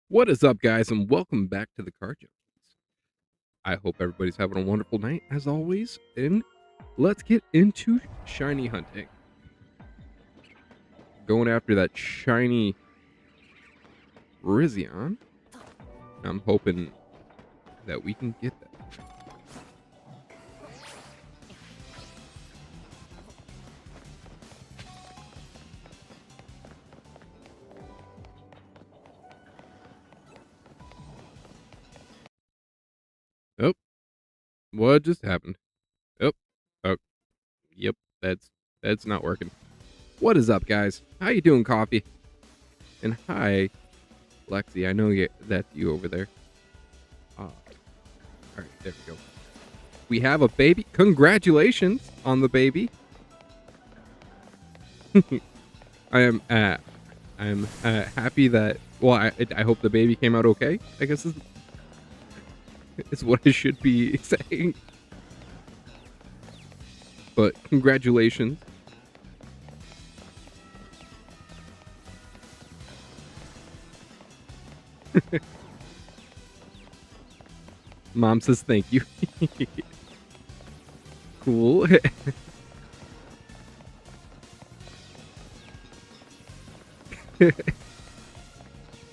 What is up, guys, and welcome back to the Car Junkies. I hope everybody's having a wonderful night, as always, and let's get into shiny hunting. Going after that shiny Verizion. I'm hoping that we can get that. Oh, what just happened? Oh, oh, yep, that's not working. What is up, guys? How you doing, Coffee? And hi, Lexi. I know that's you over there. All right, there we go. We have a baby. Congratulations on the baby. I am happy that. Well, I hope the baby came out okay. I guess is what I should be saying. But congratulations. Mom says thank you. Cool.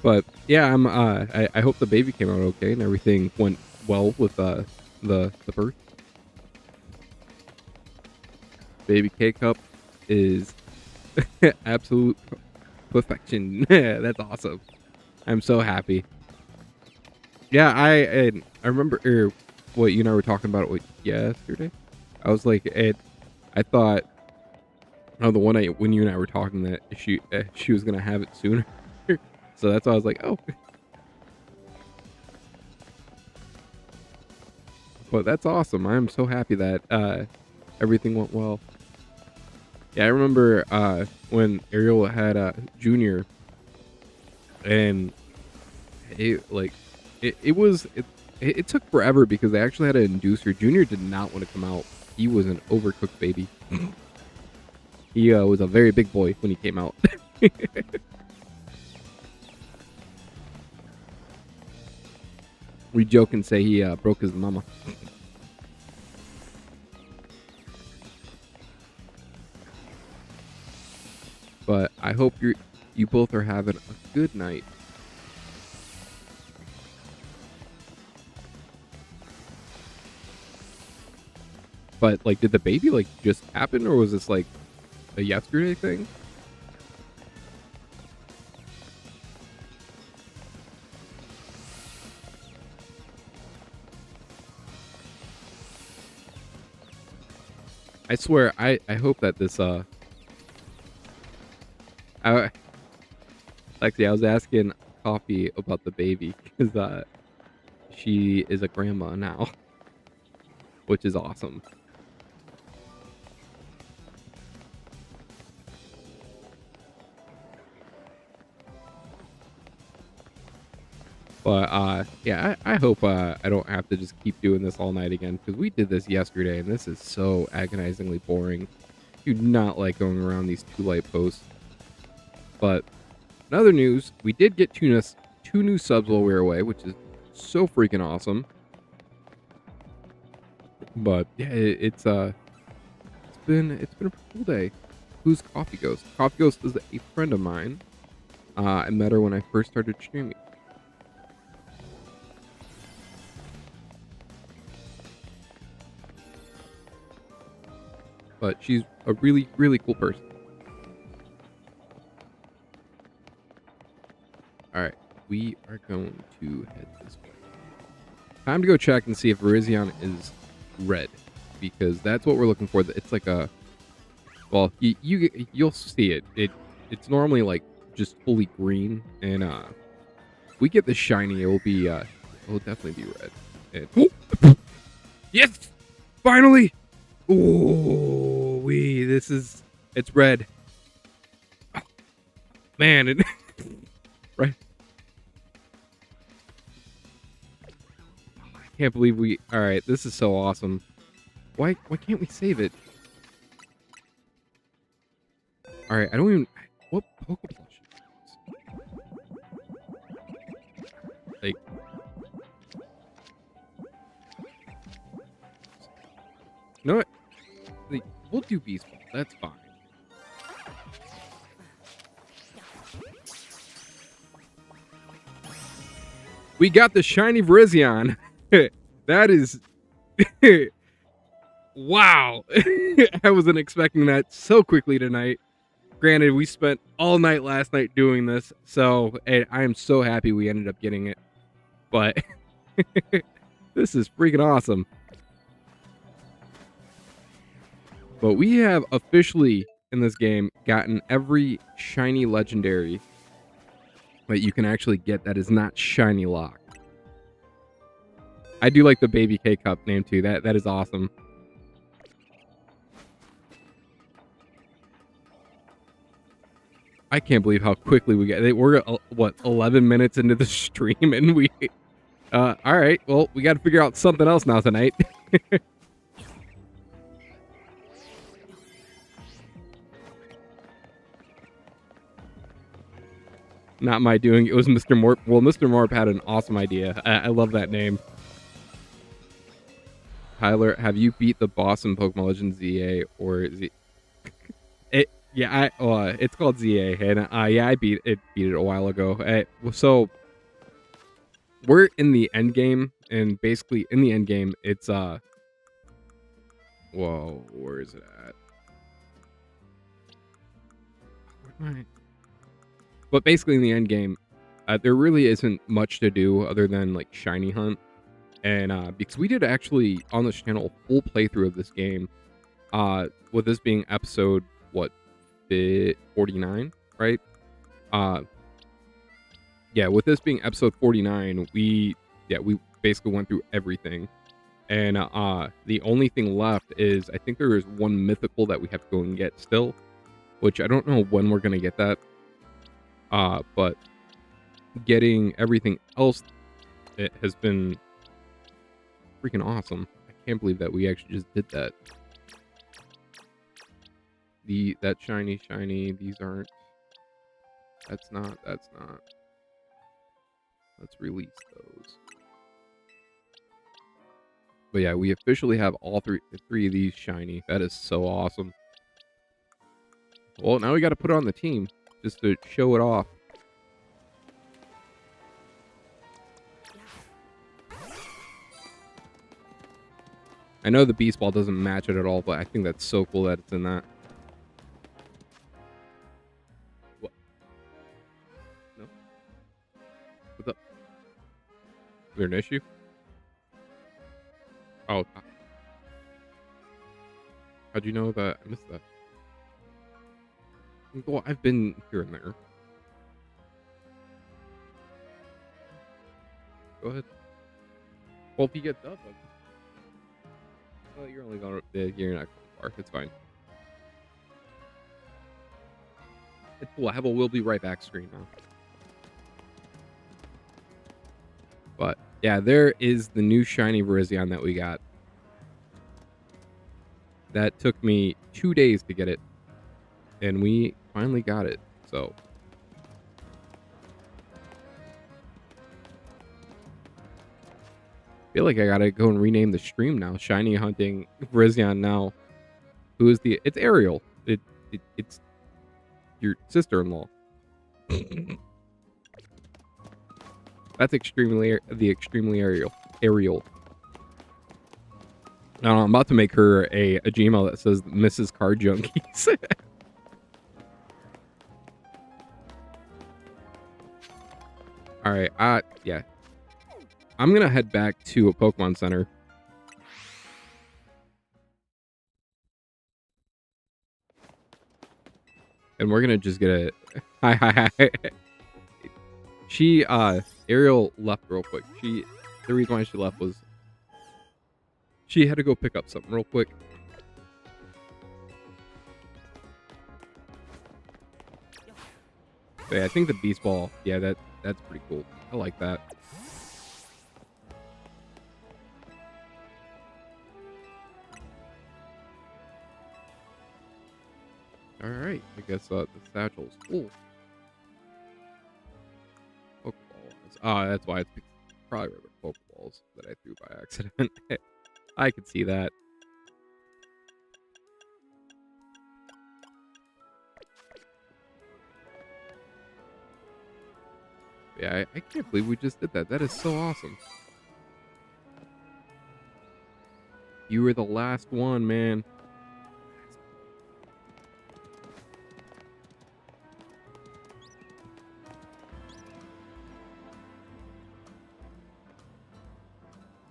But yeah, I hope the baby came out okay and everything went well with the birth. Baby K cup is absolute perfection. That's awesome. I'm so happy. Yeah, I remember what you and I were talking about it yesterday. I was like, I thought, oh, the one when you and I were talking that she was gonna have it sooner, so that's why I was like, oh, but that's awesome. I'm so happy that everything went well. Yeah, I remember when Ariel had Junior, and it like it took forever because they actually had to induce her. Junior did not want to come out. He was an overcooked baby. He was a very big boy when he came out. We joke and say he broke his mama. But I hope you both are having a good night. But like, did the baby like just happen, or was this like a yesterday thing? I swear, I hope that this I Lexi, I was asking Coffee about the baby because she is a grandma now, which is awesome. But yeah, I hope I don't have to just keep doing this all night again because we did this yesterday and this is so agonizingly boring. Do not like going around these two light posts. But in other news, we did get two new subs while we were away, which is so freaking awesome. But yeah, it's been a full day. Who's Coffee Ghost? Coffee Ghost is a friend of mine. I met her when I first started streaming. But she's a really, really cool person. Alright, we are going to head this way. Time to go check and see if Verizion is red. Because that's what we're looking for. It's like a... Well, you'll see it. It's normally like just fully green. And we get the shiny, it'll definitely be red. And, yes! Finally! Ooh, it's red. Oh, man, right. I can't believe all right, this is so awesome. Why can't we save it? All right, I don't even, what Pokeball should I use? You know what? We'll do Beast Ball. That's fine. We got the Shiny Verizion. That is... wow. I wasn't expecting that so quickly tonight. Granted, we spent all night last night doing this, so I am so happy we ended up getting it. But this is freaking awesome. But we have officially, in this game, gotten every shiny legendary that you can actually get that is not shiny locked. I do like the Baby K-Cup name too. That is awesome. I can't believe how quickly we get. We're what 11 minutes into the stream and we. All right. Well, we got to figure out something else now tonight. Not my doing. It was Mr. Morp. Well, Mr. Morp had an awesome idea. I love that name. Tyler, have you beat the boss in Pokemon Legends ZA or Z? Yeah, it's called ZA, and yeah, I beat it a while ago. So we're in the end game, and basically in the end game, it's whoa, where is it at? Where am I? But basically in the end game, there really isn't much to do other than like shiny hunt, and because we did actually on this channel a full playthrough of this game, with this being episode what? 49, right? Yeah, with this being episode 49, we basically went through everything. And the only thing left is I think there is one mythical that we have to go and get still, which I don't know when we're gonna get that. But getting everything else, it has been freaking awesome. I can't believe that we actually just did that. That shiny, these aren't. That's not. Let's release those. But yeah, we officially have all three of these shiny. That is so awesome. Well, now we got to put it on the team just to show it off. I know the Beast Ball doesn't match it at all, but I think that's so cool that it's in that. What? No? What's up? Is there an issue? Oh. How'd you know that? I missed that. Well, I've been here and there. Go ahead. Well, if you get done, well, you're only going. You're not going far. It's fine. It's cool. I have a "We'll be right back" screen now. But yeah, there is the new Shiny Verizion that we got. That took me 2 days to get it, and we finally got it. So I feel like I gotta go and rename the stream now. Shiny Hunting Verizion now. Who is it's Ariel. It's your sister-in-law. That's extremely Ariel. Now I'm about to make her a Gmail that says Mrs. Car Junkiez. All right. Yeah. I'm gonna head back to a Pokemon Center. And we're gonna just get a hi. She Ariel left real quick. The reason why she left was she had to go pick up something real quick. But yeah, I think the Beast Ball, yeah, that's pretty cool. I like that. All right, I guess the satchel's full. Pokeballs. That's why it's probably rather Pokeballs that I threw by accident. I could see that. Yeah, I can't believe we just did that. That is so awesome. You were the last one, man.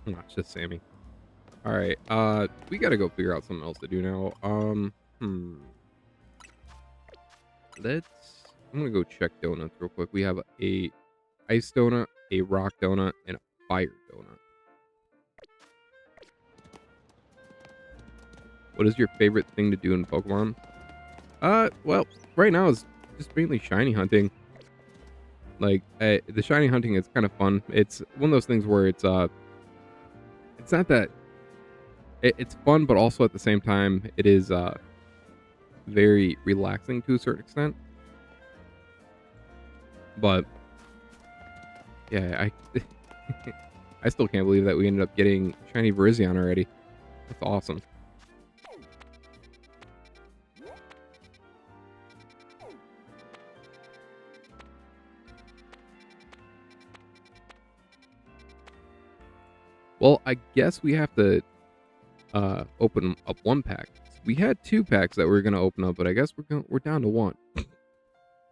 Oh, it's just Sammy. All right, we gotta go figure out something else to do now. Let's. I'm gonna go check donuts real quick. We have a ice donut, a rock donut, and a fire donut. What is your favorite thing to do in Pokemon? Well, right now it's just mainly shiny hunting. Like, the shiny hunting is kind of fun. It's one of those things where it's not that it's fun, but also at the same time, it is very relaxing to a certain extent. But yeah, I I still can't believe that we ended up getting Shiny Verizion already. That's awesome. Well, I guess we have to open up one pack. We had 2 packs that we were gonna open up, but I guess we're down to 1.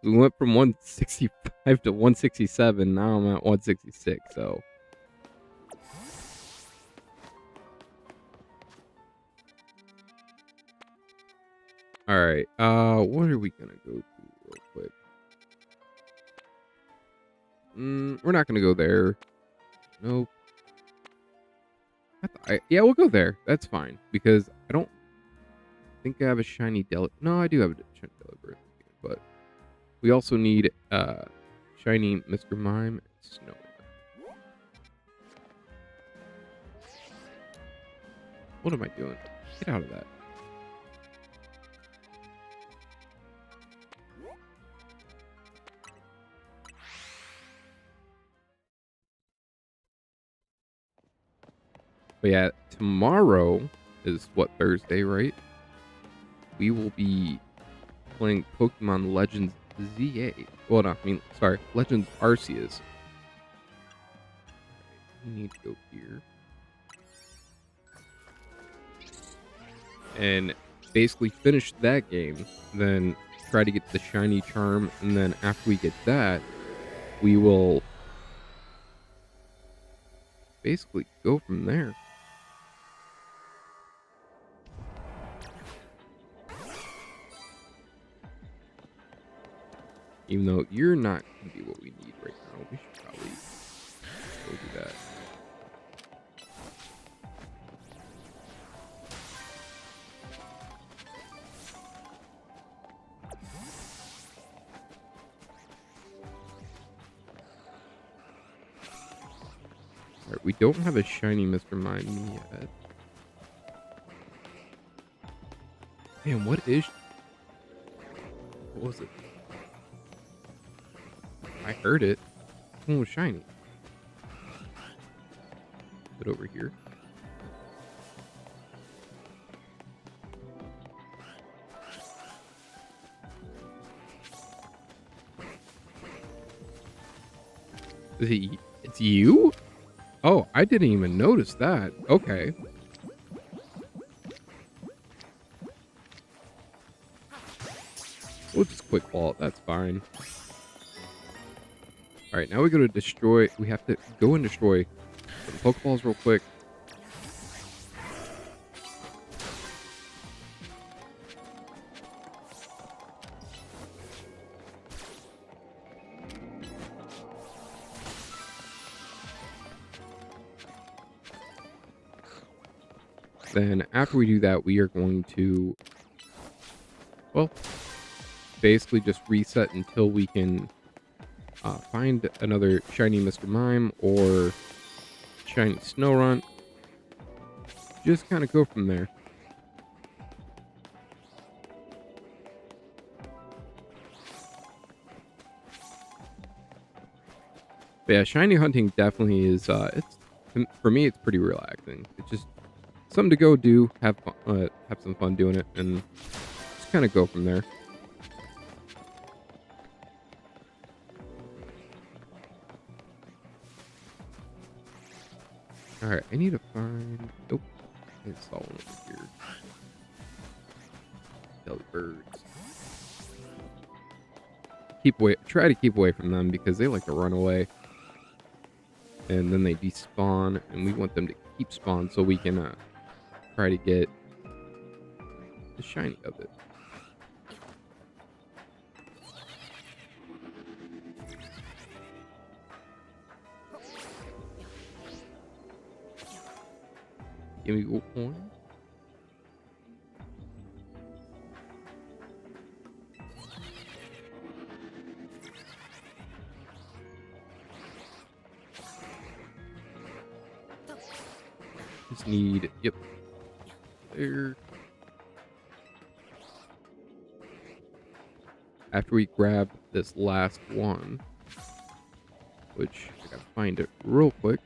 We went from 165 to 167. Now I'm at 166. So all right. What are we gonna go to real quick? We're not gonna go there. Nope. Yeah, we'll go there. That's fine because I don't think I have a shiny No, I do have a shiny Delibird, but we also need shiny Mr. Mime and Snow. What am I doing? Get out of that. But yeah, tomorrow is what, Thursday, right? We will be playing Pokemon Legends ZA. Well, no, I mean, sorry, Legends Arceus. We need to go here. And basically finish that game, then try to get the shiny charm, and then after we get that, we will basically go from there. Even though you're not going to be what we need right now, we should probably go do that. Alright, we don't have a shiny Mr. Mime yet. Man, what was it? I heard it. One was shiny. Is it over here? It's you? Oh, I didn't even notice that. Okay. We'll just quick ball it. That's fine. All right, now we go to destroy. We have to go and destroy some Pokeballs real quick. Then after we do that, we are going to, well, basically just reset until we can find another shiny Mr. Mime or shiny Snorunt. Just kind of go from there. But yeah, shiny hunting definitely is, for me, it's pretty relaxing. It's just something to go do, have some fun doing it, and just kind of go from there. Alright, I need to find... Nope. I saw one over here. Belly birds. Try to keep away from them because they like to run away. And then they despawn, and we want them to keep spawn so we can try to get the shiny of it. Give me gold coin. Just need, yep, there. After we grab this last one, which I gotta find it real quick,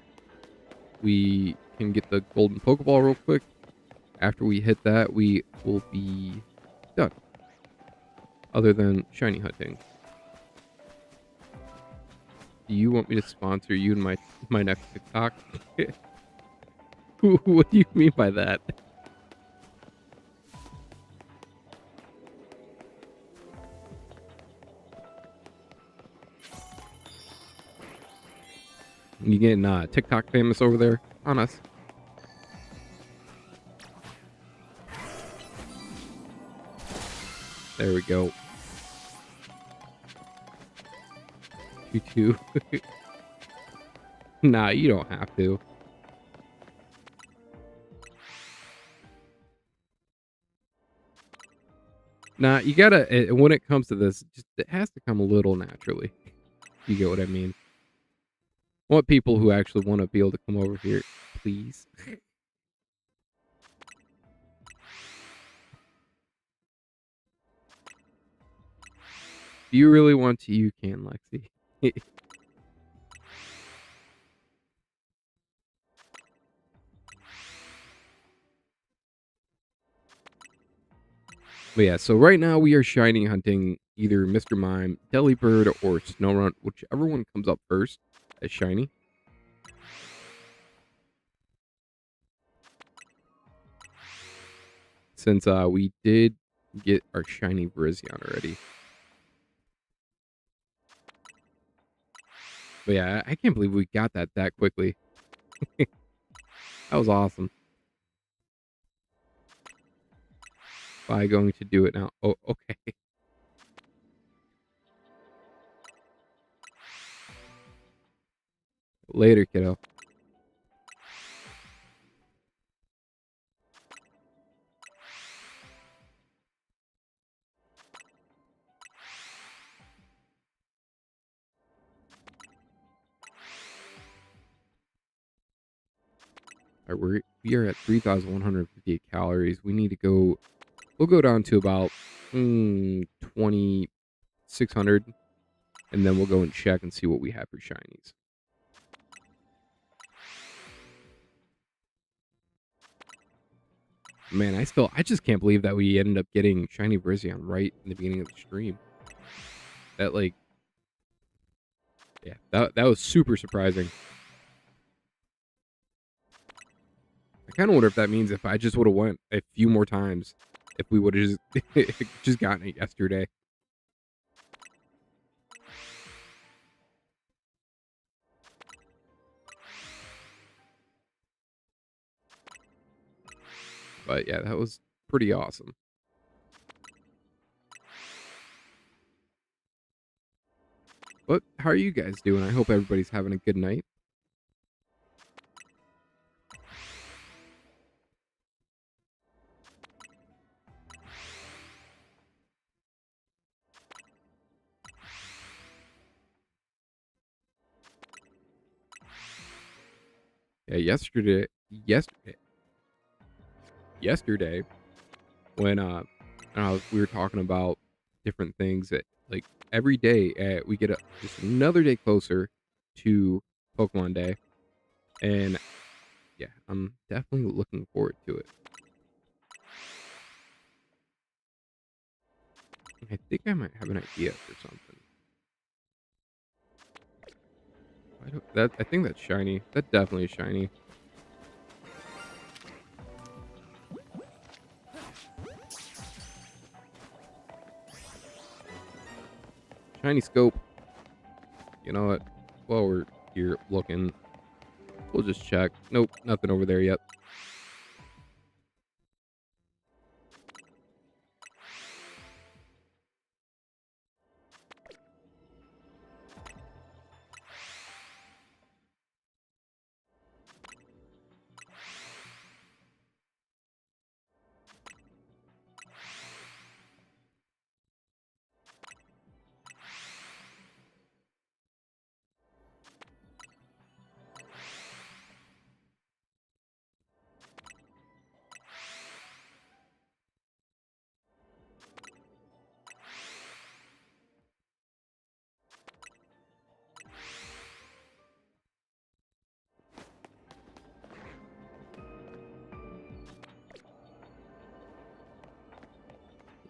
we can get the golden Pokeball real quick. After we hit that, we will be done. Other than shiny hunting. Do you want me to sponsor you in my next TikTok? What do you mean by that? You getting TikTok famous over there on us? There we go. 2-2. Nah, you don't have to. Nah, you gotta, when it comes to this, just it has to come a little naturally. You get what I mean? I want people who actually want to be able to come over here, please. If you really want to, you can, Lexi. But yeah, so right now we are shiny hunting either Mr. Mime, Delibird, or Snorunt, whichever one comes up first as shiny. Since we did get our Shiny Verizion already. But yeah, I can't believe we got that quickly. That was awesome. By going to do it now. Oh, okay. Later, kiddo. All right, we are at 3,158 calories. We need to go. We'll go down to about 2,600, and then we'll go and check and see what we have for shinies. Man, I just can't believe that we ended up getting Shiny Verizion right in the beginning of the stream. That yeah, that was super surprising. I kind of wonder if that means if I just would have went a few more times, if we would have just gotten it yesterday. But yeah, that was pretty awesome. But how are you guys doing? I hope everybody's having a good night. Yeah, yesterday when we were talking about different things that like every day we get just another day closer to Pokemon Day, and yeah, I'm definitely looking forward to it. I think I might have an idea for something. I think that's shiny. That definitely is shiny. Shiny scope. You know what? While we're here looking, we'll just check. Nope, nothing over there yet.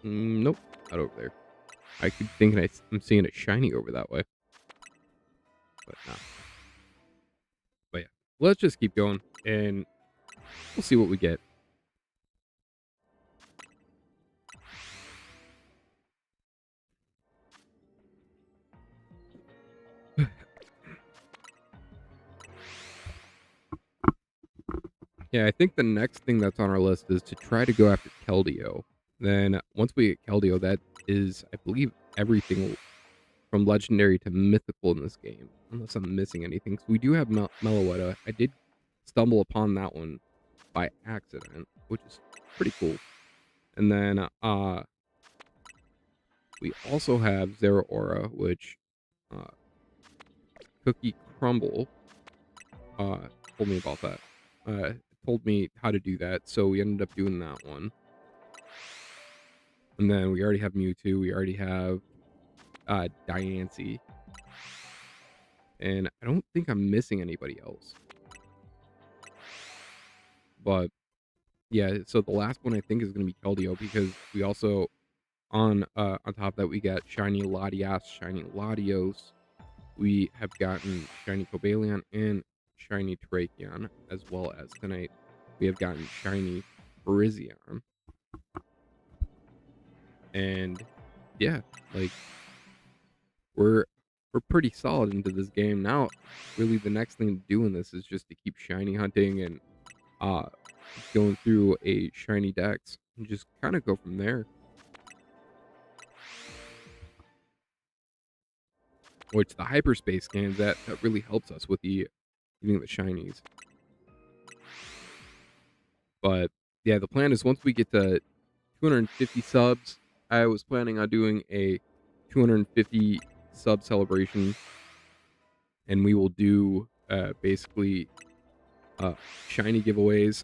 Nope, not over there. I keep thinking I'm seeing a shiny over that way, but no. But yeah, let's just keep going, and we'll see what we get. Yeah, I think the next thing that's on our list is to try to go after Keldeo. Then once we get Keldeo, that is, I believe, everything from legendary to mythical in this game, unless I'm missing anything. So we do have Meloetta. I did stumble upon that one by accident, which is pretty cool. And then we also have Zeraora, which uh, Cookie Crumble told me about that. Told me how to do that, so we ended up doing that one. And then we already have Mewtwo. We already have Diancie. And I don't think I'm missing anybody else. But yeah, so the last one I think is going to be Keldeo, because we also on top of that we got Shiny Latias, Shiny Latios. We have gotten Shiny Cobalion and Shiny Terrakion, as well as tonight we have gotten Shiny Verizion. And yeah, like we're pretty solid into this game now. Really, the next thing to do in this is just to keep shiny hunting and going through a shiny dex and just kind of go from there. Which the hyperspace scans that really helps us with the getting the shinies. But yeah, the plan is once we get to 250 subs, I was planning on doing a 250 sub celebration, and we will do basically shiny giveaways,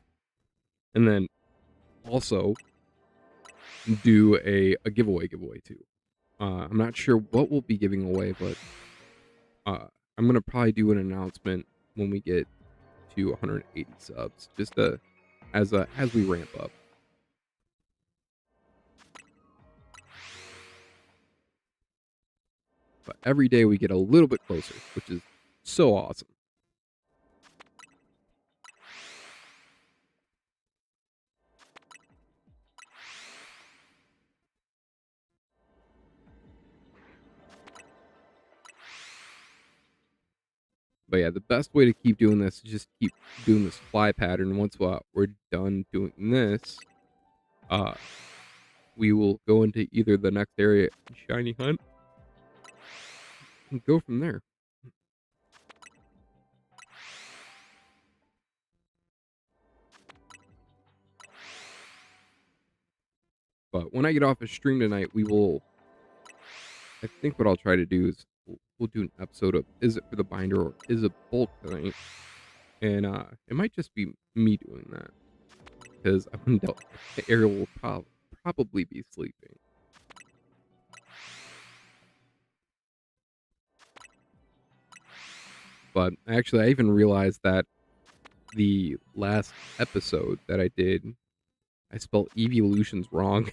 and then also do a giveaway too. I'm not sure what we'll be giving away, but I'm gonna probably do an announcement when we get to 180 subs, just as we ramp up. But every day we get a little bit closer, which is so awesome. But yeah, the best way to keep doing this is just keep doing this fly pattern. Once we're done doing this, we will go into either the next area, shiny hunt, and go from there. But when I get off a stream tonight, I think what I'll try to do is we'll do an episode of Is It for the Binder or Is It Bulk tonight. And it might just be me doing that, because Ariel will probably be sleeping. But actually, I even realized that the last episode that I did, I spelled evolutions wrong.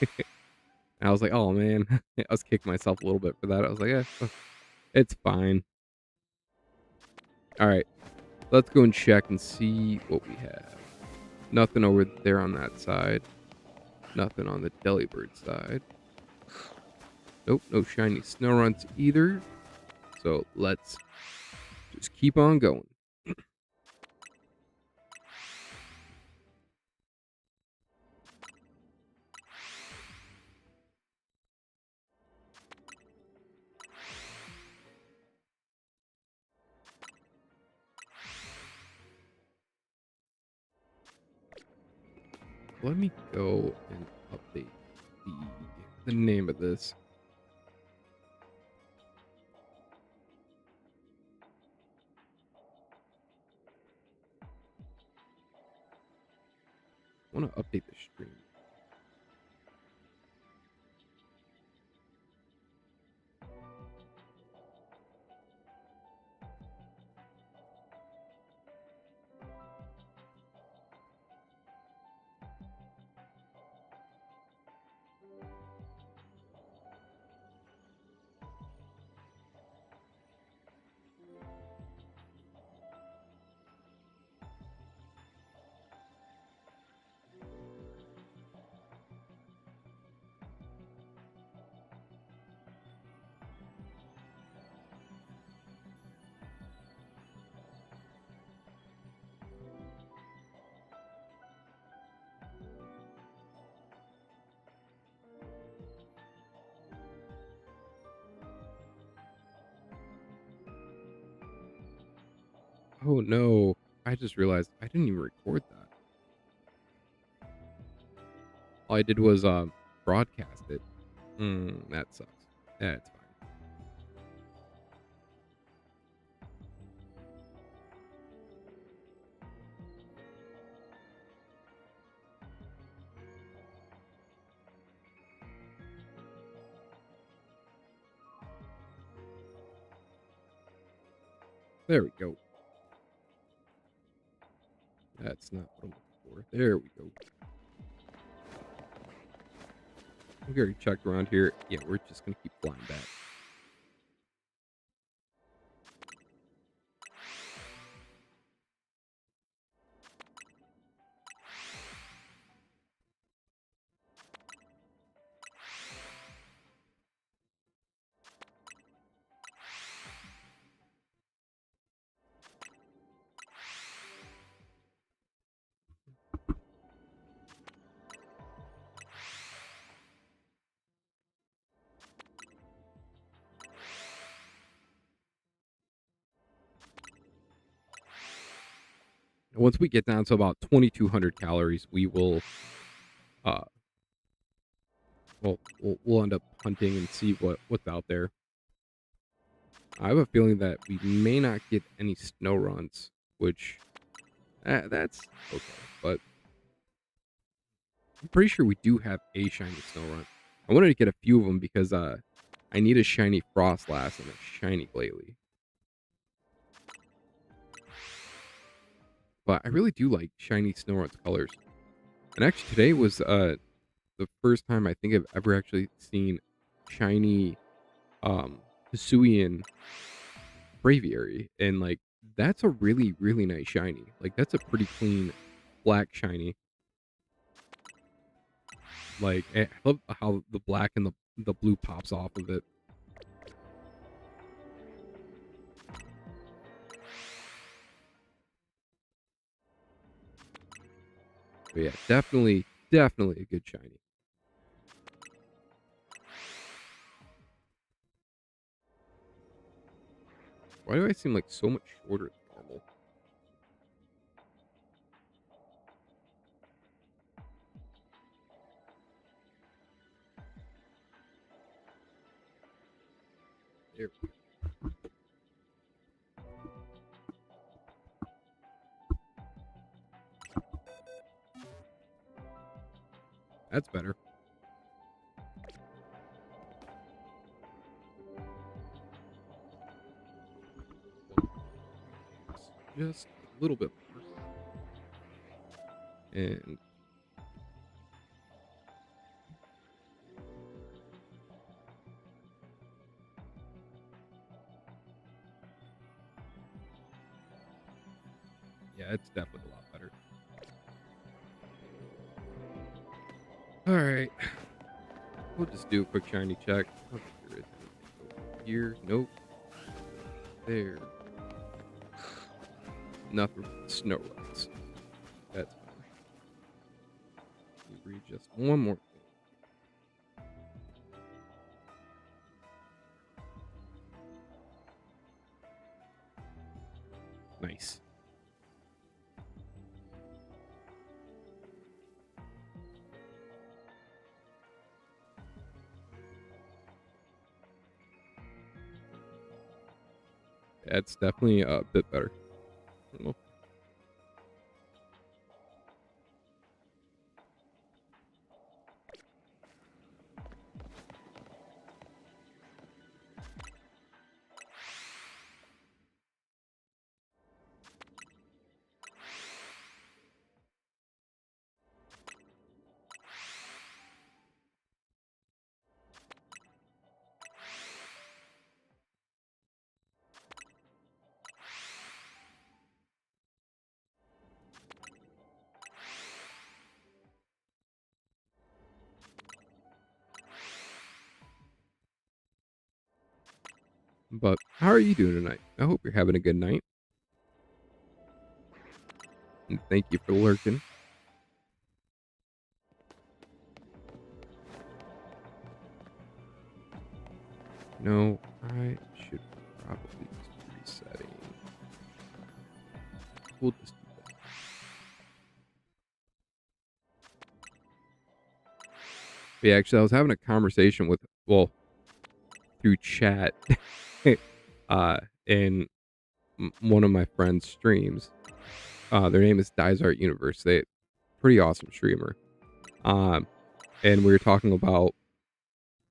And I was like, oh man, I was kicking myself a little bit for that. I was like, it's fine. All right, let's go and check and see what we have. Nothing over there on that side. Nothing on the Delibird side. Nope, no shiny Snorunt either. So let's just keep on going. Let me go and update the name of this. I want to update the stream. Oh no, I just realized I didn't even record that. All I did was broadcast it. That sucks. Yeah, it's fine. There we go. That's not what I'm looking for. There we go. We already checked around here. Yeah, we're just gonna keep flying back. Once we get down to about 2,200 calories, we will, uh, we'll end up hunting and see what's out there. I have a feeling that we may not get any snow runs, which that's okay. But I'm pretty sure we do have a shiny snow run. I wanted to get a few of them because I need a shiny Frostlass and a shiny Glalie. But I really do like shiny Snorunt's colors. And actually today was the first time I think I've ever actually seen shiny Hisuian Braviary. And like that's a really, really nice shiny. Like that's a pretty clean black shiny. Like I love how the black and the blue pops off of it. But yeah, definitely a good shiny. Why do I seem like so much shorter than normal? There we go. That's better. Just a little bit more. And yeah, it's definitely a lot better. All right. We'll just do a quick shiny check. I don't think there is anything over here. Nope. There. Nothing. Snow rides. That's fine. Let me read just one more thing. Nice. That's definitely a bit better. I don't know. But how are you doing tonight? I hope you're having a good night. And thank you for lurking. No, I should probably just be resetting. We'll just do that. But yeah, actually, I was having a conversation with, well, through chat, in one of my friends' streams. Their name is Art Universe. They pretty awesome streamer. And we were talking about,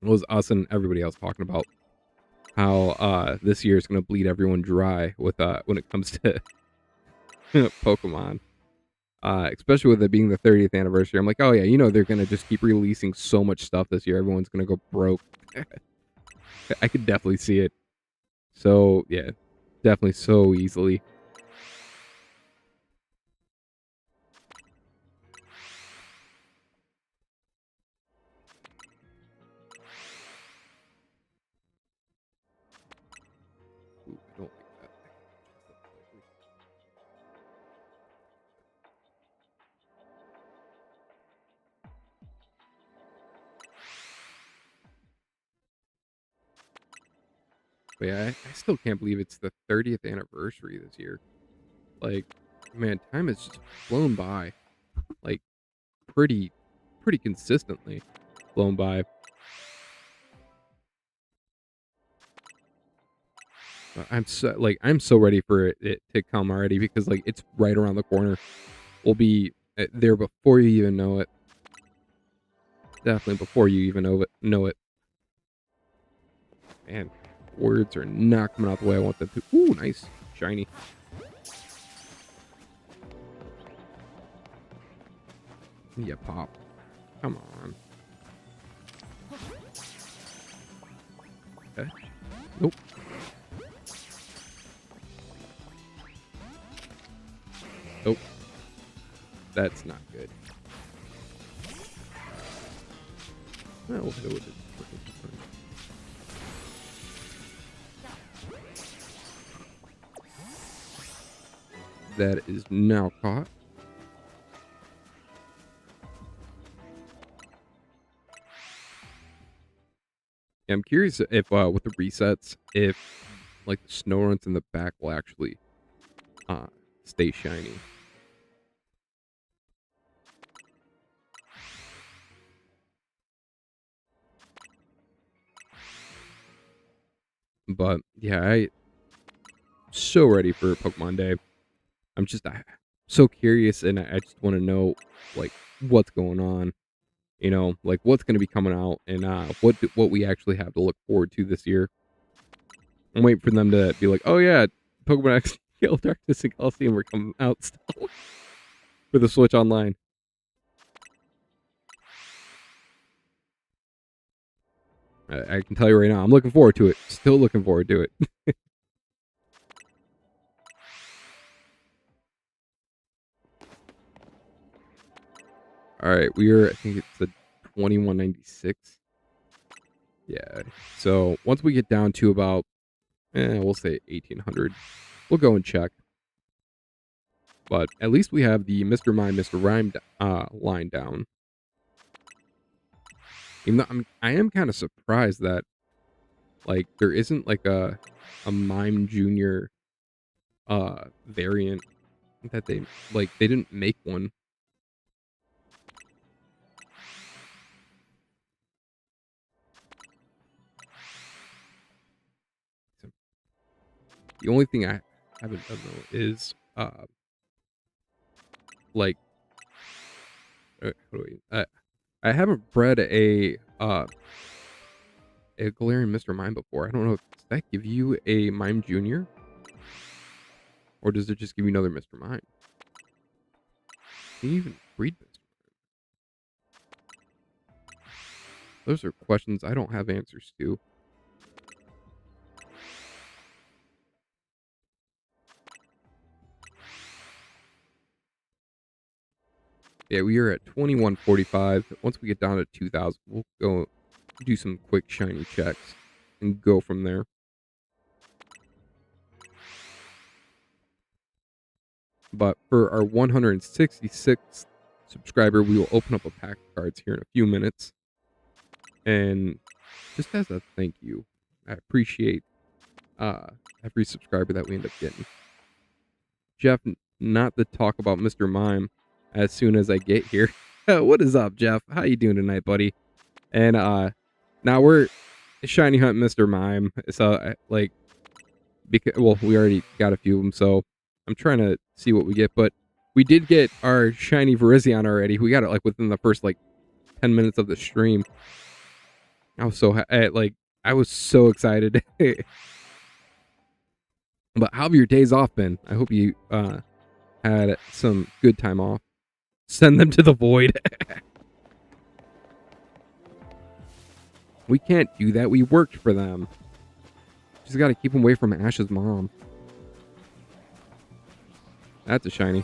it was us and everybody else talking about how this year is going to bleed everyone dry with when it comes to Pokemon. Especially with it being the 30th anniversary. I'm like, oh yeah, you know they're going to just keep releasing so much stuff this year. Everyone's going to go broke. I could definitely see it. So yeah, definitely so easily. Ooh, I don't like that. But yeah, I still can't believe it's the 30th anniversary this year. Like, man, time has just flown by. Like, pretty consistently blown by. I'm so ready for it to come already because like it's right around the corner. We'll be there before you even know it. Definitely before you even know it. Man, words are not coming out the way I want them to. Ooh, nice. Shiny. Yeah, pop. Come on. Okay. Nope. Nope. That's not good. Well, we'll hit it with it. That is now caught. Yeah, I'm curious if with the resets, if like the snow runs in the back will actually stay shiny. But yeah, I'm so ready for Pokemon Day. I'm just so curious, and I just want to know like what's going on. You know, like what's going to be coming out, and what we actually have to look forward to this year. I'm waiting for them to be like, oh yeah, Pokemon X Gale Darkness and Calcium are coming out still for the Switch Online. I can tell you right now, I'm looking forward to it. Still looking forward to it. All right, I think it's a 2196. Yeah. So once we get down to about, we'll say 1800, we'll go and check. But at least we have the Mr. Mime, Mr. Rhyme line down. Even though I am kind of surprised that like there isn't like a Mime Junior variant that they didn't make one. So the only thing I haven't done though is like how do I haven't bred a Galarian Mr. Mime before. I don't know. Does that give you a Mime Junior? Or does it just give you another Mr. Mime? Can you even breed Mr. Mime? Those are questions I don't have answers to. Yeah, we are at 2145. Once we get down to 2000, we'll go do some quick shiny checks and go from there. But for our 166th subscriber, we will open up a pack of cards here in a few minutes. And just as a thank you, I appreciate every subscriber that we end up getting. Jeff, not to talk about Mr. Mime as soon as I get here. What is up, Jeff? How you doing tonight, buddy? And now we're shiny hunt Mr. Mime. So like, because we already got a few of them, so I'm trying to see what we get. But we did get our Shiny Verizion already. We got it like within the first like 10 minutes of the stream. I was so I was so excited. But how have your days off been? I hope you had some good time off. Send them to the void. We can't do that. We worked for them. Just got to keep them away from Ash's mom. That's a shiny.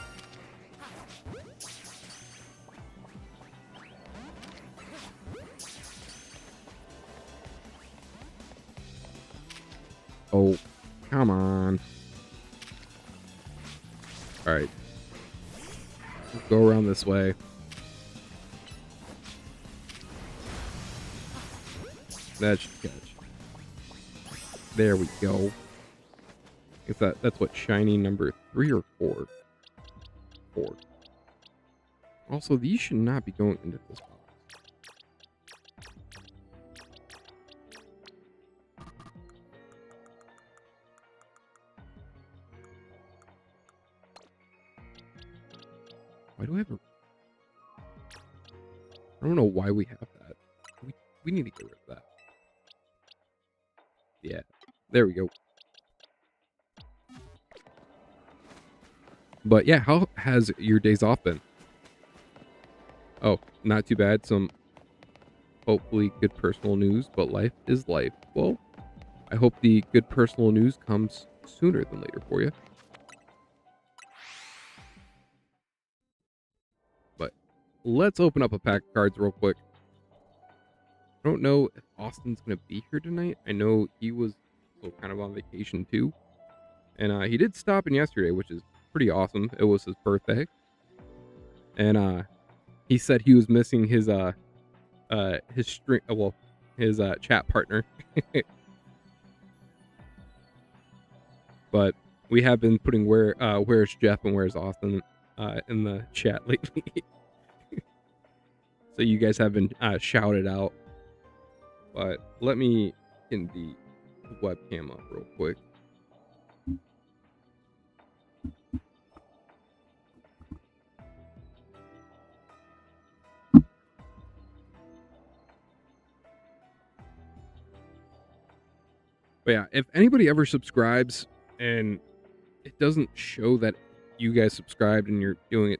Oh, come on. All right. Let's go around this way. That should catch. There we go. Is that's what shiny number 3 or 4? 4. Also, these should not be going into this box. Why do I have a... I don't know why we have that. We need to get rid of that. Yeah. There we go. But yeah, how has your days off been? Oh, not too bad. Some hopefully good personal news, but life is life. Well, I hope the good personal news comes sooner than later for you. But let's open up a pack of cards real quick. I don't know if Austin's going to be here tonight. I know he was kind of on vacation too. And he did stop in yesterday, which is pretty awesome. It was his birthday. And he said he was missing his string, his chat partner. But we have been putting where's Jeff and where's Austin in the chat lately. So you guys have been shouted out. But let me get the webcam up real quick. But yeah, if anybody ever subscribes and it doesn't show that you guys subscribed and you're doing it,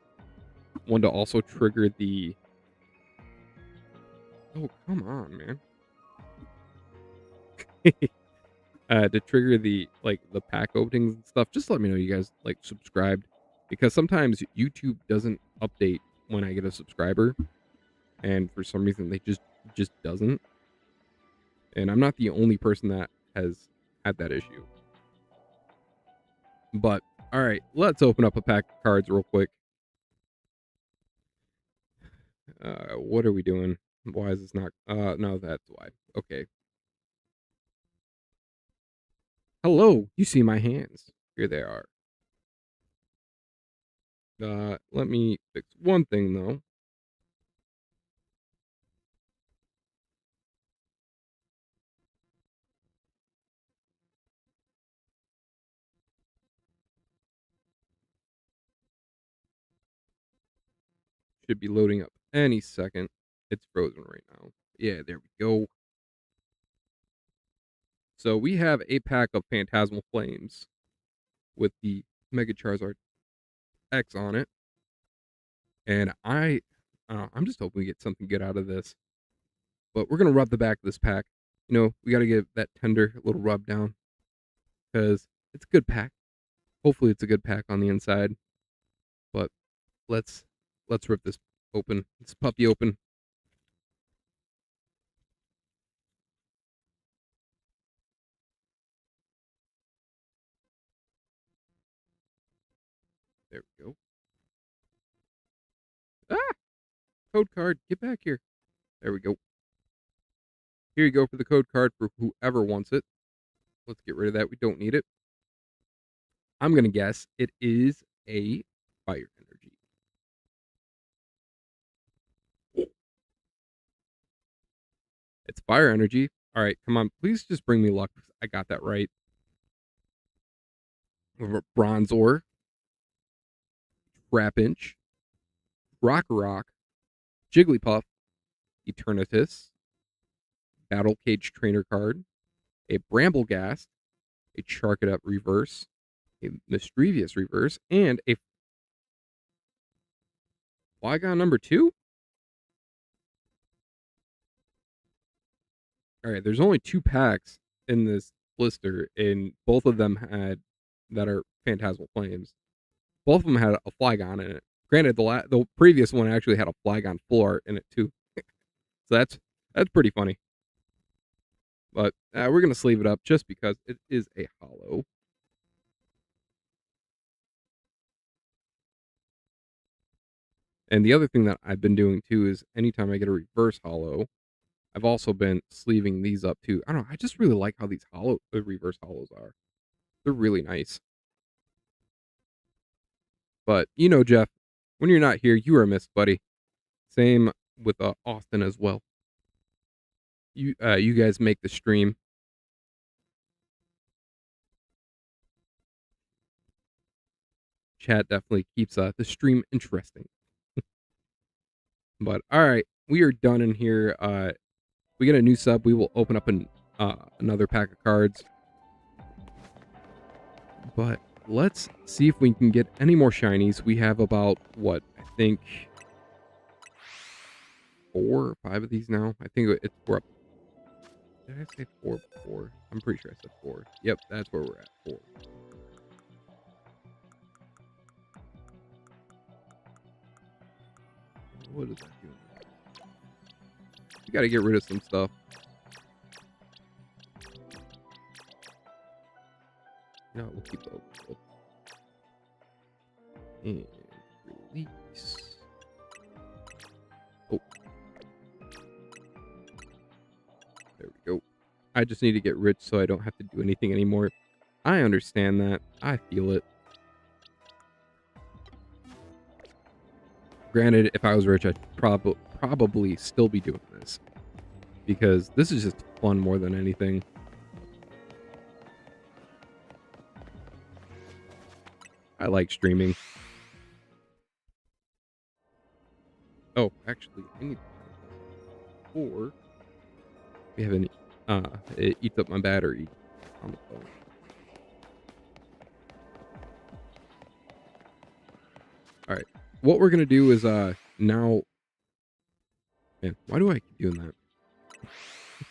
one to also trigger the... Oh, come on, man. To trigger the pack openings and stuff, just let me know you guys subscribed, because sometimes YouTube doesn't update when I get a subscriber, and for some reason they just doesn't. And I'm not the only person that has had that issue. But, alright, let's open up a pack of cards real quick. What are we doing? Why is this not... no, that's why. Okay. Hello, you see my hands. Here they are. Let me fix one thing, though. Should be loading up any second. It's frozen right now. Yeah, there we go. So we have a pack of Phantasmal Flames with the Mega Charizard X on it. And I'm just hoping we get something good out of this. But we're going to rub the back of this pack. You know, we got to give that tender little rub down. Because it's a good pack. Hopefully it's a good pack on the inside. But let's rip this open. This puppy open. There we go. Ah! Code card. Get back here. There we go. Here you go for the code card for whoever wants it. Let's get rid of that. We don't need it. I'm going to guess it is a fire energy. It's fire energy. All right, come on. Please just bring me luck. I got that right. Bronzor, Trapinch, Rock, Jigglypuff, Eternatus, Battle Cage Trainer card, a Bramblegast, a Charcadet reverse, a Mischievous reverse, and a Flygon number 2? All right, there's only 2 packs in this blister, and both of them had that are Phantasmal Flames. Both of them had a Flygon in it. Granted, the previous one actually had a Flygon full art in it too. So that's pretty funny. But we're gonna sleeve it up just because it is a holo. And the other thing that I've been doing too is anytime I get a reverse holo, I've also been sleeving these up too. I don't know. I just really like how these reverse holos are. They're really nice. But you know, Jeff, when you're not here, you are missed, buddy. Same with Austin as well. You guys make the stream. Chat definitely keeps the stream interesting. But all right, we are done in here. We get a new sub, we will open up another pack of cards. But let's see if we can get any more shinies. We have about what I think 4 or 5 of these now. I think it's 4 up. Did I say 4 before? I'm pretty sure I said 4. Yep, that's where we're at. 4. What is that doing? We gotta get rid of some stuff. No, we'll keep those. And release. Oh. There we go. I just need to get rich so I don't have to do anything anymore. I understand that. I feel it. Granted, if I was rich, I'd probably still be doing this. Because this is just fun more than anything. I like streaming. Oh, actually, I need... Or... We have any... it eats up my battery on the phone. Alright. What we're gonna do is, now... Man, why do I keep doing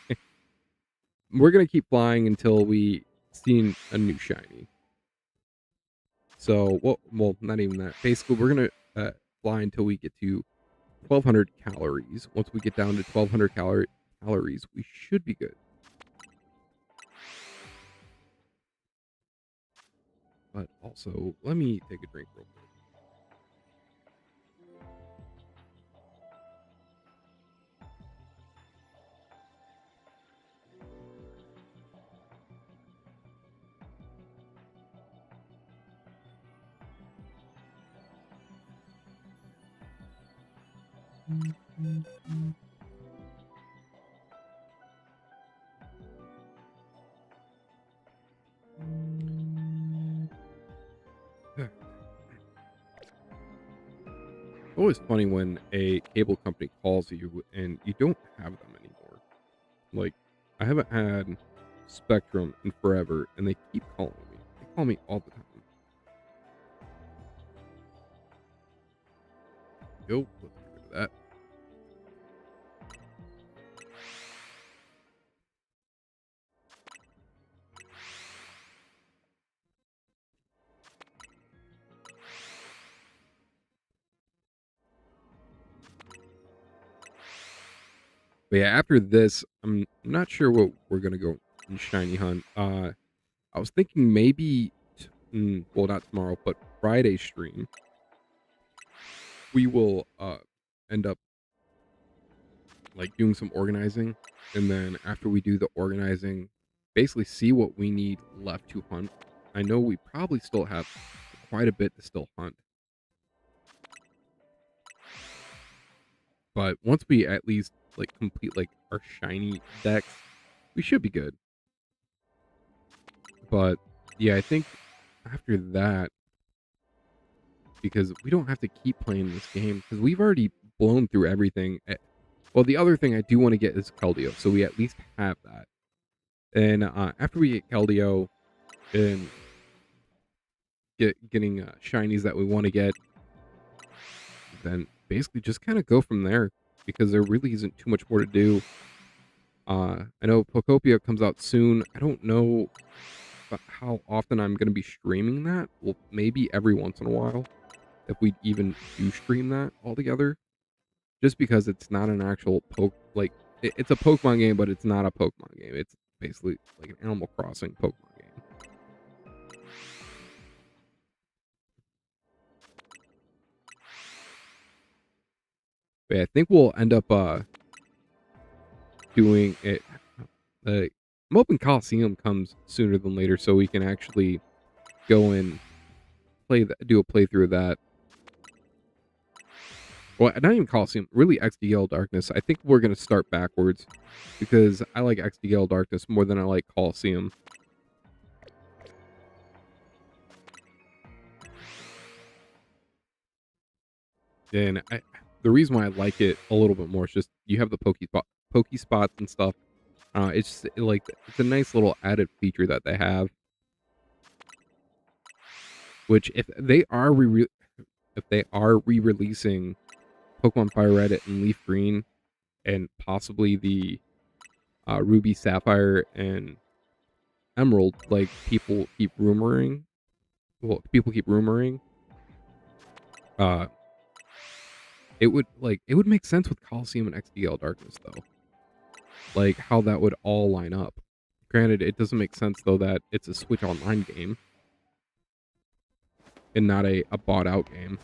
that? We're gonna keep flying until we see a new shiny. So, well, not even that. Basically, we're gonna fly until we get to 1,200 calories. Once we get down to 1,200 calories, we should be good. But also, let me take a drink real quick. Always funny when a cable company calls you and you don't have them anymore. Like, I haven't had Spectrum in forever, and they keep calling me. They call me all the time. Yo, let's get rid of that. But yeah, after this, I'm not sure what we're gonna go in shiny hunt. I was thinking maybe, well, not tomorrow, but Friday stream, we will end up like doing some organizing, and then after we do the organizing, basically see what we need left to hunt. I know we probably still have quite a bit to still hunt, but once we at least like complete like our shiny decks, we should be good. But yeah, I think after that, because we don't have to keep playing this game because we've already blown through everything. Well, the other thing I do want to get is Keldeo, so we at least have that. And after we get Keldeo and getting shinies that we want to get, then basically just kind of go from there because there really isn't too much more to do. I know Pokopia comes out soon. I don't know how often I'm going to be streaming that. Well, maybe every once in a while, if we even do stream that altogether. Just because it's not an actual it's a Pokemon game, but it's not a Pokemon game. It's basically like an Animal Crossing Pokemon game. But yeah, I think we'll end up doing it. I'm hoping Coliseum comes sooner than later, so we can actually go and do a playthrough of that. Well, not even Coliseum, really XDL Darkness. I think we're gonna start backwards because I like XDL Darkness more than I like Coliseum. And the reason why I like it a little bit more is just you have the Poke spots and stuff. It's like it's a nice little added feature that they have. Which if they are re-releasing Pokemon Fire Red and Leaf Green, and possibly the Ruby Sapphire and Emerald, like people keep rumoring. Uh, it would make sense with Coliseum and XDL Darkness though. Like how that would all line up. Granted, it doesn't make sense though that it's a Switch Online game and not a bought out game.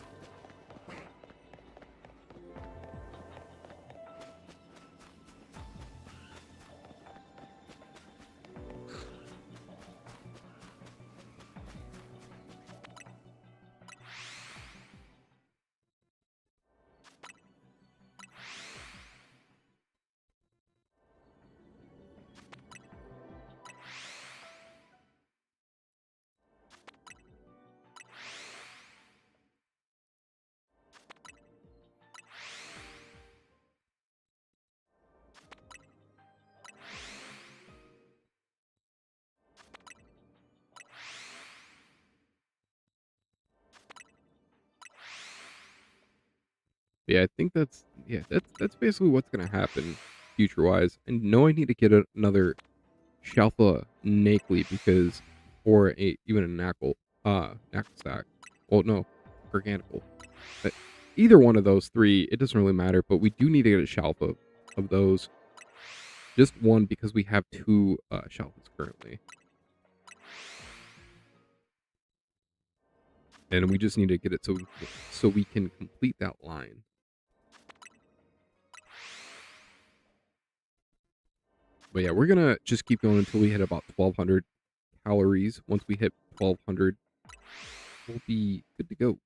Yeah, I think that's basically what's gonna happen future wise. And no, I need to get another Shalfa Nakely because or even a Knackle stack. Well no, Gargantical. But either one of those three, it doesn't really matter, but we do need to get a Shalfa of those. Just one because we have two Shalfas currently. And we just need to get it so we can complete that line. But yeah, we're gonna just keep going until we hit about 1,200 calories. Once we hit 1,200, we'll be good to go.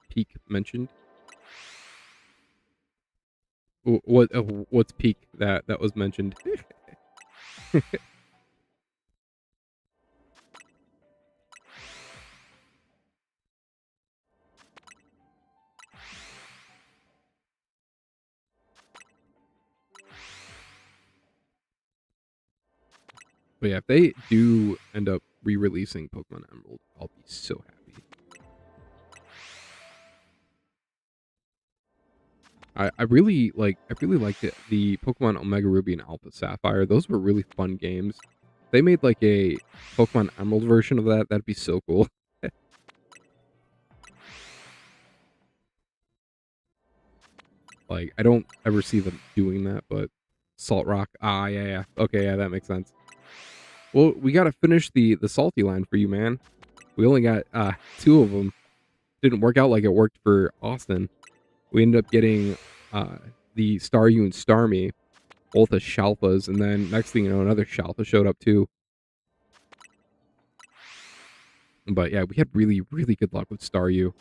Peak mentioned. What's peak that was mentioned? But yeah, if they do end up re-releasing Pokemon Emerald, I'll be so happy. I really liked the Pokemon Omega Ruby and Alpha Sapphire. Those were really fun games. They made like a Pokemon Emerald version of that. That'd be so cool. Like, I don't ever see them doing that, but Salt Rock. Ah, yeah. Okay, yeah, that makes sense. Well, we gotta finish the salty line for you, man. We only got 2 of them. Didn't work out like it worked for Austin. We ended up getting the Staryu and Starmie, both as Shalpas, and then next thing you know, another Shalpa showed up too. But yeah, we had really, really good luck with Staryu.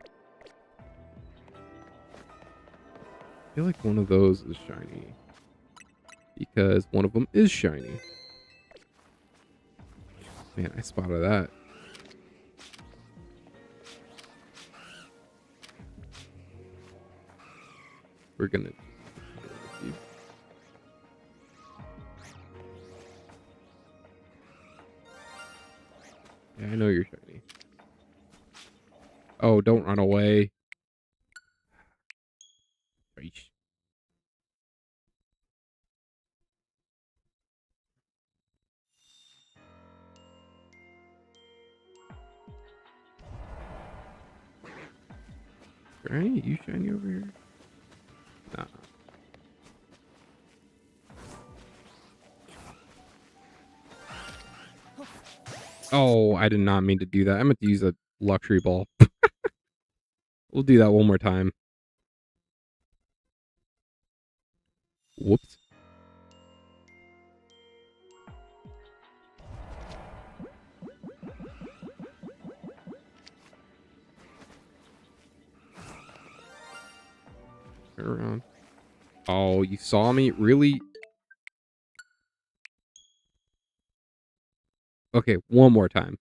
I feel like one of those is shiny. Because one of them is shiny. Man, I spotted that. We're gonna... Yeah, I know you're shiny. Oh, don't run away. Shiny? You shiny over here? Nah. Oh, I did not mean to do that. I meant to use a luxury ball. We'll do that one more time. Whoops. Turn around. Oh, you saw me? Really? Okay, one more time.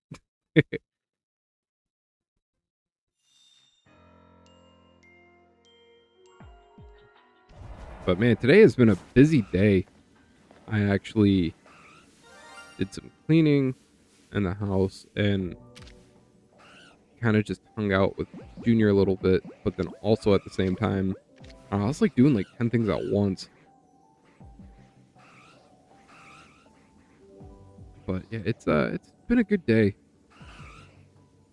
But man, today has been a busy day. I actually did some cleaning in the house and kind of just hung out with Junior a little bit, but then also at the same time, I was like doing like 10 things at once. But yeah, it's been a good day.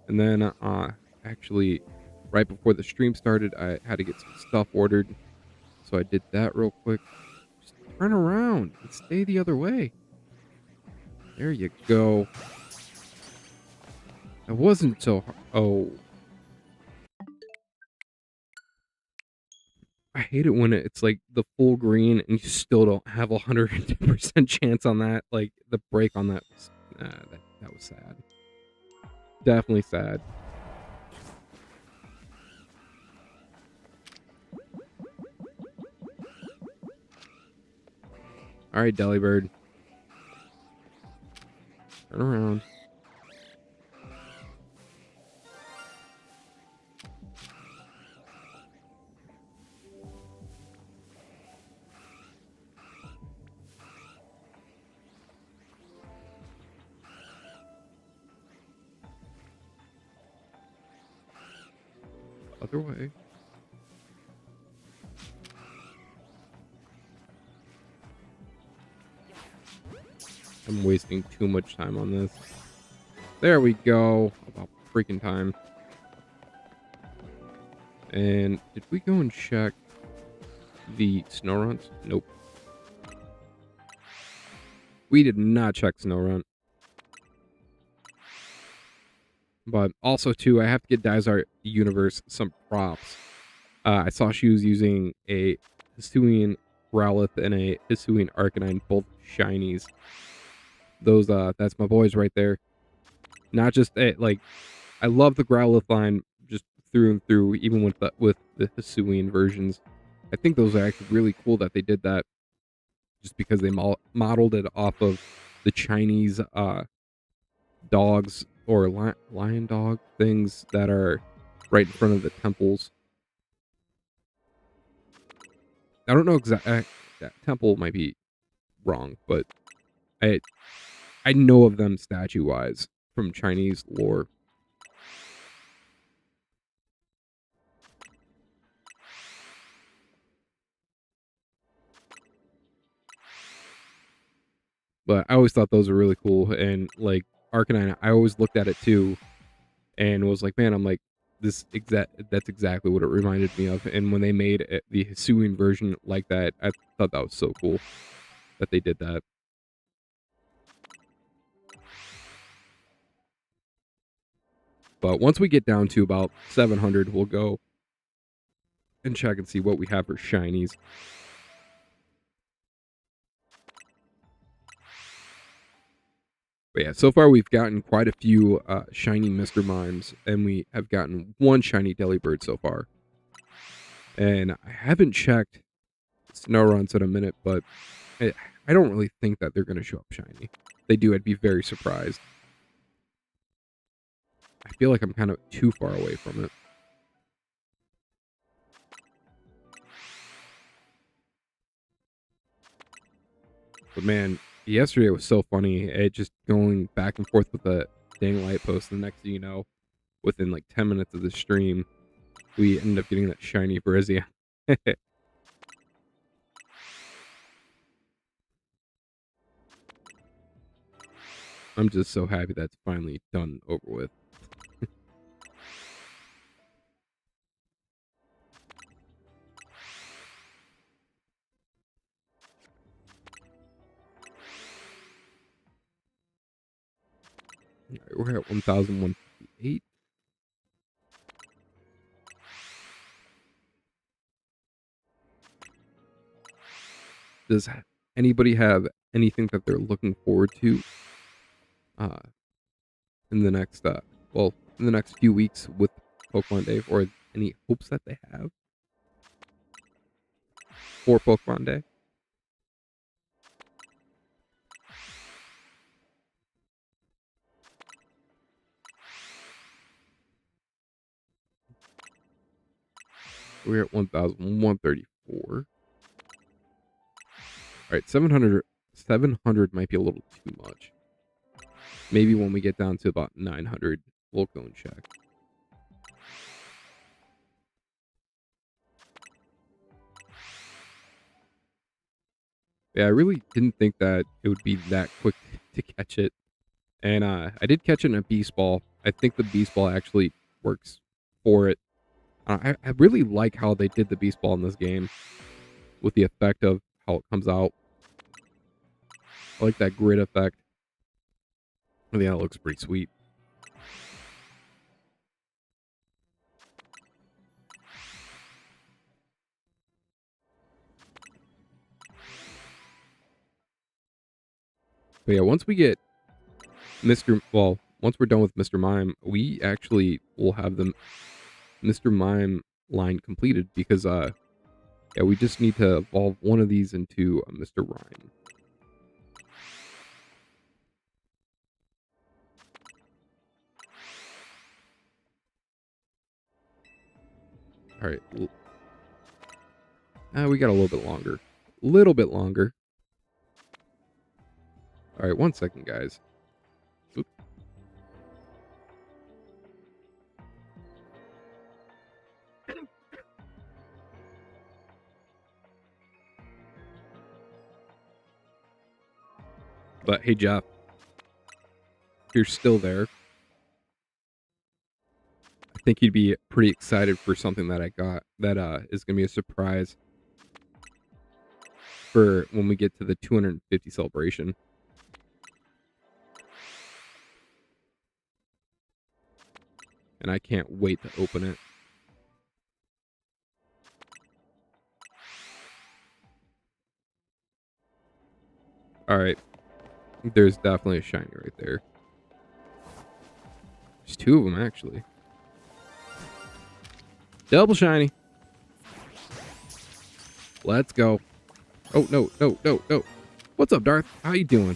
And then actually right before the stream started, I had to get some stuff ordered. So I did that real quick. Just turn around and stay the other way. There you go. That wasn't so hard. Oh. I hate it when it's like the full green and you still don't have 110% chance on that. Like the break on that was, that was sad. Definitely sad. All right, Delibird. Turn around. Other way. I'm wasting too much time on this. There we go. About freaking time. And did we go and check the snow runs? Nope. We did not check Snow Run. But also, too, I have to get Dizart Universe some props. I saw she was using a Hisuian Growlithe and a Hisuian Arcanine, both shinies. Those, that's my boys right there. Not just, like, I love the Growlithe line just through and through, even with the Hisuian versions. I think those are actually really cool that they did that, just because they modeled it off of the Chinese, dogs or lion dog things that are right in front of the temples. I don't know exactly. That temple might be wrong, but I I know of them statue wise from Chinese lore. But I always thought those were really cool, and like Arcanine, I always looked at it too, and was like, man, I'm like, that's exactly what it reminded me of. And when they made the Hisuian version like that, I thought that was so cool that they did that. But once we get down to about 700, we'll go and check and see what we have for shinies. But yeah, so far we've gotten quite a few shiny Mr. Mimes, and we have gotten one shiny Delibird so far. And I haven't checked Snow Runs in a minute, but I don't really think that they're going to show up shiny. If they do, I'd be very surprised. I feel like I'm kind of too far away from it. But man, yesterday was so funny. It just going back and forth with the dang light post. And the next thing you know, within like 10 minutes of the stream, we ended up getting that shiny Verizion. I'm just so happy that's finally done over with. Right, we're at 1,158. Does anybody have anything that they're looking forward to in the next in the next few weeks with Pokemon Day, or any hopes that they have for Pokemon Day? We're at 1,134. All right, 700 might be a little too much. Maybe when we get down to about 900, we'll go and check. Yeah, I really didn't think that it would be that quick to catch it. And I did catch it in a Beast Ball. I think the Beast Ball actually works for it. I really like how they did the Beast Ball in this game with the effect of how it comes out. I like that grid effect. I think that looks pretty sweet. But yeah, once we get once we're done with Mr. Mime, we actually will have the Mr. Mime line completed, because yeah, we just need to evolve one of these into a Mr. Rhyme. All right. We got a little bit longer. Little bit longer. All right, one second, guys. Oops. But hey, Jeff, if you're still there, I think you'd be pretty excited for something that I got that is gonna be a surprise for when we get to the 250 celebration. and I can't wait to open it. All right, there's definitely a shiny right there. There's two of them actually. Double shiny. Let's go. Oh, no, no, no, no. What's up, Darth? How you doing?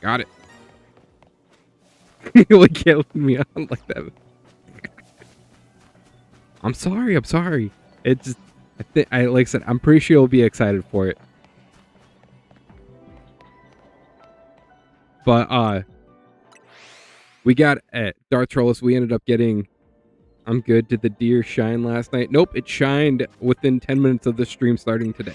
Got it. You can't leave me on like that. I'm sorry. I'm sorry. It just, I like I said, I'm pretty sure you'll be excited for it. But we got at Darth Trollis. We ended up getting. I'm good. Did the deer shine last night? Nope. It shined within 10 minutes of the stream starting today.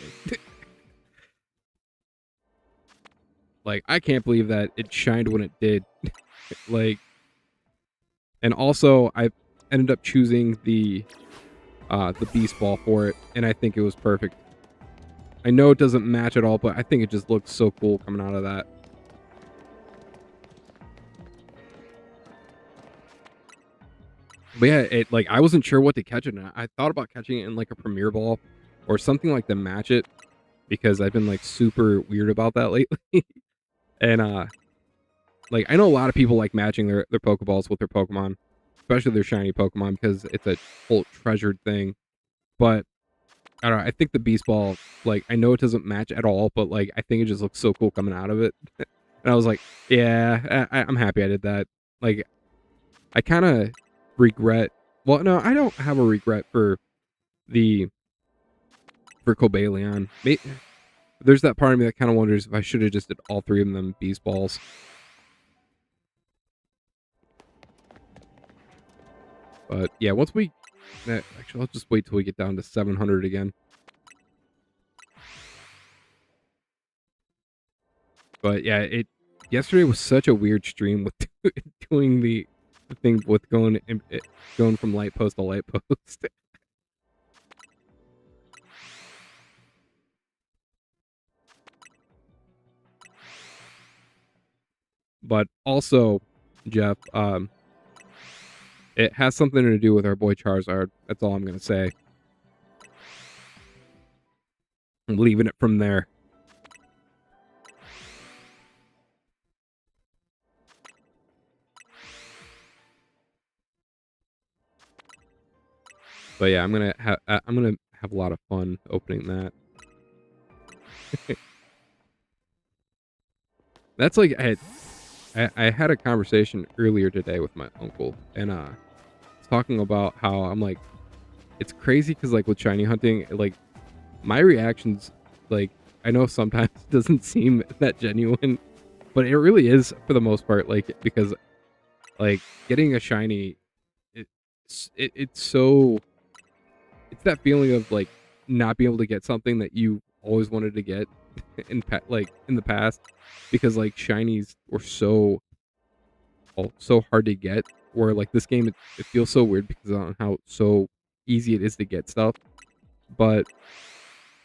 Like, I can't believe that it shined when it did. Like, and also I ended up choosing the beast ball for it, and I think it was perfect. I know it doesn't match at all, but I think it just looks so cool coming out of that. But yeah, it like I wasn't sure what to catch it in. I thought about catching it in like a premier ball or something like to match it, because I've been like super weird about that lately. And like I know a lot of people like matching their Pokeballs with their Pokemon, especially their shiny Pokemon, because it's a whole treasured thing. But I don't know, I think the beast ball, like I know it doesn't match at all, but like I think it just looks so cool coming out of it. And I was like, yeah, I'm happy I did that. Like I kind of regret. Well, no, I don't have a regret for Cobalion. There's that part of me that kind of wonders if I should have just did all three of them beast balls. But yeah, once we actually, I'll just wait till we get down to 700 again. But yeah, yesterday was such a weird stream with doing the thing with going from light post to light post. But also, Jeff, it has something to do with our boy Charizard. That's all I'm gonna say. I'm leaving it from there. But yeah, I'm gonna have a lot of fun opening that. That's like I had a conversation earlier today with my uncle, and talking about how I'm like, it's crazy because like with shiny hunting, like my reactions, like I know sometimes it doesn't seem that genuine, but it really is for the most part. Like because like getting a shiny, it's so, it's that feeling of like not being able to get something that you always wanted to get in the past, because like shinies were so hard to get, where like this game it feels so weird because on how so easy it is to get stuff. But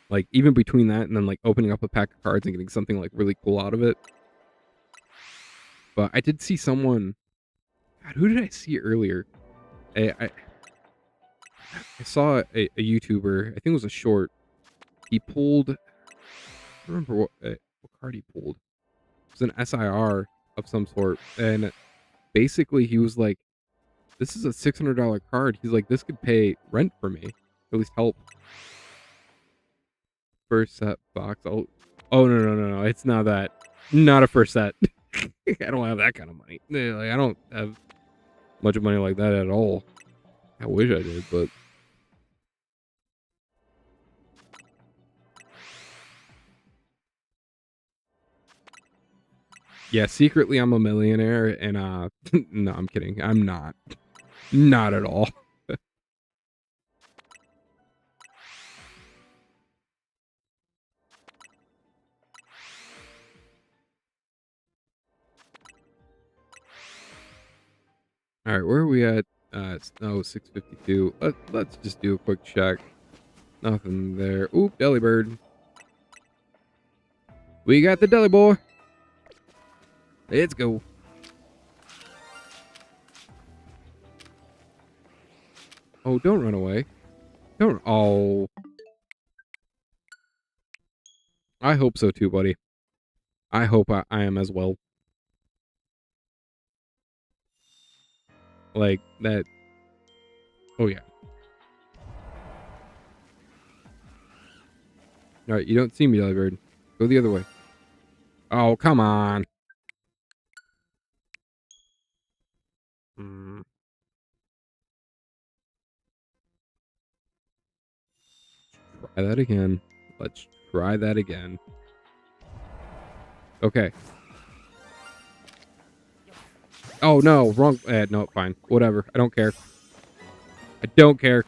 like even between that and then like opening up a pack of cards and getting something like really cool out of it. But I did see someone, God, who did I see earlier? I saw a YouTuber, I think it was a short. He pulled, I don't remember what card he pulled. It was an SIR of some sort, and basically he was like, this is a $600 card. He's like, this could pay rent for me, at least help. First set box. Oh no, it's not that. Not a first set. I don't have that kind of money. Like, I don't have much money like that at all. I wish I did, but yeah, secretly I'm a millionaire, and no, I'm kidding. I'm not. Not at all. All right, where are we at? It's 652. Let's just do a quick check. Nothing there. Oop, Delibird. We got the Deli boy. Let's go. Oh, don't run away. Don't. Oh. I hope so too, buddy. I hope I am as well. Like that. Oh, yeah. All right, you don't see me, Delibird. Go the other way. Oh, come on. Mm, try that again. Let's try that again. Okay. Oh, no. Wrong. No, fine. Whatever. I don't care. I don't care.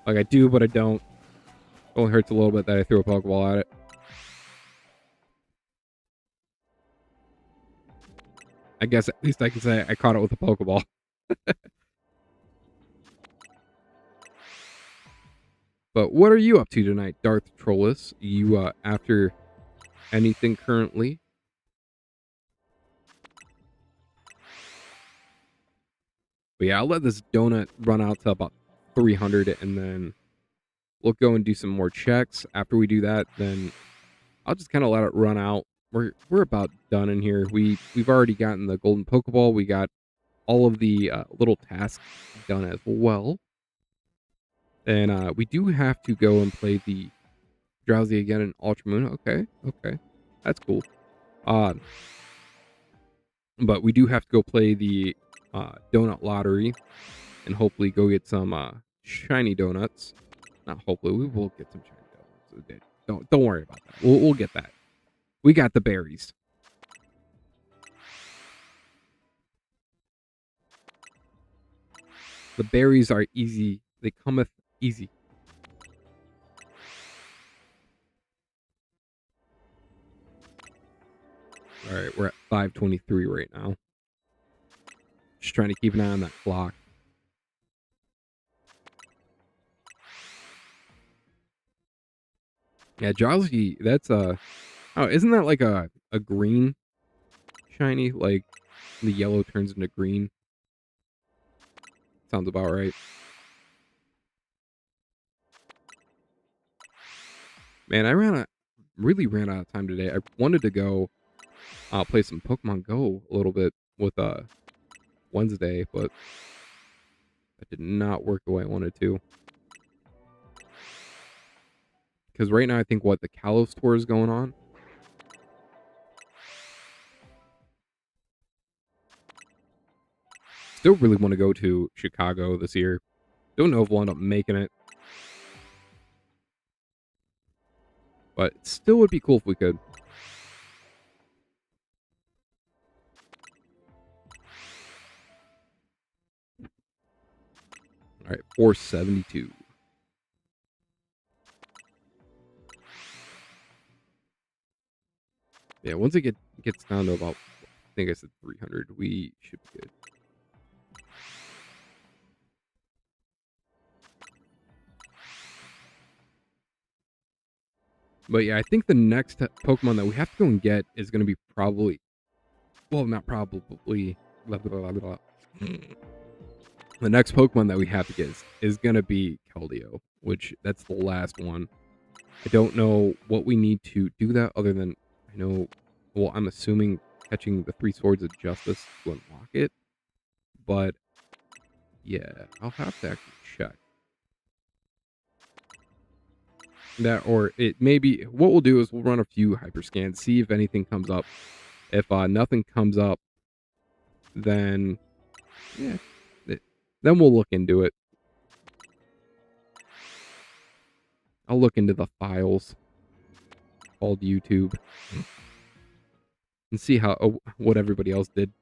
Like, I do, but I don't. It only hurts a little bit that I threw a Pokeball at it. I guess at least I can say I caught it with a Pokeball. But what are you up to tonight, Darth Trollus? You after anything currently? But yeah, I'll let this donut run out to about 300, and then we'll go and do some more checks. After we do that, then I'll just kind of let it run out. We're about done in here. We've already gotten the golden Pokeball. We got all of the little tasks done as well, and we do have to go and play the Drowsy again in Ultra Moon. Okay, that's cool. Uh, but we do have to go play the donut lottery and hopefully go get some shiny donuts. Not hopefully, we will get some shiny donuts. Don't worry about that. We'll get that. We got the berries. The berries are easy. They cometh easy. All right, we're at 5:23 right now. Just trying to keep an eye on that clock. Yeah, Drowsy, that's oh, isn't that like a green shiny? Like the yellow turns into green. Sounds about right. Man, really ran out of time today. I wanted to go play some Pokemon Go a little bit with Wednesday, but that did not work the way I wanted to. Because right now I think what the Kalos tour is going on. Still really want to go to Chicago this year. Don't know if we'll end up making it. But it still would be cool if we could. All right, 472. Yeah, once it gets down to about, I think I said 300, we should be good. But yeah, I think the next Pokemon that we have to go and get is going to be probably, well, not probably, blah, blah, blah, blah. The next Pokemon that we have to get is going to be Keldeo, which that's the last one. I don't know what we need to do that other than, I know, well, I'm assuming catching the 3 Swords of Justice to unlock it. But yeah, I'll have to actually check. That, or it maybe what we'll do is we'll run a few hyper scans, see if anything comes up. If nothing comes up, then yeah, then we'll look into it. I'll look into the files called YouTube and see how what everybody else did.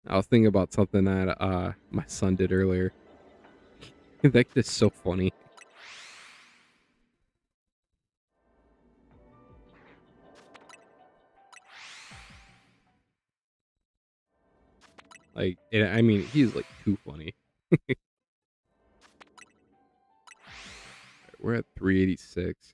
I was thinking about something that my son did earlier. That is so funny. Like, I mean, he's like too funny. we're at 386.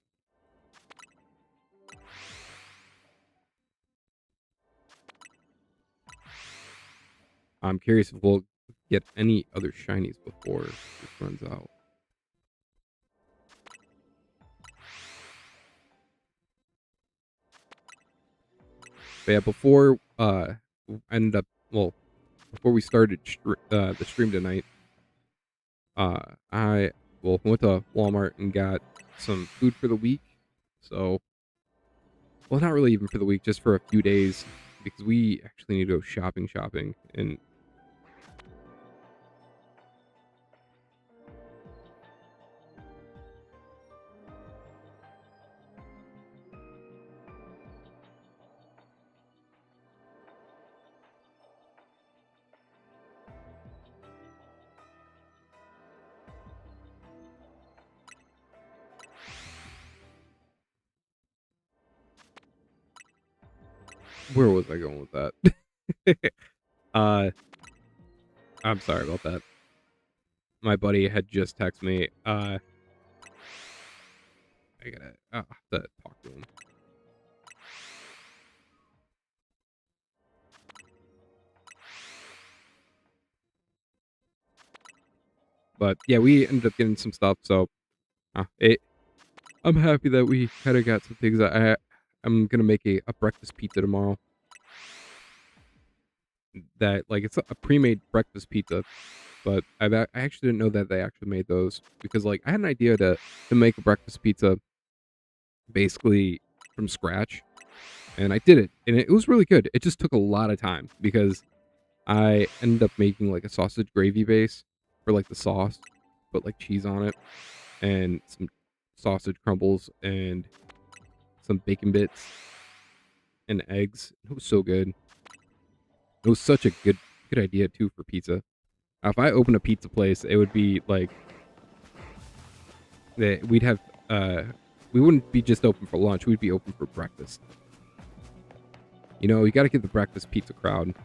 I'm curious if we'll get any other shinies before this runs out. But yeah, before ended up before we started the stream tonight, I went to Walmart and got some food for the week. So, well, not really even for the week, just for a few days, because we actually need to go shopping, and where was I going with that? I'm sorry about that. My buddy had just texted me. I have to talk to him. But yeah, we ended up getting some stuff. So I'm happy that we kind of got some things. I'm gonna make a breakfast pizza tomorrow. That like it's a pre-made breakfast pizza, but I actually didn't know that they actually made those, because like I had an idea to make a breakfast pizza basically from scratch, and I did it, and it was really good. It just took a lot of time because I ended up making like a sausage gravy base for like the sauce, put like cheese on it and some sausage crumbles and some bacon bits and eggs. It was so good. It was such a good idea too for pizza. If I opened a pizza place, it would be like we'd have we wouldn't be just open for lunch. We'd be open for breakfast. You know, you got to get the breakfast pizza crowd.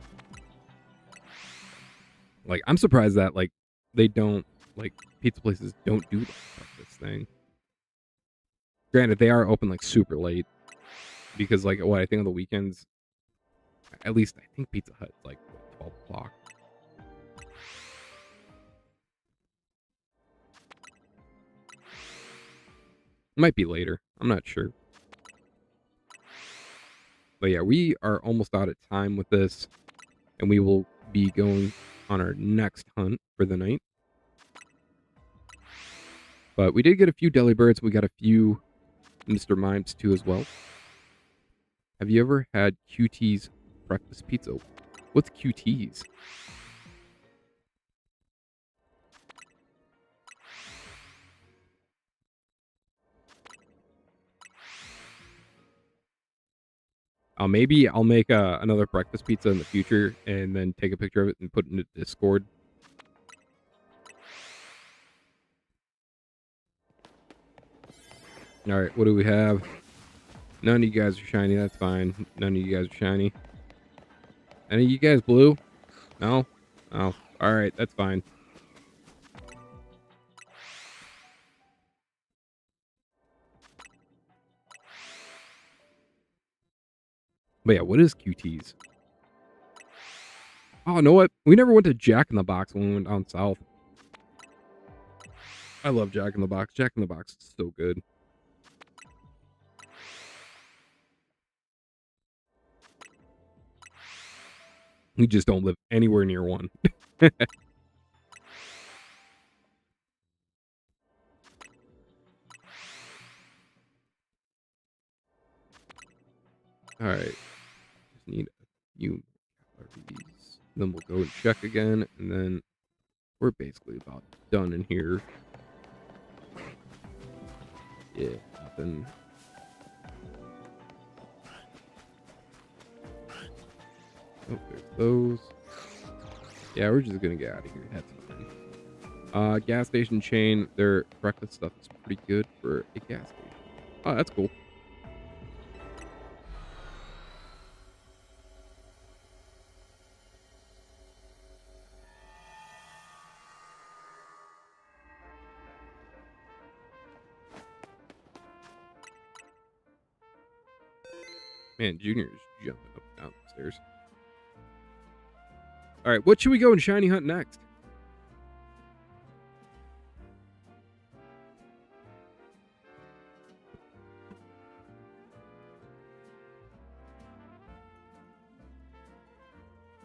Like, I'm surprised that like they don't like pizza places don't do that breakfast thing. Granted, they are open like super late because like what I think on the weekends, at least I think Pizza Hut's like 12 o'clock. It might be later. I'm not sure. But yeah, we are almost out of time with this, and we will be going on our next hunt for the night. But we did get a few deli birds. We got a few Mr. Mimes too as well. Have you ever had QT's breakfast pizza? What's QT's? Maybe I'll make another breakfast pizza in the future and then take a picture of it and put it in the Discord. All right, what do we have? None of you guys are shiny. That's fine. None of you guys are shiny. Any of you guys blue? No? Oh, all right. That's fine. But yeah, what is QT's? Oh, you know what? We never went to Jack in the Box when we went down south. I love Jack in the Box. Jack in the Box is so good. We just don't live anywhere near one. All right. Just need a few calories. Then we'll go and check again, and then we're basically about done in here. Yeah, nothing. Oh, there's those. Yeah, we're just gonna get out of here. That's fine. Gas station chain. Their breakfast stuff is pretty good for a gas station. Oh, that's cool. Man, Junior's jumping up and down the stairs. All right, what should we go and shiny hunt next?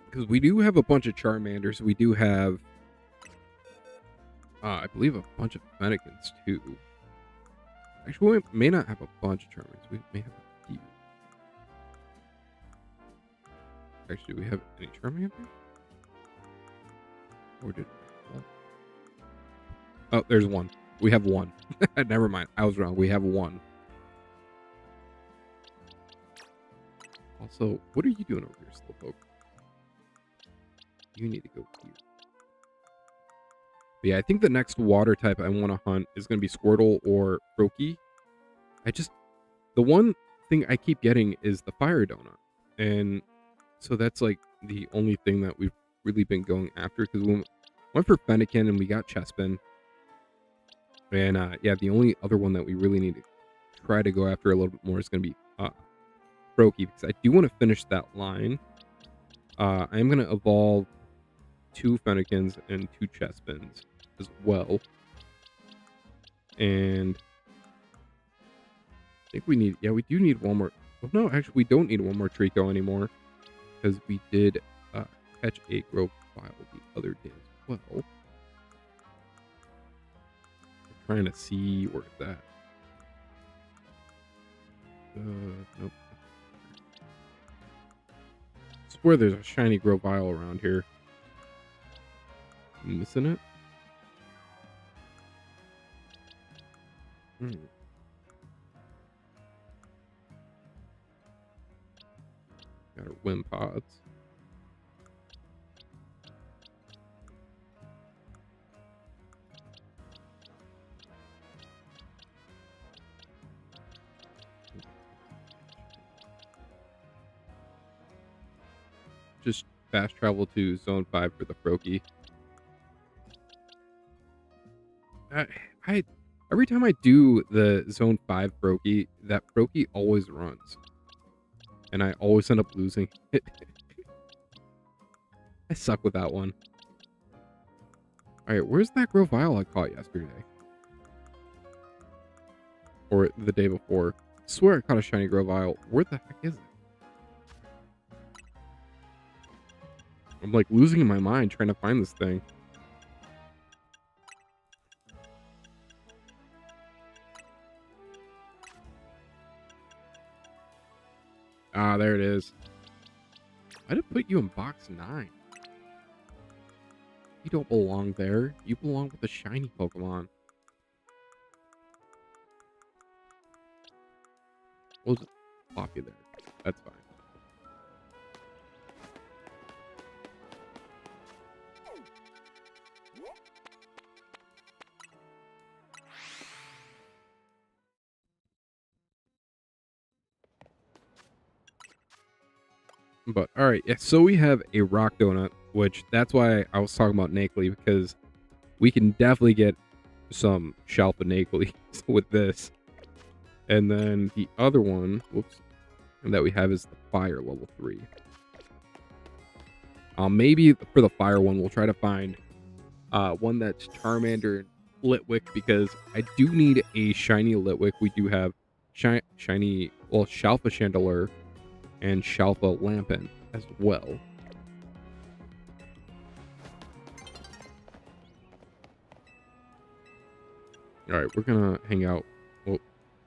Because we do have a bunch of Charmanders. We do have, I believe, a bunch of Fennekins too. Actually, we may not have a bunch of Charmanders. We may have a few. Actually, do we have any Charmanders? Or did we? Oh, there's one. We have one. Never mind. I was wrong. We have one. Also, what are you doing over here, Slowpoke? You need to go here. But yeah, I think the next water type I want to hunt is going to be Squirtle or Froakie. The one thing I keep getting is the Fire Donut. And so that's like the only thing that we've really been going after. Because we went for Fennekin and we got Chespin. And yeah, the only other one that we really need to try to go after a little bit more is going to be Froakie. Because I do want to finish that line. I am going to evolve 2 Fennekins and 2 Chespins as well. And I think we need, yeah, we do need one more. Well, no, actually, we don't need one more Trico anymore because we did catch a Grovyle the other day as well. I'm trying to see where it's at. Nope. I swear there's a shiny Grovyle around here. I'm missing it? Got our Wimpods. Just fast travel to Zone 5 for the Froakie. Every time I do the Zone 5 Froakie, that Froakie always runs. And I always end up losing it. I suck with that one. Alright, where's that Grovyle I caught yesterday? Or the day before. I swear I caught a shiny Grovyle. Where the heck is it? I'm like losing my mind trying to find this thing. Ah, there it is. I did put you in box 9. You don't belong there. You belong with the shiny Pokemon. We'll just pop you there. That's fine. But all right, yeah, so we have a rock donut, which that's why I was talking about Naquely, because we can definitely get some Shalpa Naquely with this. And then the other one, whoops, that we have is the fire level 3. Maybe for the fire one, we'll try to find one that's Charmander and Litwick, because I do need a shiny Litwick. We do have shiny, well, Shalpa Chandelure and Shalpa Lampin as well. All right, we're gonna hang out. Well,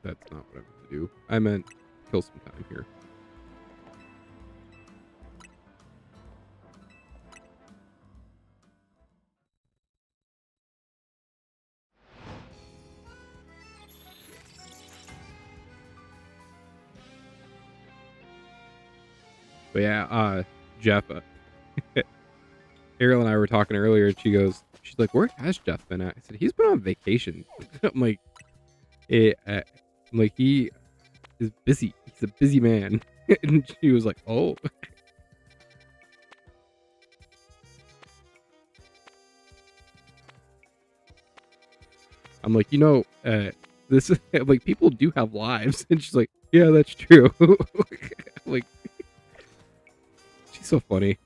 that's not what I meant to do. I meant kill some time here. But yeah, Jeff, Ariel and I were talking earlier, and she's like, where has Jeff been at? I said, he's been on vacation. I'm like, he is busy. He's a busy man. And she was like, oh. I'm like, this is like, people do have lives. And she's like, yeah, that's true. Like, she's so funny.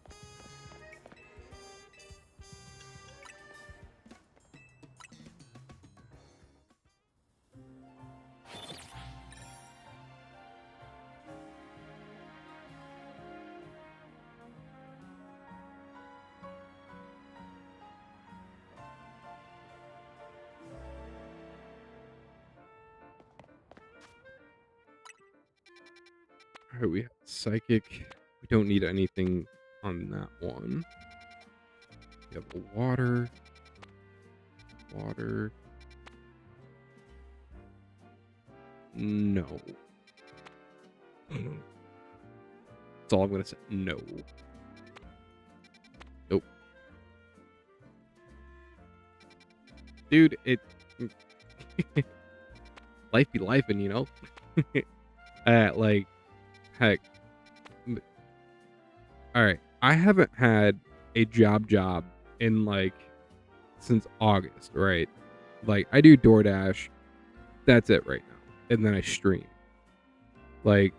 All right, we have psychic. We don't need anything on that one. We have water. Water. No. That's all I'm gonna say. No. Nope. Dude, it life be life, and you know. Like, heck. All right, I haven't had a job in like since August, right? Like, I do DoorDash. That's it right now, and then I stream. Like,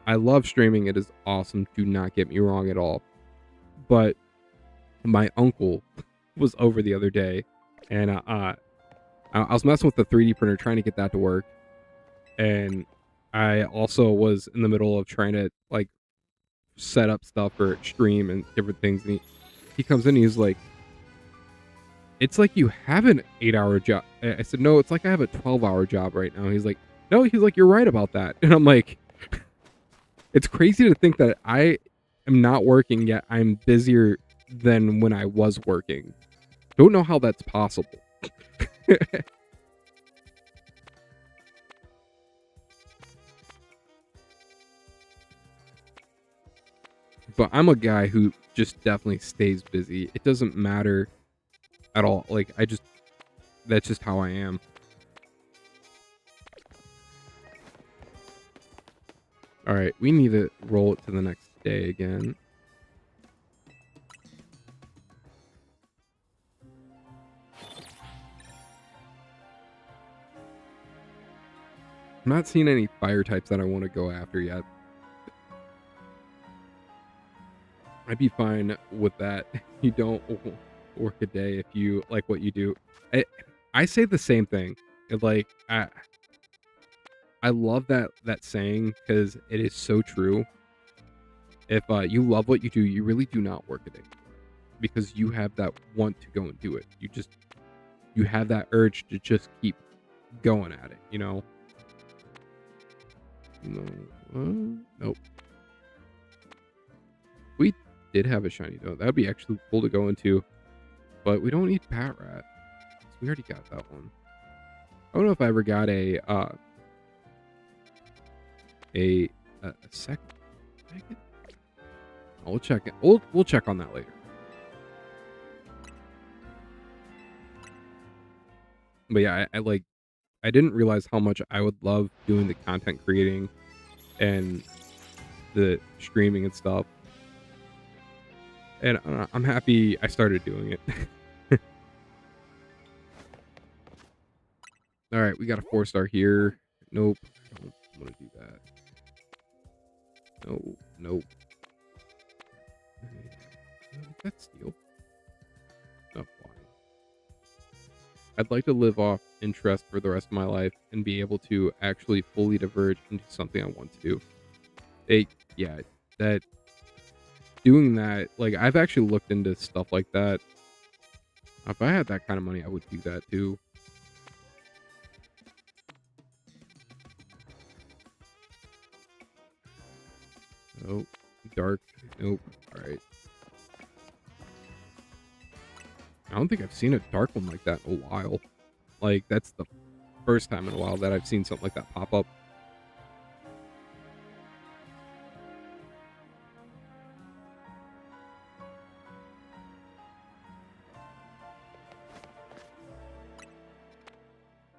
I love streaming. It is awesome. Do not get me wrong at all. But my uncle was over the other day, and I was messing with the 3D printer, trying to get that to work. And I also was in the middle of trying to like set up stuff for stream and different things. And he comes in and he's like, "It's like you have an 8-hour job." I said, "No, it's like I have a 12-hour job right now." He's like, "No," he's like, "You're right about that." And I'm like, it's crazy to think that I am not working yet I'm busier than when I was working. Don't know how that's possible. But I'm a guy who just definitely stays busy. It doesn't matter at all. Like, that's just how I am. All right, we need to roll it to the next day again. I'm not seeing any fire types that I want to go after yet. I'd be fine with that. You don't work a day if you like what you do. I say the same thing. Like, I love that saying because it is so true. If you love what you do, you really do not work a day because you have that want to go and do it. You have that urge to just keep going at it. You know. No, nope. We did have a shiny though. That would be actually cool to go into, but we don't need Pat Rat. We already got that one. I don't know if I ever got a second. We'll check it. We'll check on that later. But yeah, I didn't realize how much I would love doing the content creating and the streaming and stuff. And I'm happy I started doing it. All right, we got a 4-star here. Nope. I don't want to do that. No, nope. That's steel. No, fine. I'd like to live off interest for the rest of my life and be able to actually fully diverge into something I want to do. Yeah, that doing that, like, I've actually looked into stuff like that. If I had that kind of money, I would do that too. Nope. Dark. Nope. All right. I don't think I've seen a dark one like that in a while. Like, that's the first time in a while that I've seen something like that pop up.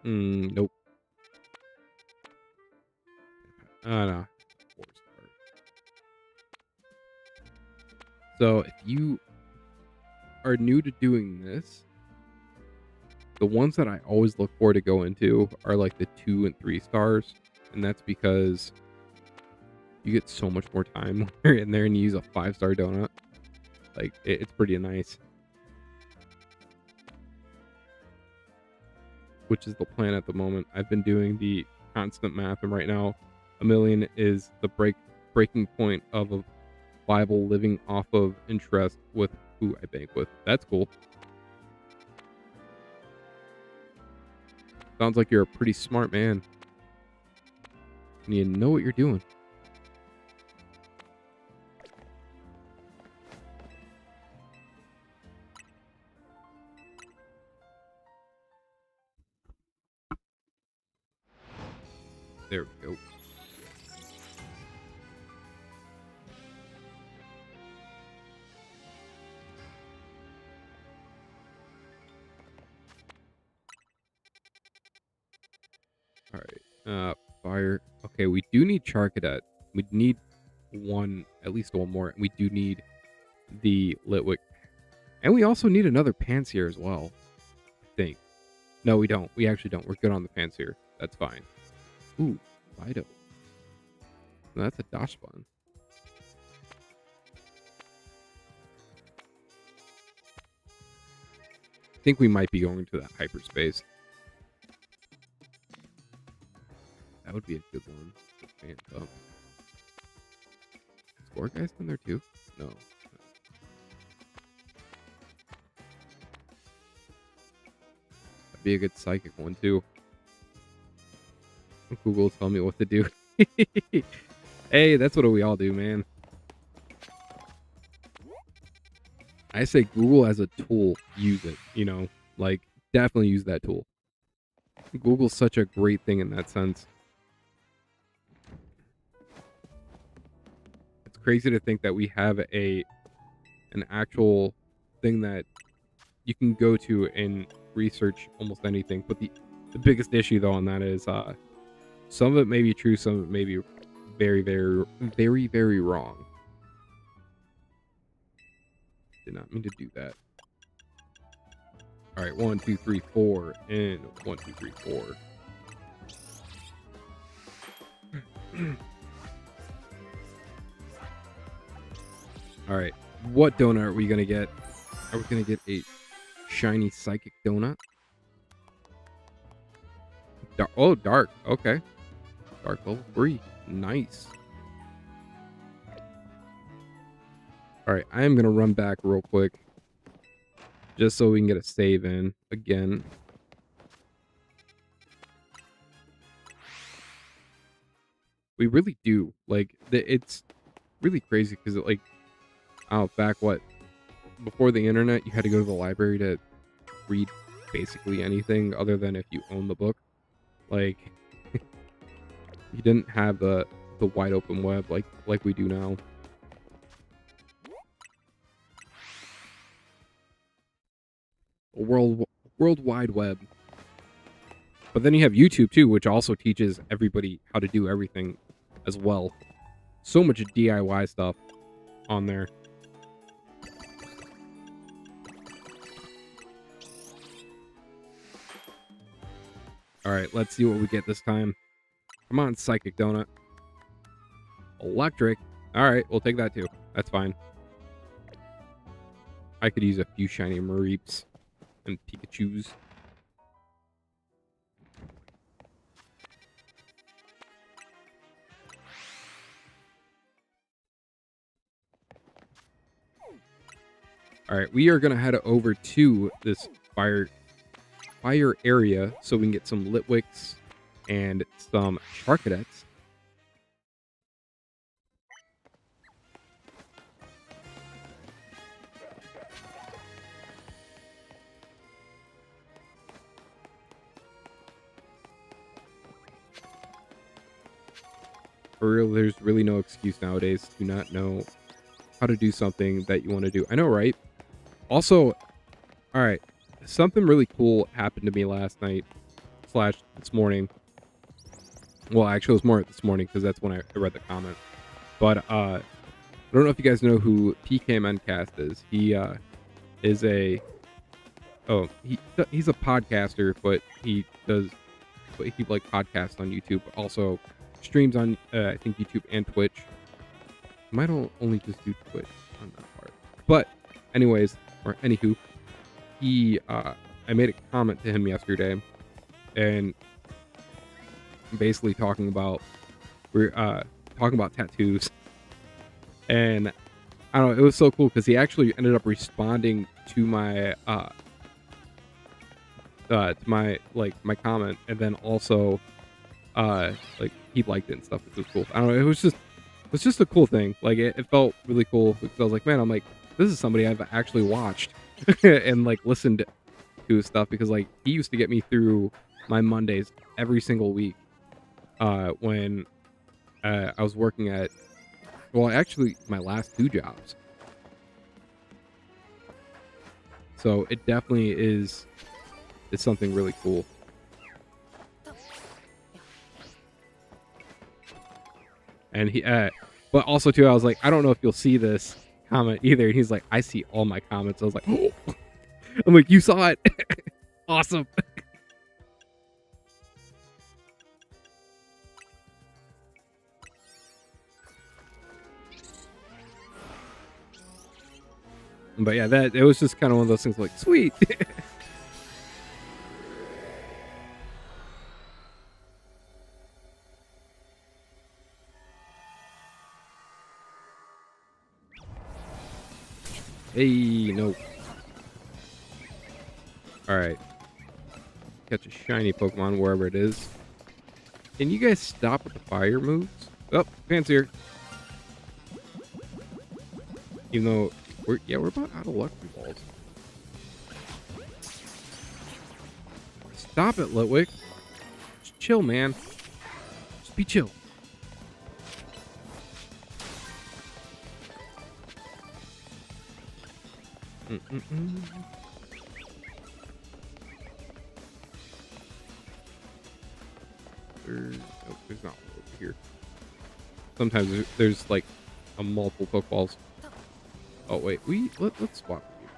Nope. No. 4-star. So if you are new to doing this, the ones that I always look for to go into are like the 2 and 3 stars. And that's because you get so much more time when you're in there and you use a 5-star donut. Like, it's pretty nice. Which is the plan at the moment. I've been doing the constant math, and right now, 1 million is the breaking point of a viable living off of interest with who I bank with. That's cool. Sounds like you're a pretty smart man. And you know what you're doing. There we go. All right. Fire. Okay, we do need Char Cadet. We need at least one more. We do need the Litwick. And we also need another Panseer as well, I think. No, we don't. We actually don't. We're good on the Panseer. That's fine. Ooh, Fido. No, that's a Dash Bun. I think we might be going to that hyperspace. That would be a good one. Score guys in there too? No. That'd be a good psychic one too. Google tell me what to do. Hey, that's what we all do, man. I say Google as a tool, use it, you know, like definitely use that tool. Google's such a great thing in that sense. It's crazy to think that we have an actual thing that you can go to and research almost anything. But the biggest issue though on that is some of it may be true, some of it may be very, very, very, very wrong. Did not mean to do that. All right, 1, 2, 3, 4, and 1, 2, 3, 4. All right, what donut are we gonna get? Are we gonna get a shiny psychic donut? Oh, dark. Okay, dark level 3. Nice. All right, I am gonna run back real quick, just so we can get a save in again. We really do. Like, it's really crazy because like, back before the internet, you had to go to the library to read basically anything other than if you own the book. Like, you didn't have the wide open web like we do now. A world wide web. But then you have YouTube too, which also teaches everybody how to do everything as well. So much DIY stuff on there. All right, let's see what we get this time. Come on, Psychic Donut. Electric. All right, we'll take that too. That's fine. I could use a few shiny Mareeps and Pikachus. All right, we are going to head over to this fire area so we can get some Litwicks and some Charcadets. For real, there's really no excuse nowadays to not know how to do something that you want to do. I know, right? Also, all right, something really cool happened to me last night / this morning. Well, actually, it was more this morning because that's when I read the comment. But I don't know if you guys know who PKMNcast is. He is a he's a podcaster, but he like podcasts on YouTube. Also, streams on I think YouTube and Twitch. Might only just do Twitch on that part. But anyways, or anywho, I made a comment to him yesterday, and basically talking about tattoos, and I don't know, it was so cool because he actually ended up responding to my my comment, and then also like he liked it and stuff, which was cool. I don't know, it was just a cool thing. Like it felt really cool because I was like, man, I'm like, this is somebody I've actually watched and like listened to his stuff, because like he used to get me through my Mondays every single week when I was working at, well, actually my last 2 jobs. So it definitely is something really cool. And he but also too, I was like, I don't know if you'll see this comment either. And he's like, I see all my comments. I was like, oh. I'm like, you saw it. Awesome. But yeah, it was just kind of one of those things like, sweet. Hey, no. Alright. Catch a shiny Pokemon wherever it is. Can you guys stop with the fire moves? Oh, fancier. Even though we're about out of luck from balls. Stop it, Litwick. Just chill, man. Just be chill. Nope, there's not one over here. Sometimes there's like a multiple Pokeballs. Oh wait, let's swap with you.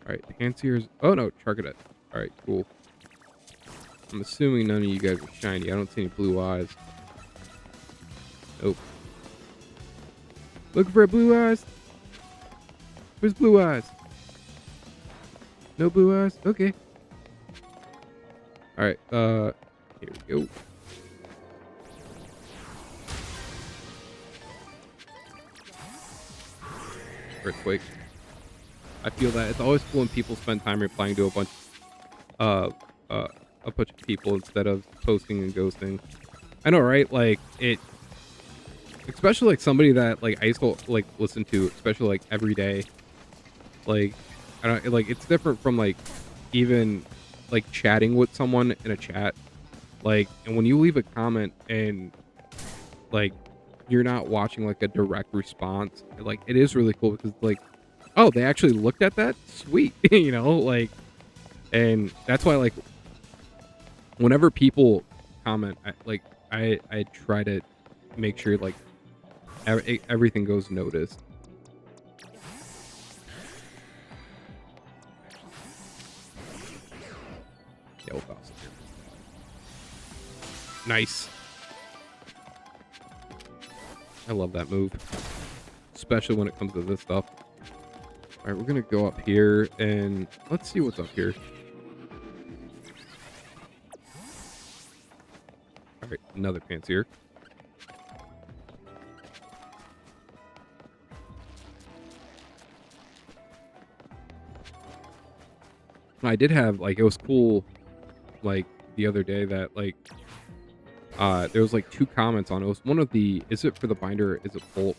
Alright, Panseer's, oh no, Charcadet. Alright, cool. I'm assuming none of you guys are shiny. I don't see any blue eyes. Nope. Looking for a blue eyes? Where's blue eyes? No blue eyes? Okay. Alright, here we go. Earthquake. I feel that it's always cool when people spend time replying to a bunch of people instead of posting and ghosting. I know, right? Like it, especially like somebody that like I used to like listen to, especially like every day. Like I don't like, it's different from like even like chatting with someone in a chat. Like, and when you leave a comment and like you're not watching like a direct response, like it is really cool because like, oh, they actually looked at that? Sweet. You know, like, and that's why like whenever people comment, I try to make sure like everything goes noticed. Yeah, we'll toss it here. Nice. I love that move, especially when it comes to this stuff. All right, we're gonna go up here and let's see what's up here. All right, another Panseer. I did have like, it was cool like the other day that like there was like 2 comments on it. It was one of the, is it for the binder or is it Bolt?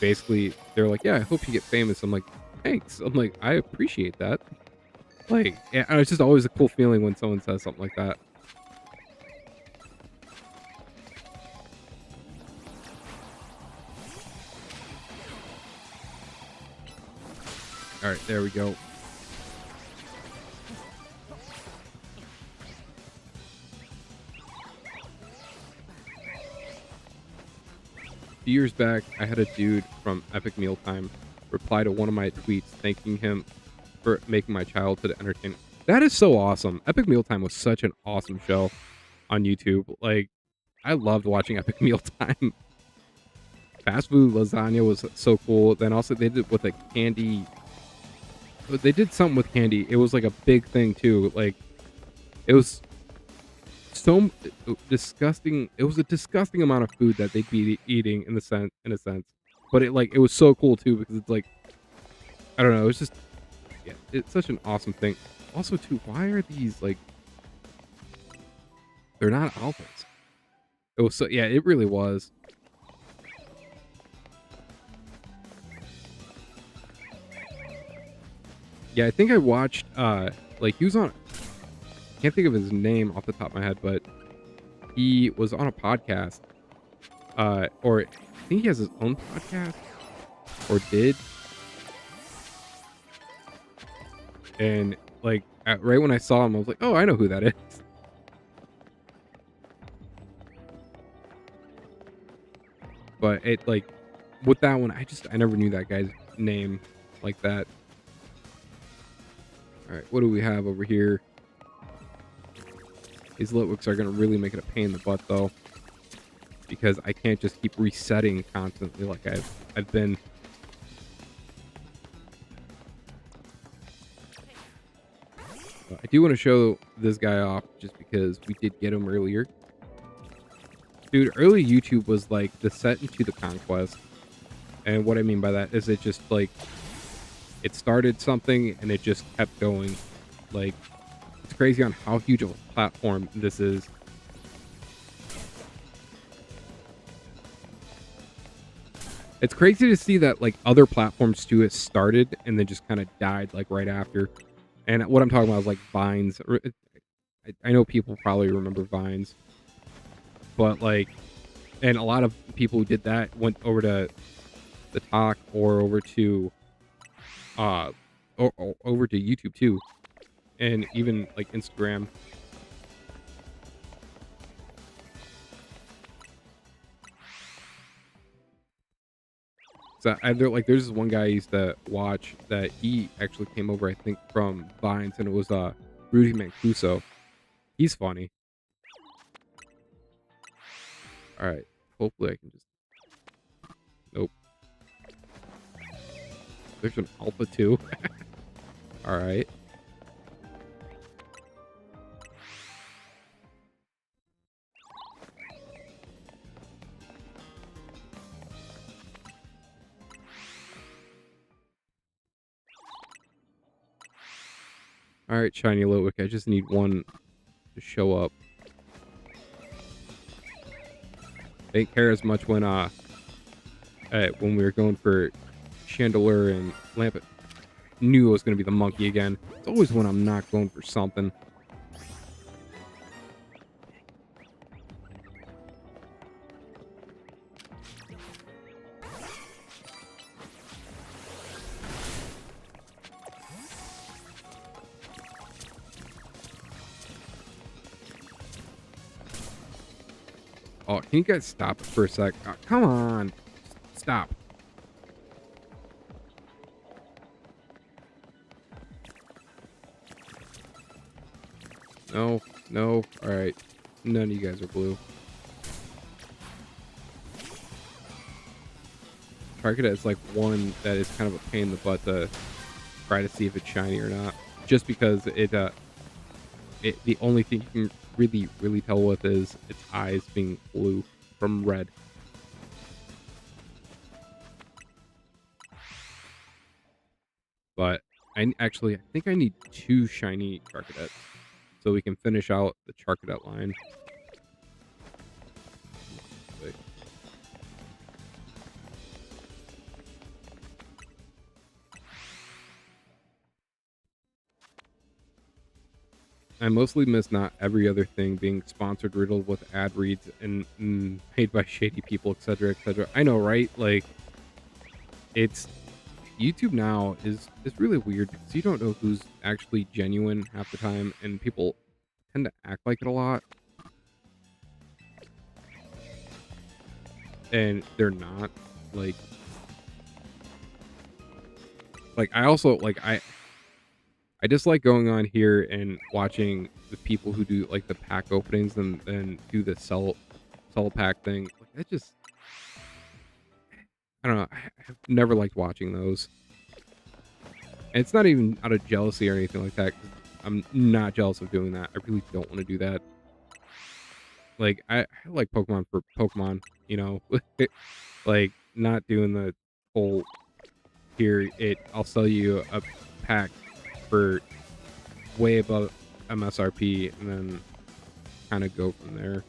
Basically they're like, yeah, I hope you get famous. I'm like, thanks. I'm like, I appreciate that. Like, yeah, it's just always a cool feeling when someone says something like that. All right, there we go. few years back, I had a dude from Epic Mealtime reply to one of my tweets thanking him for making my childhood entertaining. That is so awesome. Epic Mealtime was such an awesome show on YouTube. Like, I loved watching Epic Mealtime. Fast food lasagna was so cool. Then also they did with like candy. They did something with candy. It was like a big thing too. Like it was so disgusting. It was a disgusting amount of food that they'd be eating in a sense. But it was so cool too because it's like I don't know. It's just yeah, it's such an awesome thing. Also too, why are these like they're not alphas? It was so yeah, it really was. Yeah, I think I watched like he was on I can't think of his name off the top of my head, but he was on a podcast. Or I think he has his own podcast or did. And like right when I saw him, I was like, "Oh, I know who that is." But it like with that one, I never knew that guy's name like that. All right, what do we have over here? These Litwicks are gonna really make it a pain in the butt though, because I can't just keep resetting constantly like I've been. I do want to show this guy off just because we did get him earlier. Dude, early YouTube was like the set into the conquest. And what I mean by that is it just like it started something and it just kept going. Like it's crazy on how huge of a platform this is. It's crazy to see that like other platforms too has started and then just kind of died like right after. And what I'm talking about is like Vines. I know people probably remember Vines, but like, and a lot of people who did that went over to the talk or over to, over to YouTube too, and even like Instagram. So there's this one guy I used to watch that he actually came over, I think, from Vines, and it was Rudy Mancuso. He's funny. All right, hopefully I can just. Nope. There's an alpha too. All right. All right, Shiny Litwick. I just need one to show up. I didn't care as much when we were going for Chandelier and Lamp. Knew it was going to be the monkey again. It's always when I'm not going for something. Oh, can you guys stop it for a sec? Oh, come on. Stop. No, no. All right. None of you guys are blue. Charcadet is like one that is kind of a pain in the butt to try to see if it's shiny or not. Just because the only thing you can really tell with is its eyes being blue from red. But I think I need 2 shiny Charcadets so we can finish out the Charcadet line. Wait. I mostly miss not every other thing being sponsored, riddled with ad reads, and made by shady people, etc., etc. I know, right? Like, it's YouTube now is really weird because you don't know who's actually genuine half the time, and people tend to act like it a lot. and they're not like I also I just like going on here and watching the people who do like the pack openings and then do the sell pack thing. Like that just I don't know. I've never liked watching those. And it's not even out of jealousy or anything like that. 'Cause I'm not jealous of doing that. I really don't want to do that. Like I like Pokemon for Pokemon, you know, like not doing the whole here. I'll sell you a pack for way above MSRP and then kind of go from there.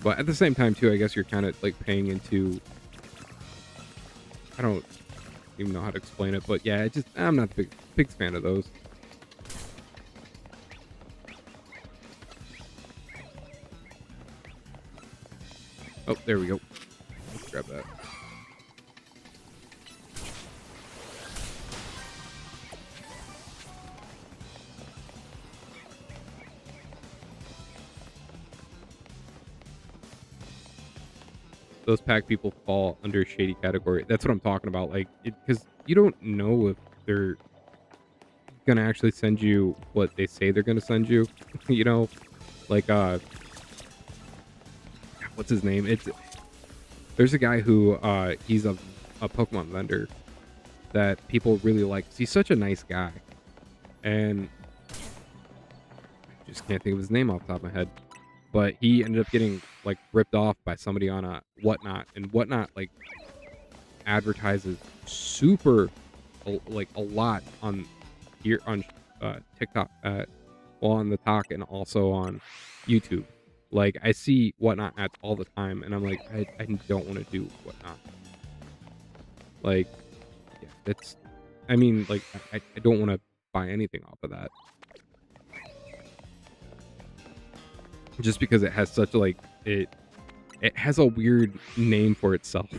But at the same time too, I guess you're kind of like paying into, I don't even know how to explain it, but yeah, I'm not the big fan of those. Oh, there we go. Let's grab that. Those pack people fall under shady category. That's what I'm talking about. Like, because you don't know if they're gonna actually send you what they say they're gonna send you. You know, like what's his name? There's a guy who he's a Pokemon vendor that people really like. He's such a nice guy, and I just can't think of his name off the top of my head. But he ended up getting like ripped off by somebody on a Whatnot, and Whatnot like advertises super like a lot on here on TikTok, well on the talk and also on YouTube. Like I see Whatnot ads all the time, and I'm like, I don't want to do Whatnot. Like, yeah, it's. I mean, like I don't want to buy anything off of that. Just because it has such like it has a weird name for itself.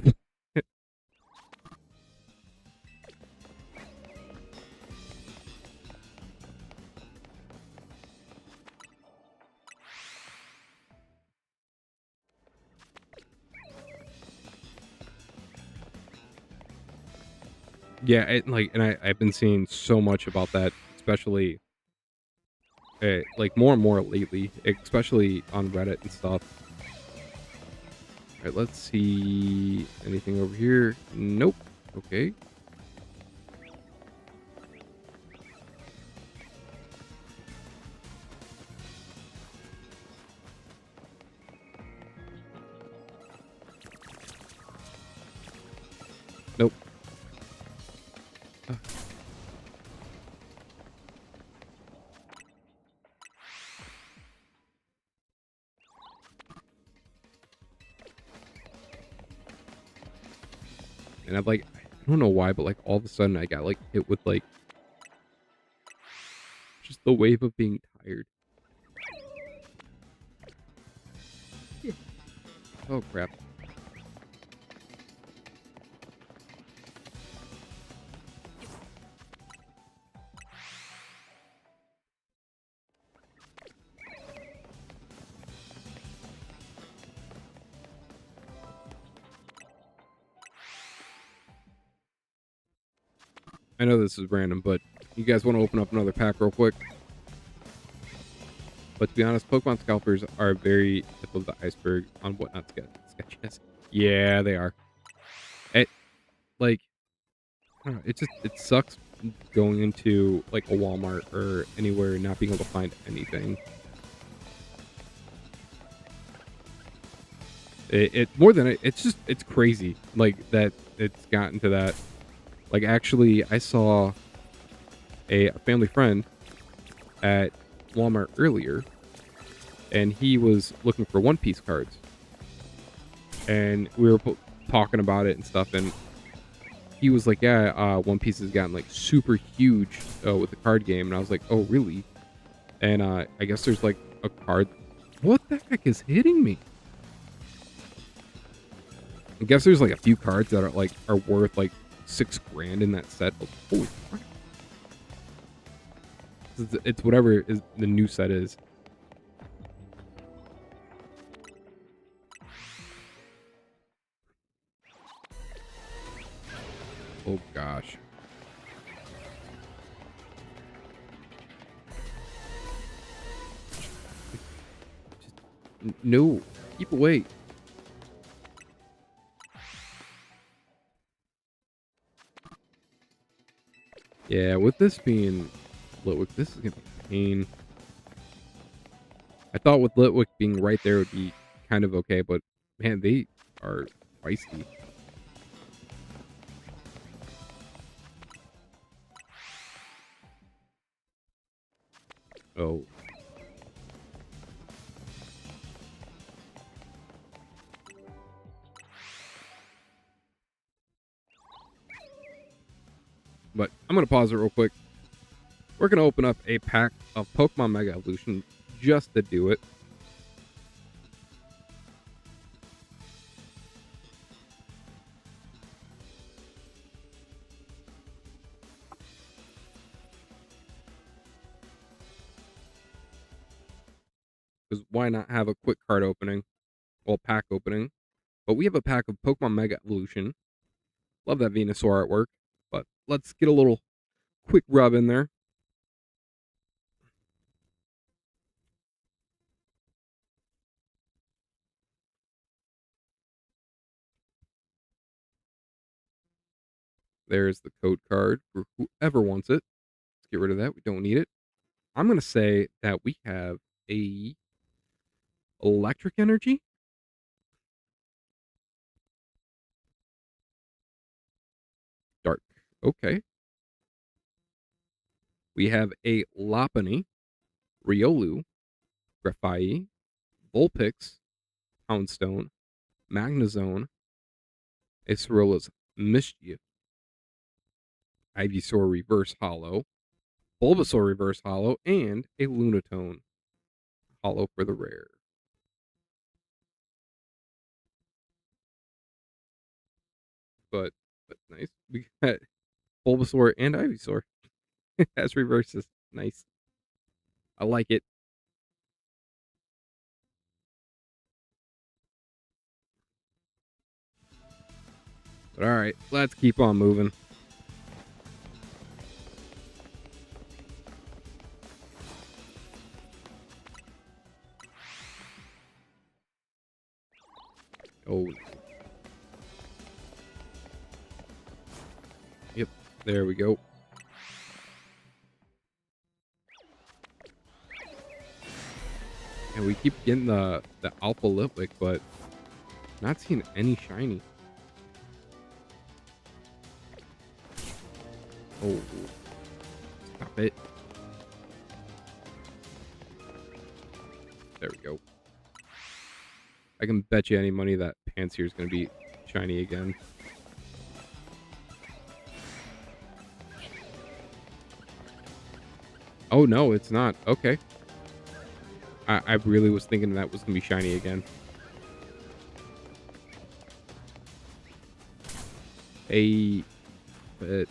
Yeah, I've been seeing so much about that, especially like more and more lately, especially on Reddit and stuff. All right, let's see anything over here. Nope. Okay. Nope. And I'm like, I don't know why, but like all of a sudden I got like hit with like just the wave of being tired. Yeah. Oh crap. I know this is random, but you guys want to open up another pack real quick? But to be honest, Pokemon scalpers are very tip of the iceberg on Whatnot sketches. Yeah, they are. It like I don't know, it sucks going into like a Walmart or anywhere and not being able to find anything. It more than it's crazy like that it's gotten to that. Like actually, I saw a family friend at Walmart earlier, and he was looking for One Piece cards, and we were talking about it and stuff, and he was like, "Yeah, One Piece has gotten like super huge with the card game," and I was like, "Oh, really?" And I guess there's like a card. What the heck is hitting me? I guess there's like a few cards that are worth like $6,000 in that set. Oh, holy crap! It's whatever is the new set is. Oh gosh. No, keep away. Yeah, with this being Litwick, this is gonna be a pain. I thought with Litwick being right there would be kind of okay, but man, they are feisty. Oh. But I'm gonna pause it real quick. We're gonna open up a pack of Pokemon Mega Evolution just to do it. Because why not have a quick card opening? Well, pack opening. But we have a pack of Pokemon Mega Evolution. Love that Venusaur artwork. But let's get a little quick rub in there. There's the code card for whoever wants it. Let's get rid of that. We don't need it. I'm going to say that we have a electric energy. Dark. Okay. We have a Lopunny, Riolu, Grafai, Vulpix, Poundstone, Magnezone, Acerola's Mischief, Ivysaur Reverse Hollow, Bulbasaur Reverse Hollow, and a Lunatone Hollow for the rare. But nice. We got Bulbasaur and Ivysaur as reverses. Nice. I like it. But all right, let's keep on moving. Oh. Yep, there we go. And we keep getting the Alpha Litwick, but not seeing any shiny. Oh, stop it. There we go. I can bet you any money that Pansear is going to be shiny again. Oh, no, it's not. Okay. I really was thinking that was going to be shiny again. But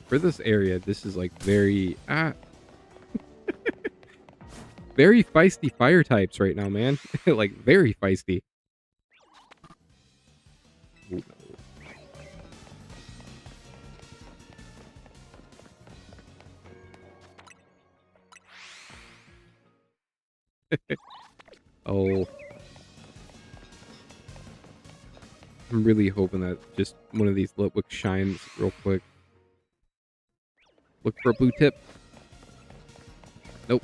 for this area, this is like very very feisty fire types right now, man. Like very feisty. Ooh, no. Oh. I'm really hoping that just one of these Litwick shines real quick. Look for a blue tip. Nope.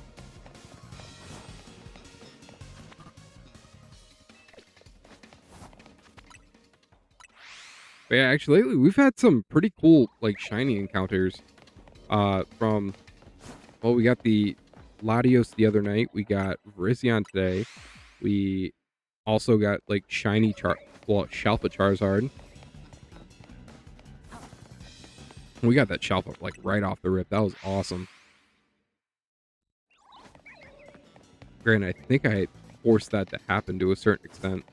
But yeah, actually lately we've had some pretty cool like shiny encounters. From well, we got the Latios the other night. We got Verizion today. We also got like shiny Shalpa Charizard. We got that Shalpa like right off the rip. That was awesome. Granted, I think I forced that to happen to a certain extent.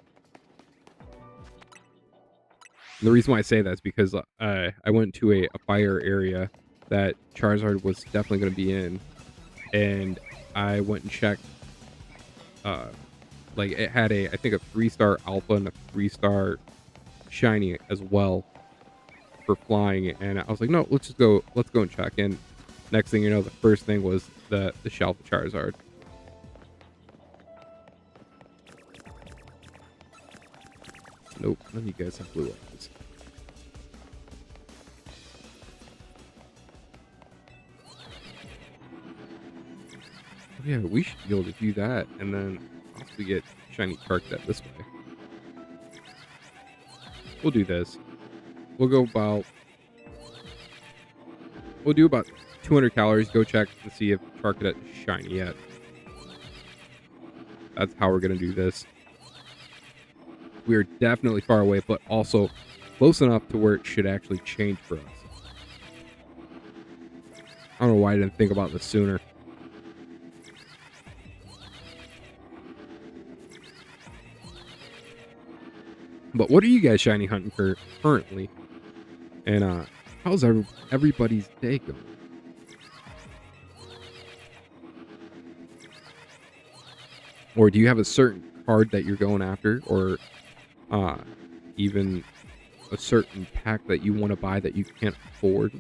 And the reason why I say that is because I went to a fire area that Charizard was definitely going to be in, and I went and checked. Uh, like it had I think a 3-star alpha and a 3-star shiny as well for flying, and I was like, no, let's go and check. And next thing you know, the first thing was the shelf of Charizard. Nope, none of you guys have blue eyes. Oh, yeah, we should be able to do that, and then possibly get shiny Charcadet this way. We'll do this. We'll go about. We'll do about 200 calories. Go check and see if Charcadet is shiny yet. That's how we're gonna do this. We are definitely far away, but also close enough to where it should actually change for us. I don't know why I didn't think about this sooner. But what are you guys shiny hunting for currently? And how's everybody's day going? Or do you have a certain card that you're going after, or even a certain pack that you want to buy that you can't afford?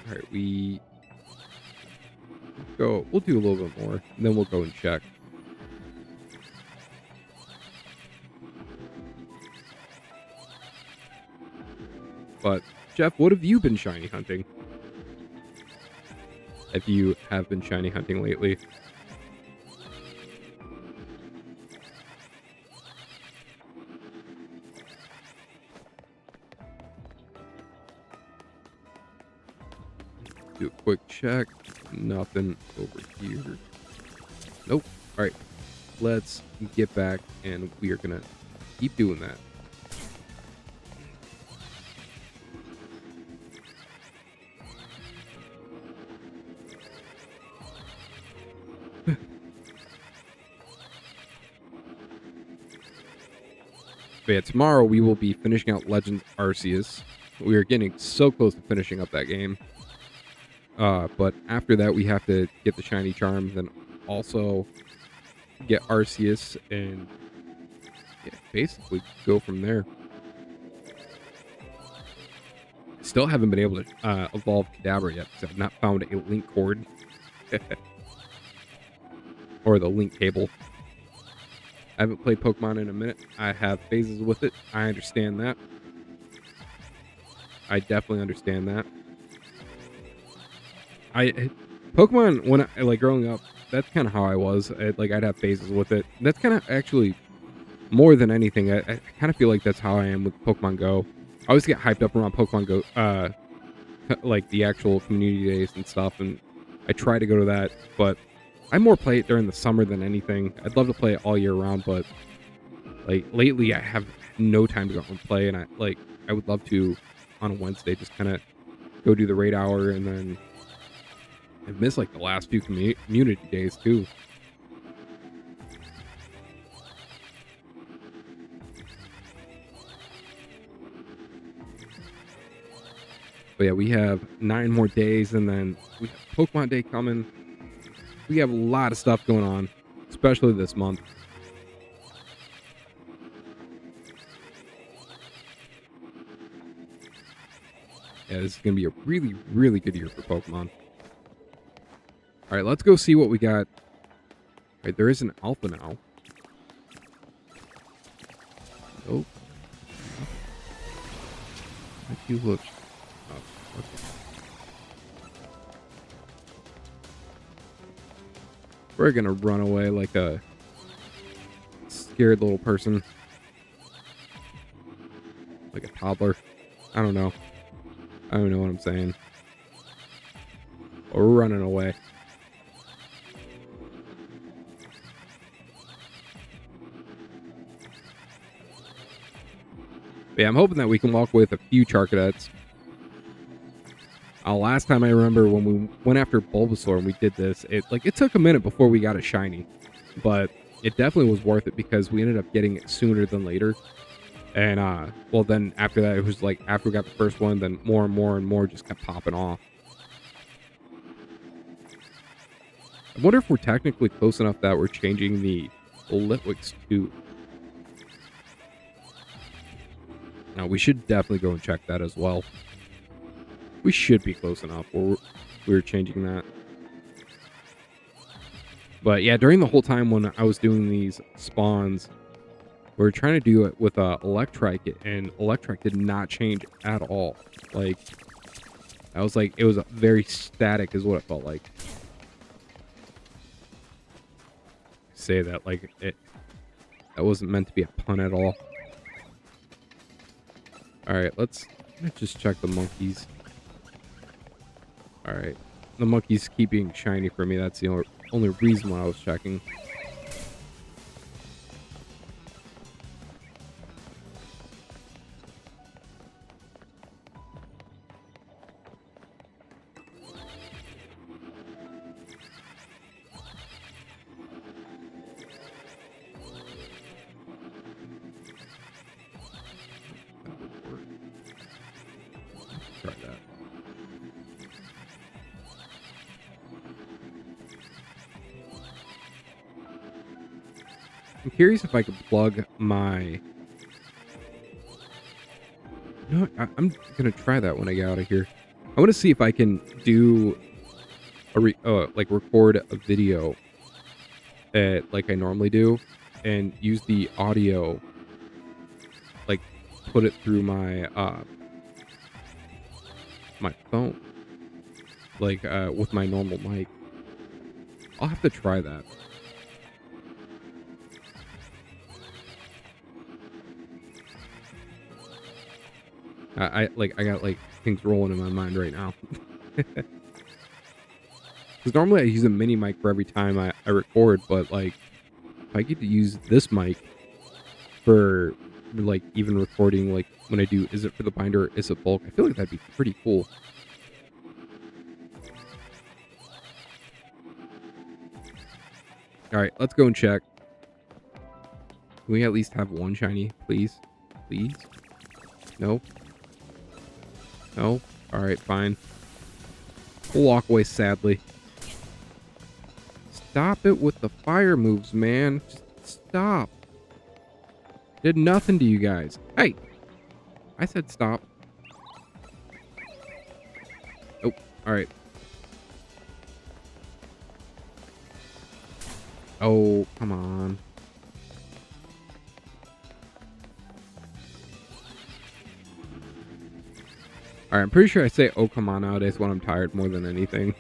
All right, we'll do a little bit more, and then we'll go and check. But Jeff, what have you been shiny hunting? If you have been shiny hunting lately. Do a quick check. Nothing over here. Nope. All right. Let's get back, and we are going to keep doing that. But yeah, tomorrow we will be finishing out Legends Arceus. We are getting so close to finishing up that game. But after that, we have to get the shiny charms, and also get Arceus, and yeah, basically go from there. Still haven't been able to evolve Kadabra yet because I've not found a link cord or the link cable. I haven't played Pokemon in a minute. I have phases with it. I understand that. I definitely understand that. Pokemon, when I like growing up, that's kind of how I was. I'd have phases with it. That's kind of actually more than anything. I kind of feel like that's how I am with Pokemon Go. I always get hyped up around Pokemon Go, like the actual community days and stuff, and I try to go to that, but I more play it during the summer than anything. I'd love to play it all year round, but like lately I have no time to go out and play, and I would love to on a Wednesday just kind of go do the raid hour, and then I've missed like the last few community days too. But yeah, we have 9 more days, and then we have Pokemon Day coming. We have a lot of stuff going on, especially this month. Yeah, this is going to be a really, really good year for Pokemon. All right, let's go see what we got. All right, there is an alpha now. Nope. How do you look? Oh, okay. We're going to run away like a scared little person. like a toddler. I don't know. I don't know what I'm saying. We're running away. But yeah, I'm hoping that we can walk with a few Charcadets. Last time I remember when we went after Bulbasaur and we did this, it took a minute before we got a shiny, but it definitely was worth it because we ended up getting it sooner than later. And well, then after that, it was like after we got the first one, then more and more and more just kept popping off. I wonder if we're technically close enough that we're changing the Litwicks too. Now we should definitely go and check that as well. We should be close enough where we're changing that. But yeah, during the whole time when I was doing these spawns, we were trying to do it with Electrike, and Electrike did not change at all. Like, I was like, it was very static is what it felt like. Say that like that wasn't meant to be a pun at all. Alright, let's just check the monkeys. Alright. The monkeys keep being shiny for me. That's the only reason why I was checking. Try that. I'm curious if I could plug my... No, I'm gonna try that when I get out of here. I want to see if I can do like record a video like I normally do, and use the audio, like put it through my my phone, like with my normal mic. I'll have to try that. I got like things rolling in my mind right now. Because normally I use a mini mic for every time I record, but like if I get to use this mic for like even recording, like when I do, is it for the binder or is it bulk? I feel like that'd be pretty cool. All right, let's go and check. Can we at least have one shiny, please? Please? No. No? Alright, fine. We'll walk away sadly. Stop it with the fire moves, man. Just stop. Did nothing to you guys. Hey! I said stop. Oh, alright. Oh, come on. Alright, I'm pretty sure I say oh come on nowadays when I'm tired more than anything.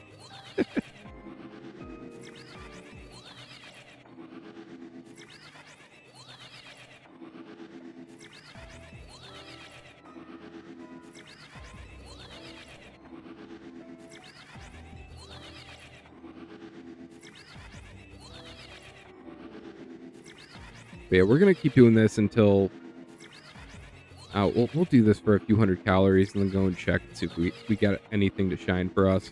But yeah, we're gonna keep doing this until we'll do this for a few hundred calories and then go and check and see if we got anything to shine for us.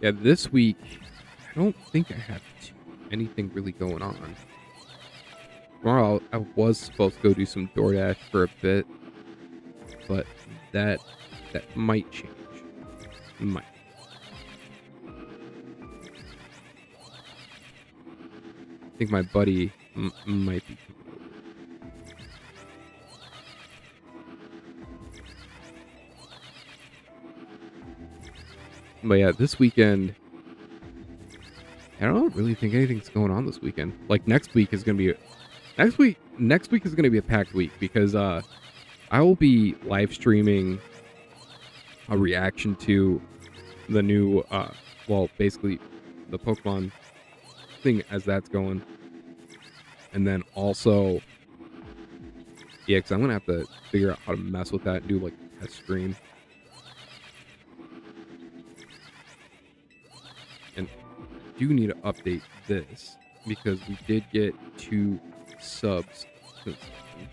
Yeah, this week, I don't think I have anything really going on. I was supposed to go do some DoorDash for a bit, but that might change. Might. I think my buddy might be coming over. But yeah, this weekend, I don't really think anything's going on this weekend. Like next week is gonna be next week is gonna be a packed week because I will be live streaming a reaction to the new well, basically the Pokemon thing as that's going. And then also, yeah, because I'm gonna have to figure out how to mess with that and do like a test stream. And I do need to update this because we did get 2 subs since then.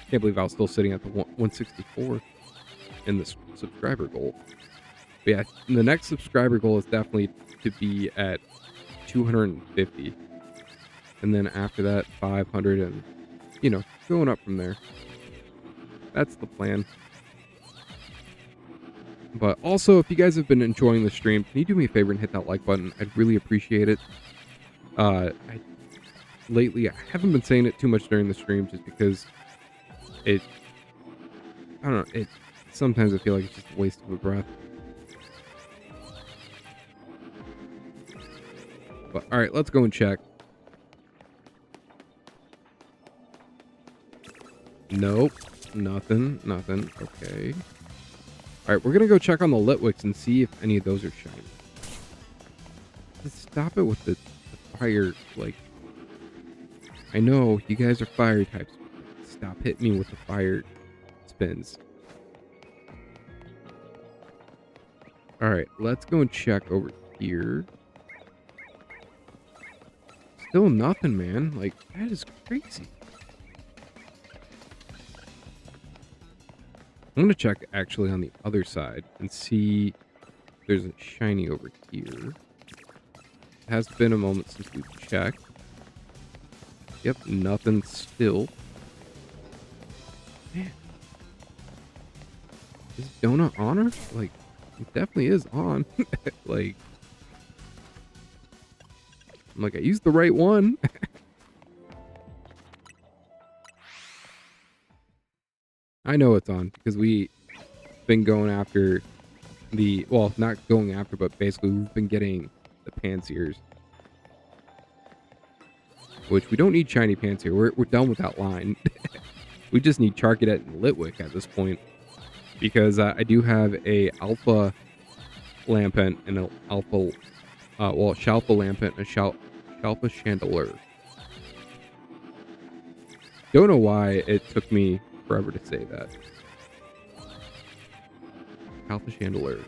Can't believe I was still sitting at the 164 in the subscriber goal. But yeah, the next subscriber goal is definitely to be at 250. And then after that, 500 and, you know, going up from there. That's the plan. But also, if you guys have been enjoying the stream, can you do me a favor and hit that like button? I'd really appreciate it. Lately, I haven't been saying it too much during the stream just because I don't know, sometimes I feel like it's just a waste of a breath. But alright, let's go and check. Nope. Nothing. Okay. Alright, we're gonna go check on the Litwicks and see if any of those are shiny. Just stop it with the fire, like... I know, you guys are fire types. Stop hitting me with the fire spins. Alright, let's go and check over here. Still nothing, man. Like, that is crazy. I'm gonna check actually on the other side and see if there's a shiny over here. It has been a moment since we've checked. Yep, nothing still. Man. Is Donut on her? Like, it definitely is on. Like, I'm like, I used the right one. I know it's on because we've been going after the, well, not going after, but basically we've been getting the Panseers. Which we don't need shiny Panseer. We're done with that line. We just need Charcadet and Litwick at this point. Because I do have a Alpha Lampent and an Alpha, Shalpa Lampent and a Shalpa Chandelure. Don't know why it took me forever to say that. Alpha Chandelure.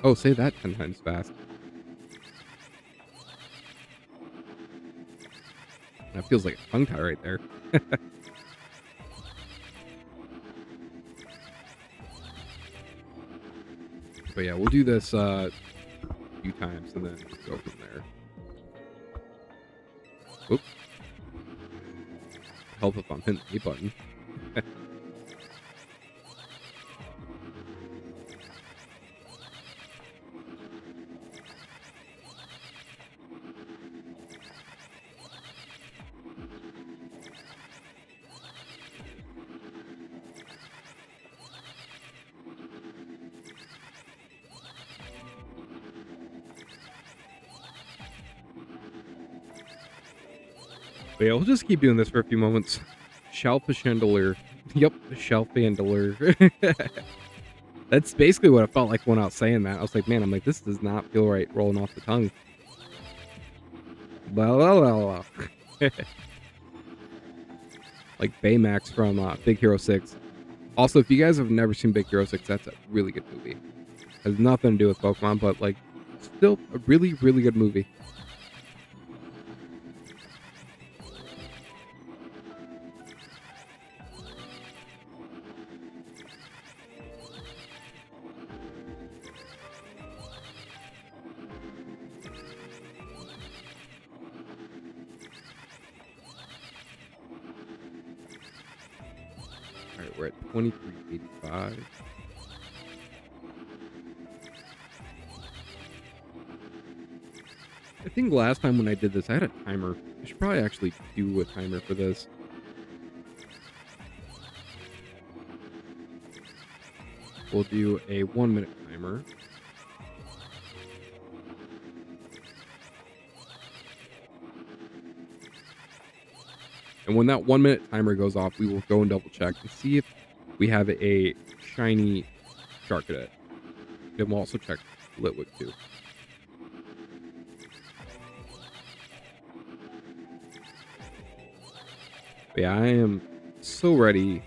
Oh, say that 10 times fast. That feels like a tongue tie right there. But yeah, we'll do this a few times and then go from there. Whoops. Help if I'm hitting the A button. But yeah, we'll just keep doing this for a few moments. Shalpa Chandelure. Yep, Shalphandler. That's basically what it felt like when I was saying that. I was like, man, I'm like, this does not feel right rolling off the tongue. Blah, blah, blah, blah. Like Baymax from Big Hero 6. Also, if you guys have never seen Big Hero 6, that's a really good movie. Has nothing to do with Pokemon, but like, still a really, really good movie. Alright, we're at 2385. I think last time when I did this, I had a timer. I should probably actually do a timer for this. We'll do a 1-minute timer. And when that 1-minute timer goes off, we will go and double check and see if we have a shiny Charcadet. Then we'll also check Litwick too. But yeah, I am so ready.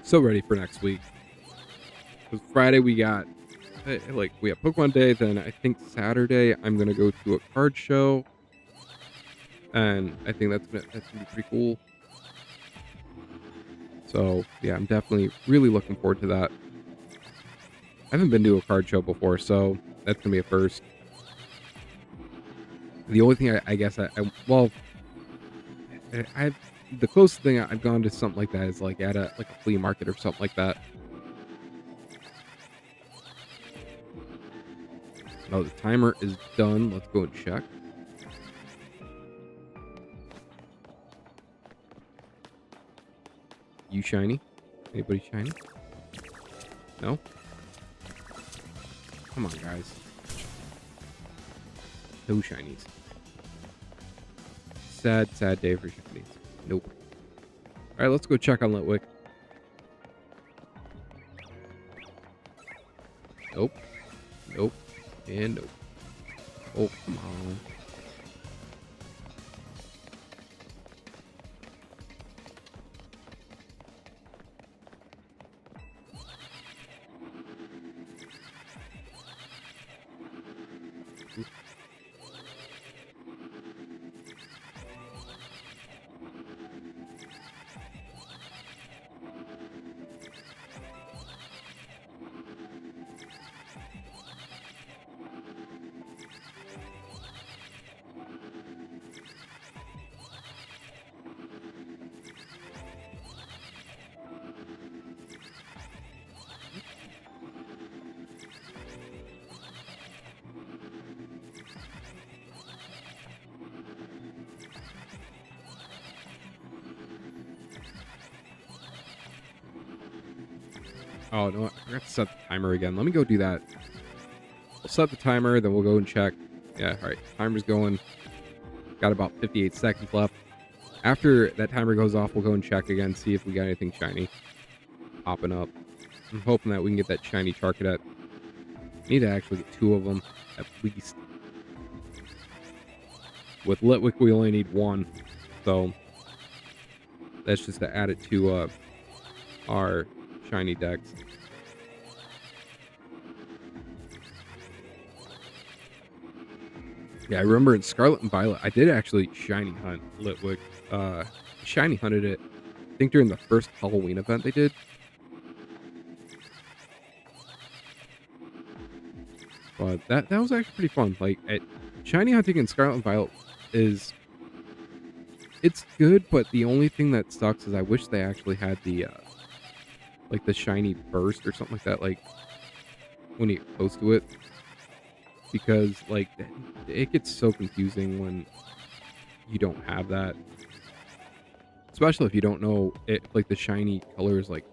So ready for next week. Because Friday we got we have Pokemon Day, then I think Saturday I'm gonna go to a card show. And I think that's gonna be pretty cool. So yeah, I'm definitely really looking forward to that. I haven't been to a card show before, so that's gonna be a first. The only thing I guess I've the closest thing I've gone to something like that is like at a flea market or something like that. Oh, the timer is done. Let's go and check. You shiny? Anybody shiny? No? Come on, guys. No shinies. Sad, sad day for shinies. Nope. Alright, let's go check on Litwick. Nope. Nope. And nope. Oh, come on. Oh, no, I forgot to set the timer again. Let me go do that. We'll set the timer, then we'll go and check. Yeah, all right. Timer's going. Got about 58 seconds left. After that timer goes off, we'll go and check again, see if we got anything shiny popping up. I'm hoping that we can get that shiny Charcadet. Need to actually get 2 of them, at least. With Litwick, we only need 1. So, that's just to add it to our shiny decks. Yeah, I remember in Scarlet and Violet, I did actually shiny hunt Litwick. Shiny hunted it, I think during the first Halloween event they did. But that was actually pretty fun. Like, shiny hunting in Scarlet and Violet it's good, but the only thing that sucks is I wish they actually had the like the shiny burst or something like that, like when you get close to it, because like it gets so confusing when you don't have that, especially if you don't know it, like the shiny colors like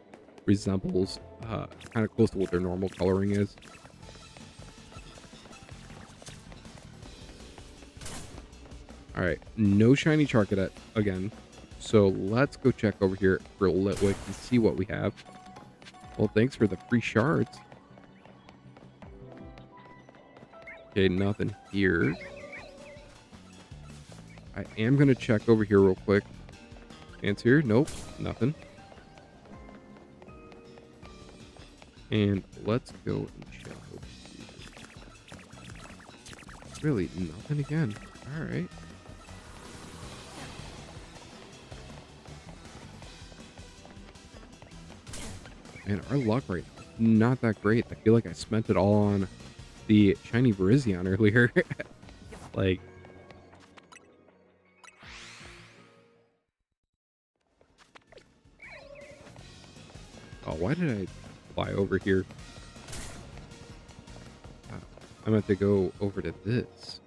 resembles kind of close to what their normal coloring is. All right, no shiny Charcadet again, so let's go check over here for Litwick and see what we have. Well, thanks for the free shards. Okay, nothing here. I am going to check over here real quick. Ants here? Nope, nothing. And let's go and check over here. Really, nothing again. All right. Man, our luck right now, not that great. I feel like I spent it all on the Shiny Verizion earlier. Like, why did I fly over here? I meant to go over to this.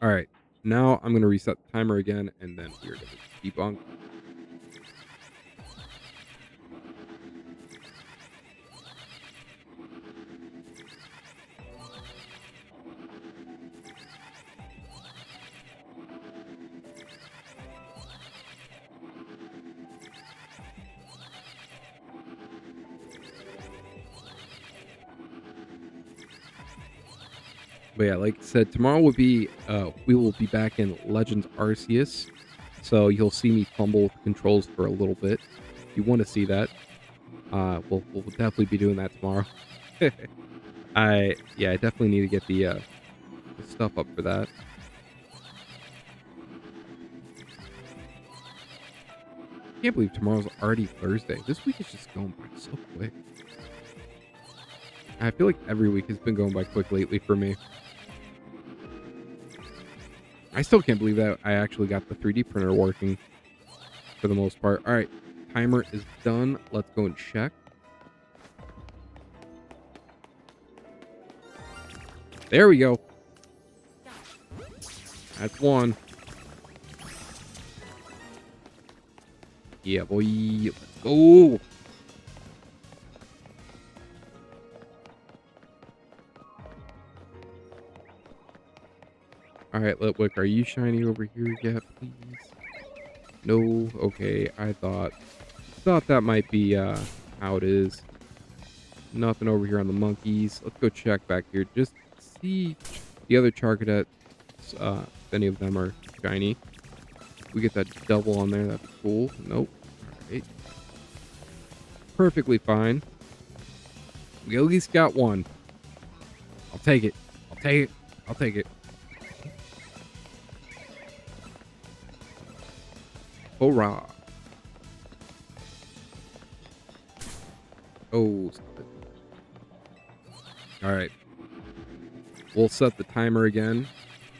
All right, now I'm gonna reset the timer again, and then we're gonna debunk. But yeah, like I said, tomorrow will be we will be back in Legends Arceus, so you'll see me fumble with the controls for a little bit. If you want to see that, we'll definitely be doing that tomorrow. I definitely need to get the stuff up for that. I can't believe tomorrow's already Thursday. This week is just going by so quick. I feel like every week has been going by quick lately for me. I still can't believe that I actually got the 3D printer working for the most part. All right, timer is done. Let's go and check. There we go. That's one. Yeah, boy. Let's go. All right, Litwick, are you shiny over here yet, please? No. Okay, I thought that might be how it is. Nothing over here on the monkeys. Let's go check back here. Just see the other Charcadettes, if any of them are shiny. We get that double on there. That'd be cool. Nope. All right. Perfectly fine. We at least got one. I'll take it. I'll take it. I'll take it. Hurrah. Oh. All right. We'll set the timer again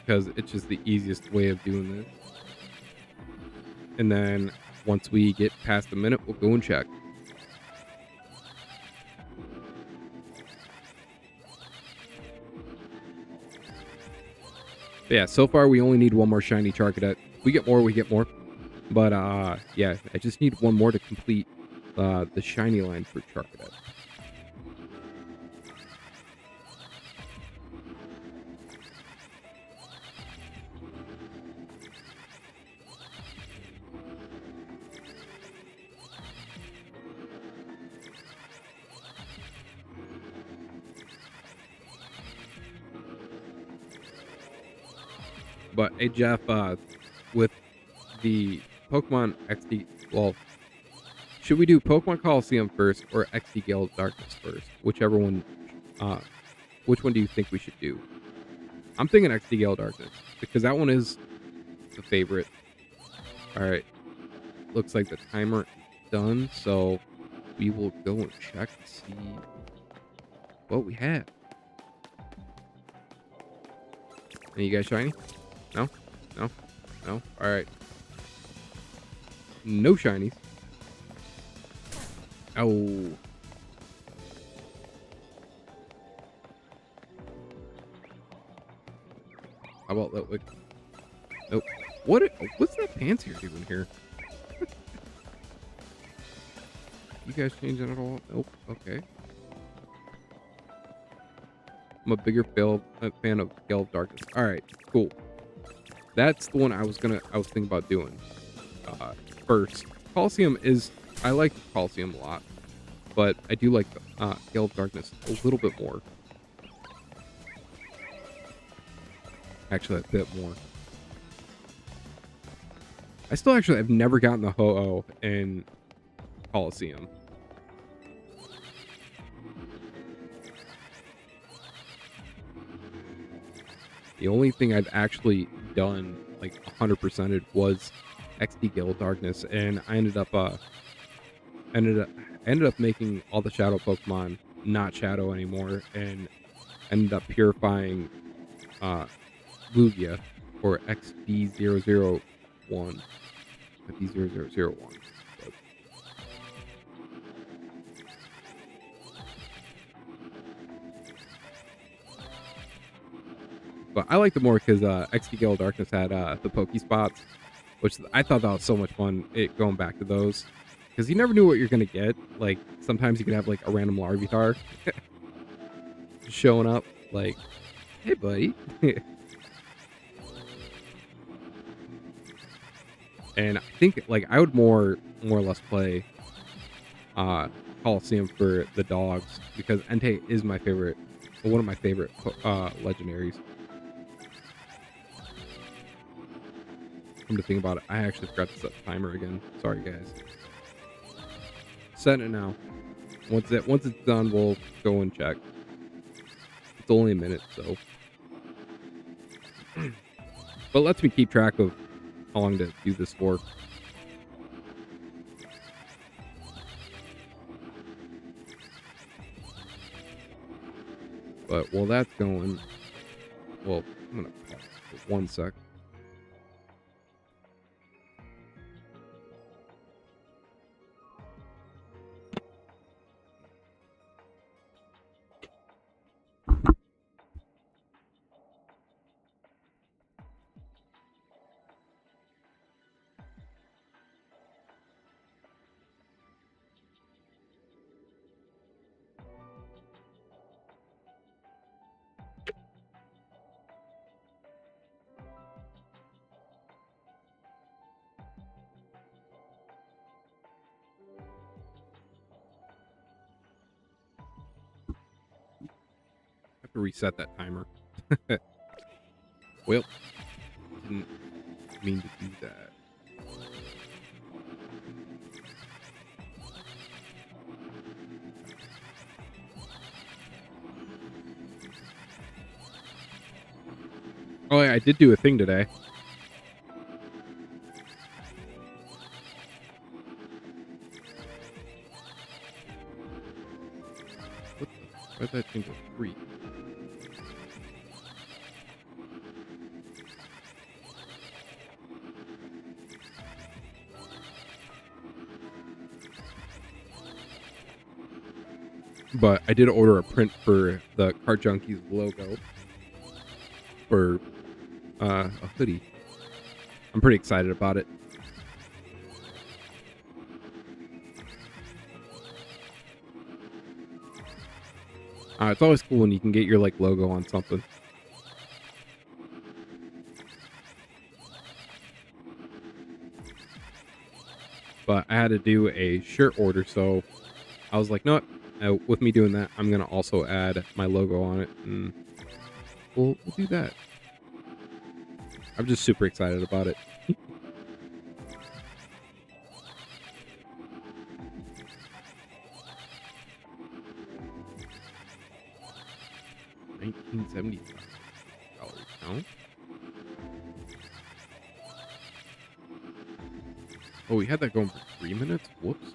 because it's just the easiest way of doing this. And then once we get past a minute, we'll go and check. But yeah, so far we only need one more shiny Charcadet. We get more, we get more. But yeah, I just need one more to complete the shiny line for Charcadet. But hey Jeff, with the Pokemon XD, well, should we do Pokemon Coliseum first or XD Gale of Darkness first? Whichever one, which one do you think we should do? I'm thinking XD Gale of Darkness because that one is the favorite. All right, looks like the timer is done, so we will go and check to see what we have. Any you guys shiny? No? No? No? All right. No shinies. Oh. How about that? Nope. What's that Pansear doing here? You guys changing at all? Nope. Okay. I'm a bigger fan of Gale of Darkness. All right. Cool. That's the one I was thinking about doing first. Coliseum is, I like Coliseum a lot, but I do like Gale of Darkness a little bit more. Actually, a bit more. I've never gotten the Ho-Oh in Coliseum. The only thing I've actually done like 100%ed was XD Gale of Darkness, and I ended up making all the Shadow Pokemon not Shadow anymore, and ended up purifying Lugia for XD001. 500001. But I liked it more because XP Gale Darkness had the Poke Spots, which I thought that was so much fun. Going back to those, because you never knew what you're gonna get. Like sometimes you could have like a random Larvitar showing up, like, "Hey, buddy." And I think like I would more or less play Coliseum for the dogs because Entei is my favorite, one of my favorite legendaries. Come to think about it, I actually forgot to set the timer again. Sorry, guys. Set it now. Once it's done, we'll go and check. It's only a minute, so. But lets me keep track of how long to do this for. But while that's going, well, I'm gonna pause for 1 sec. Have to reset that timer. Well, didn't mean to do that. Oh, yeah, I did do a thing today. What the? Why did that change to 3? But I did order a print for the Card Junkiez logo for a hoodie. I'm pretty excited about it. It's always cool when you can get your like logo on something. But I had to do a shirt order, so I was like, no, with me doing that, I'm gonna also add my logo on it, and we'll do that. I'm just super excited about it. 1975 count. Oh, we had that going for 3 minutes? Whoops.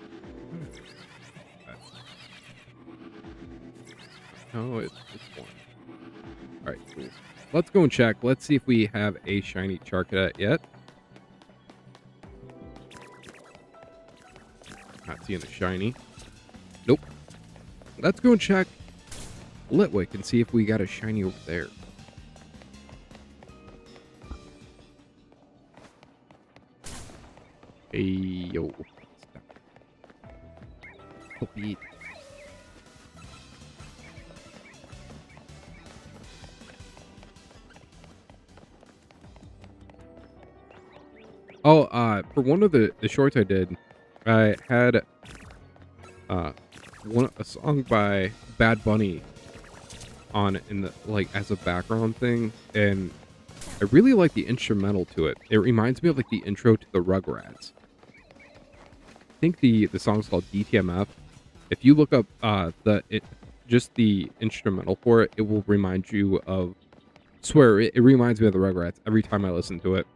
No, it's 1. Alright, cool. Let's go and check. Let's see if we have a shiny Charcadet yet. Not seeing a shiny. Nope. Let's go and check Litwick and see if we got a shiny over there. Hey, yo. Puppy. Oh, for one of the shorts I did, I had a song by Bad Bunny on in the like as a background thing, and I really like the instrumental to it. It reminds me of like the intro to the Rugrats. I think the song's called DTMF. If you look up just the instrumental for it, it will remind you of. Swear it reminds me of the Rugrats every time I listen to it.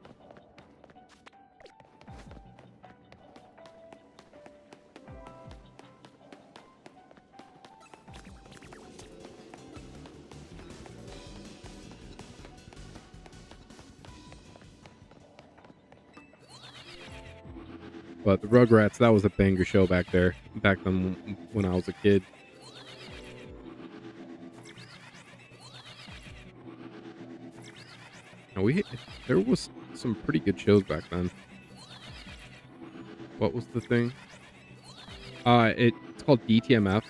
But the Rugrats, that was a banger show back there, back then when I was a kid. And there was some pretty good shows back then. What was the thing? It's called DTMF,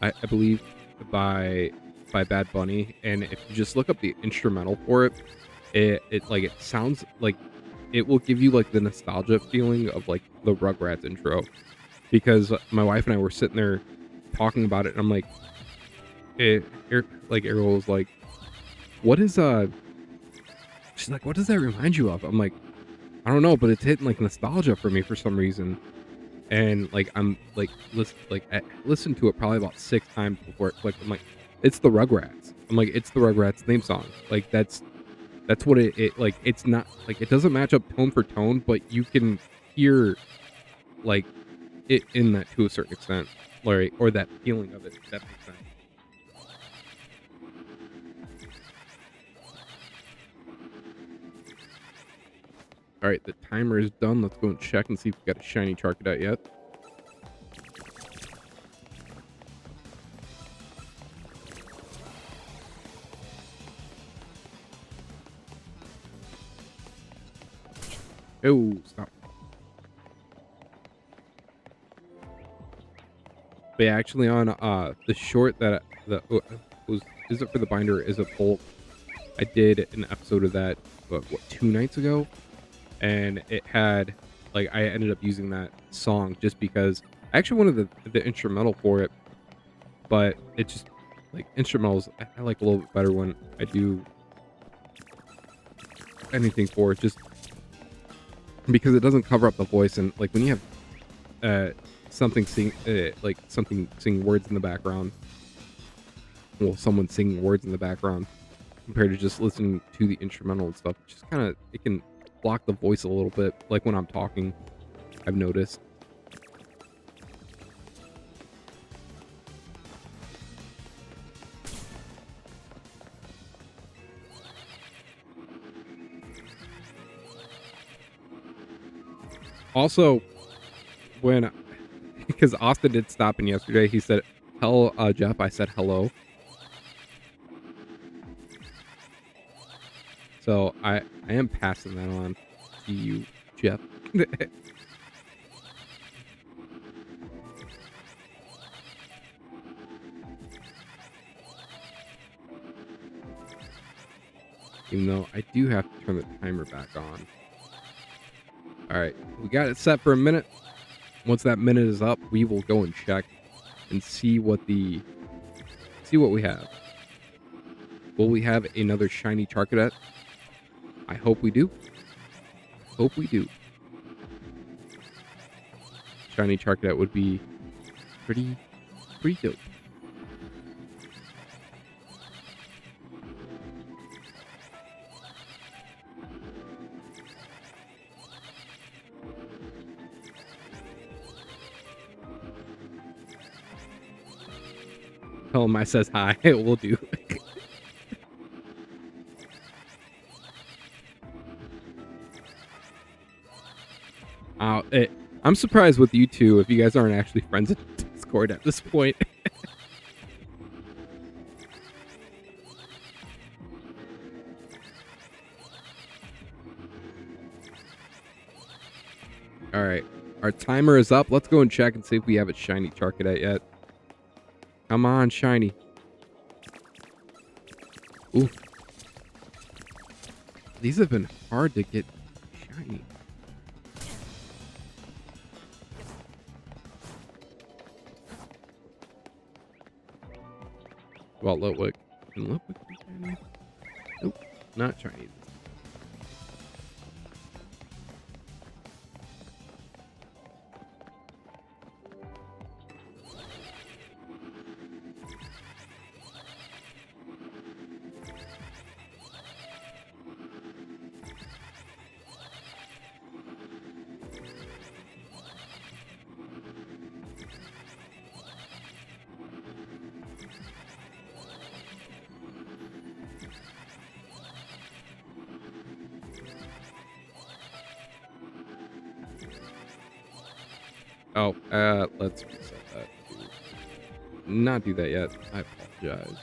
I believe, by Bad Bunny. And if you just look up the instrumental for it, it sounds like it will give you like the nostalgia feeling of like the Rugrats intro. Because my wife and I were sitting there talking about it, and I'm like, Ariel was like, "What is She's like, "What does that remind you of?" I'm like, "I don't know, but it's hitting like nostalgia for me for some reason." And like I'm like I listened to it probably about 6 times before it clicked. I'm like, "It's the Rugrats." I'm like, "It's the Rugrats theme song." Like that's what it like. It's not like it doesn't match up tone for tone, but you can hear like it in that to a certain extent, or that feeling of it. If that makes sense. All right, the timer is done. Let's go and check and see if we got a shiny Charcadet yet. Oh, stop. But yeah, actually on the short that was is it for the binder is a bulk. I did an episode of that what 2 nights ago, and it had like I ended up using that song just because I actually wanted the instrumental for it, but it just like instrumentals I like a little bit better when I do anything for it, just because it doesn't cover up the voice. And like when you have something something singing words in the background, well, someone singing words in the background compared to just listening to the instrumental and stuff, just kind of it can block the voice a little bit, like when I'm talking, I've noticed. Also, when because Austin did stop in yesterday, he said, "Tell Jeff I said hello." So I am passing that on to you, Jeff. Even though I do have to turn the timer back on. All right, we got it set for a minute. Once that minute is up, we will go and check and see what we have. Will we have another shiny Charcadet? I hope we do. Hope we do. Shiny Charcadet would be pretty dope. Tell him I says hi. We'll do. I'm surprised with you two if you guys aren't actually friends in Discord at this point. All right, our timer is up. Let's go and check and see if we have a shiny Charcadet yet. Come on, shiny. Ooh, these have been hard to get shiny. Well, Ludwig. Can Ludwig be shiny? Nope, not shiny. Oh, let's reset that. Not do that yet. I apologize.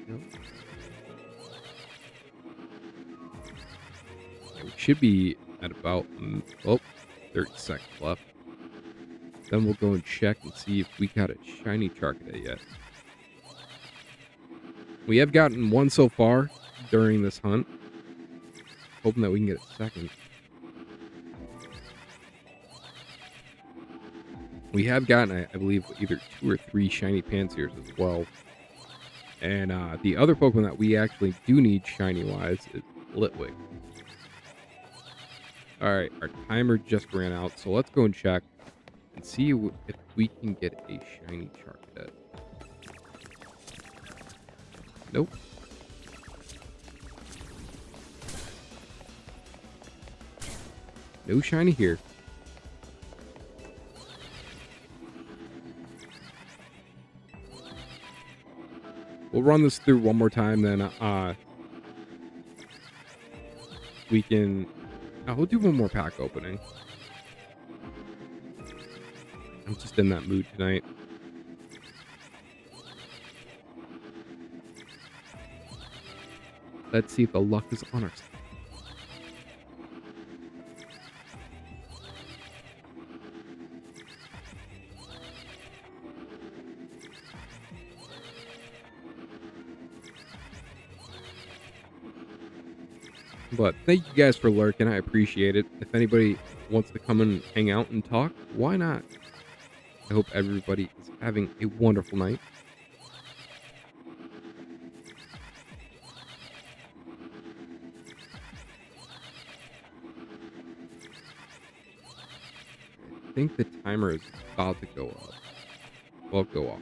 Nope. Yeah, we should be at about 30 seconds left. Then we'll go and check and see if we got a shiny Charcadet yet. We have gotten one so far during this hunt. Hoping that we can get a second. We have gotten, I believe, either 2 or 3 shiny Panseers as well. And the other Pokemon that we actually do need shiny-wise is Litwick. Alright, our timer just ran out, so let's go and check and see if we can get a shiny Charcadet. Nope. No shiny here. We'll run this through one more time, then we can... we'll do one more pack opening. I'm just in that mood tonight. Let's see if the luck is on our side. But thank you guys for lurking. I appreciate it. If anybody wants to come and hang out and talk, why not? I hope everybody is having a wonderful night. I think the timer is about to go up. Well, go off.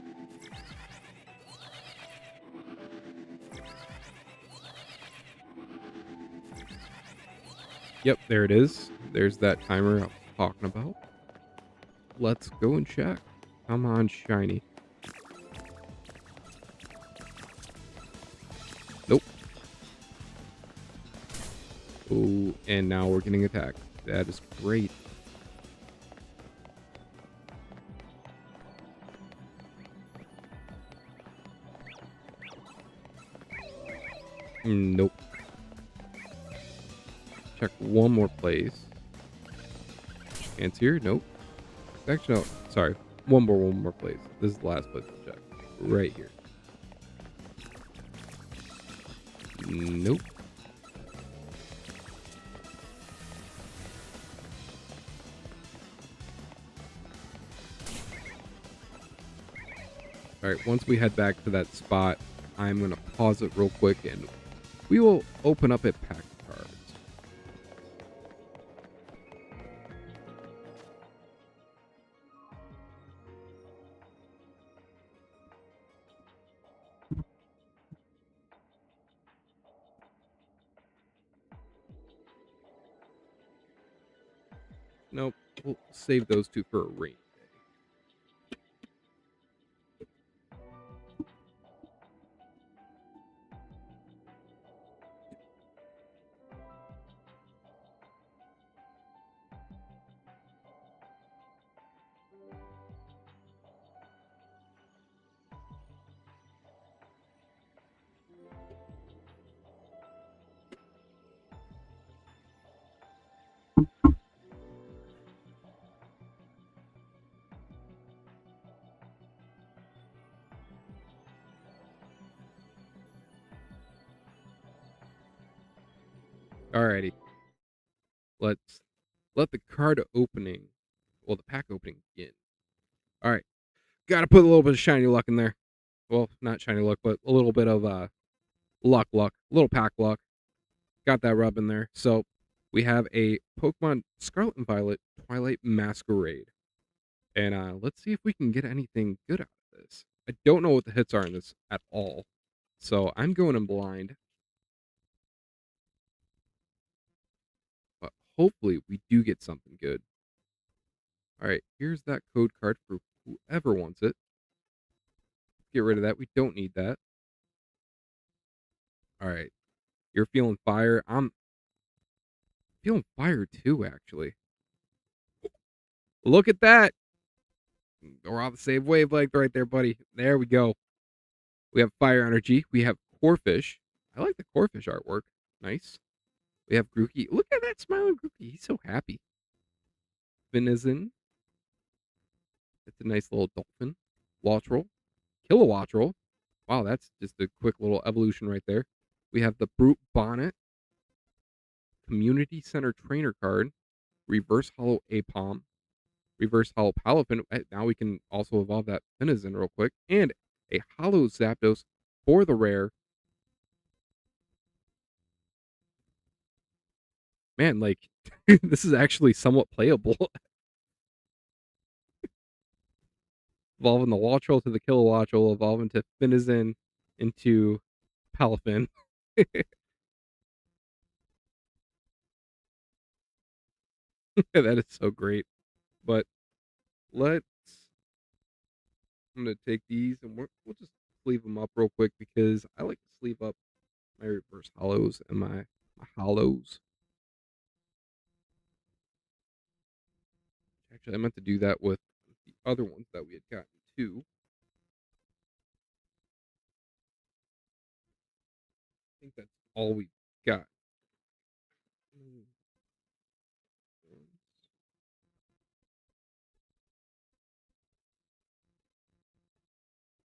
Yep, there it is. There's that timer I was talking about. Let's go and check. Come on, shiny. Nope. Oh, and now we're getting attacked. That is great. Nope. Check one more place. Chance here? Nope. Actually, no. Sorry. One more place. This is the last place to check. Right here. Nope. Alright, once we head back to that spot, I'm going to pause it real quick and we will open up a pack of cards. Nope, we'll save those two for a rainy day. Alrighty. Let's let the card opening, well, the pack opening begin. Alright. Gotta put a little bit of shiny luck in there. Well, not shiny luck, but a little bit of luck. A little pack luck. Got that rub in there. So we have a Pokemon Scarlet and Violet Twilight Masquerade. And let's see if we can get anything good out of this. I don't know what the hits are in this at all. So I'm going in blind, but hopefully we do get something good. All right, here's that code card for whoever wants it. Get rid of that. We don't need that. All right, you're feeling fire. I'm feeling fire too, actually. Look at that. We're on the same wavelength right there, buddy. There we go. We have fire energy. We have Corfish. I like the Corfish artwork. Nice. We have Grookey. Look at that smiling Grookey. He's so happy. Venison. It's a nice little dolphin. Wattrel. Kilowattrel. Wow, that's just a quick little evolution right there. We have the Brute Bonnet. Community Center Trainer card. Reverse Hollow Apom. Reverse Hollow Palafin. Now we can also evolve that Venison real quick. And a Hollow Zapdos for the rare. Man, like, this is actually somewhat playable. Evolving the Wattrel to the Kilowattrel, evolving to Venison into Palafin. That is so great. But let's. I'm going to take these and we'll just sleeve them up real quick because I like to sleeve up my reverse hollows and my hollows. Actually, I meant to do that with the other ones that we had gotten too. I think that's all we got.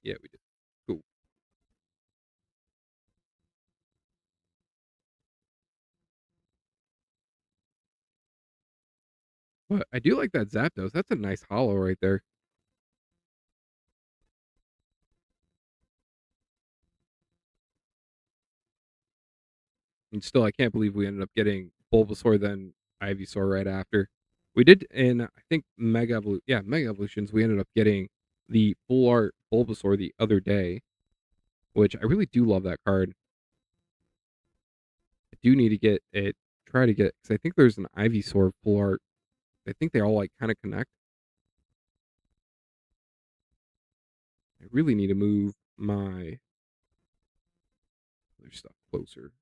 Yeah, we did. Cool. But I do like that Zapdos. That's a nice hollow right there. And still, I can't believe we ended up getting Bulbasaur then Ivysaur right after. We did in I think Mega Evolutions. We ended up getting the full art Bulbasaur the other day, which I really do love that card. I do need to get it, try to get it because I think there's an Ivysaur full art. I think they all like kind of connect. I really need to move my other stuff closer.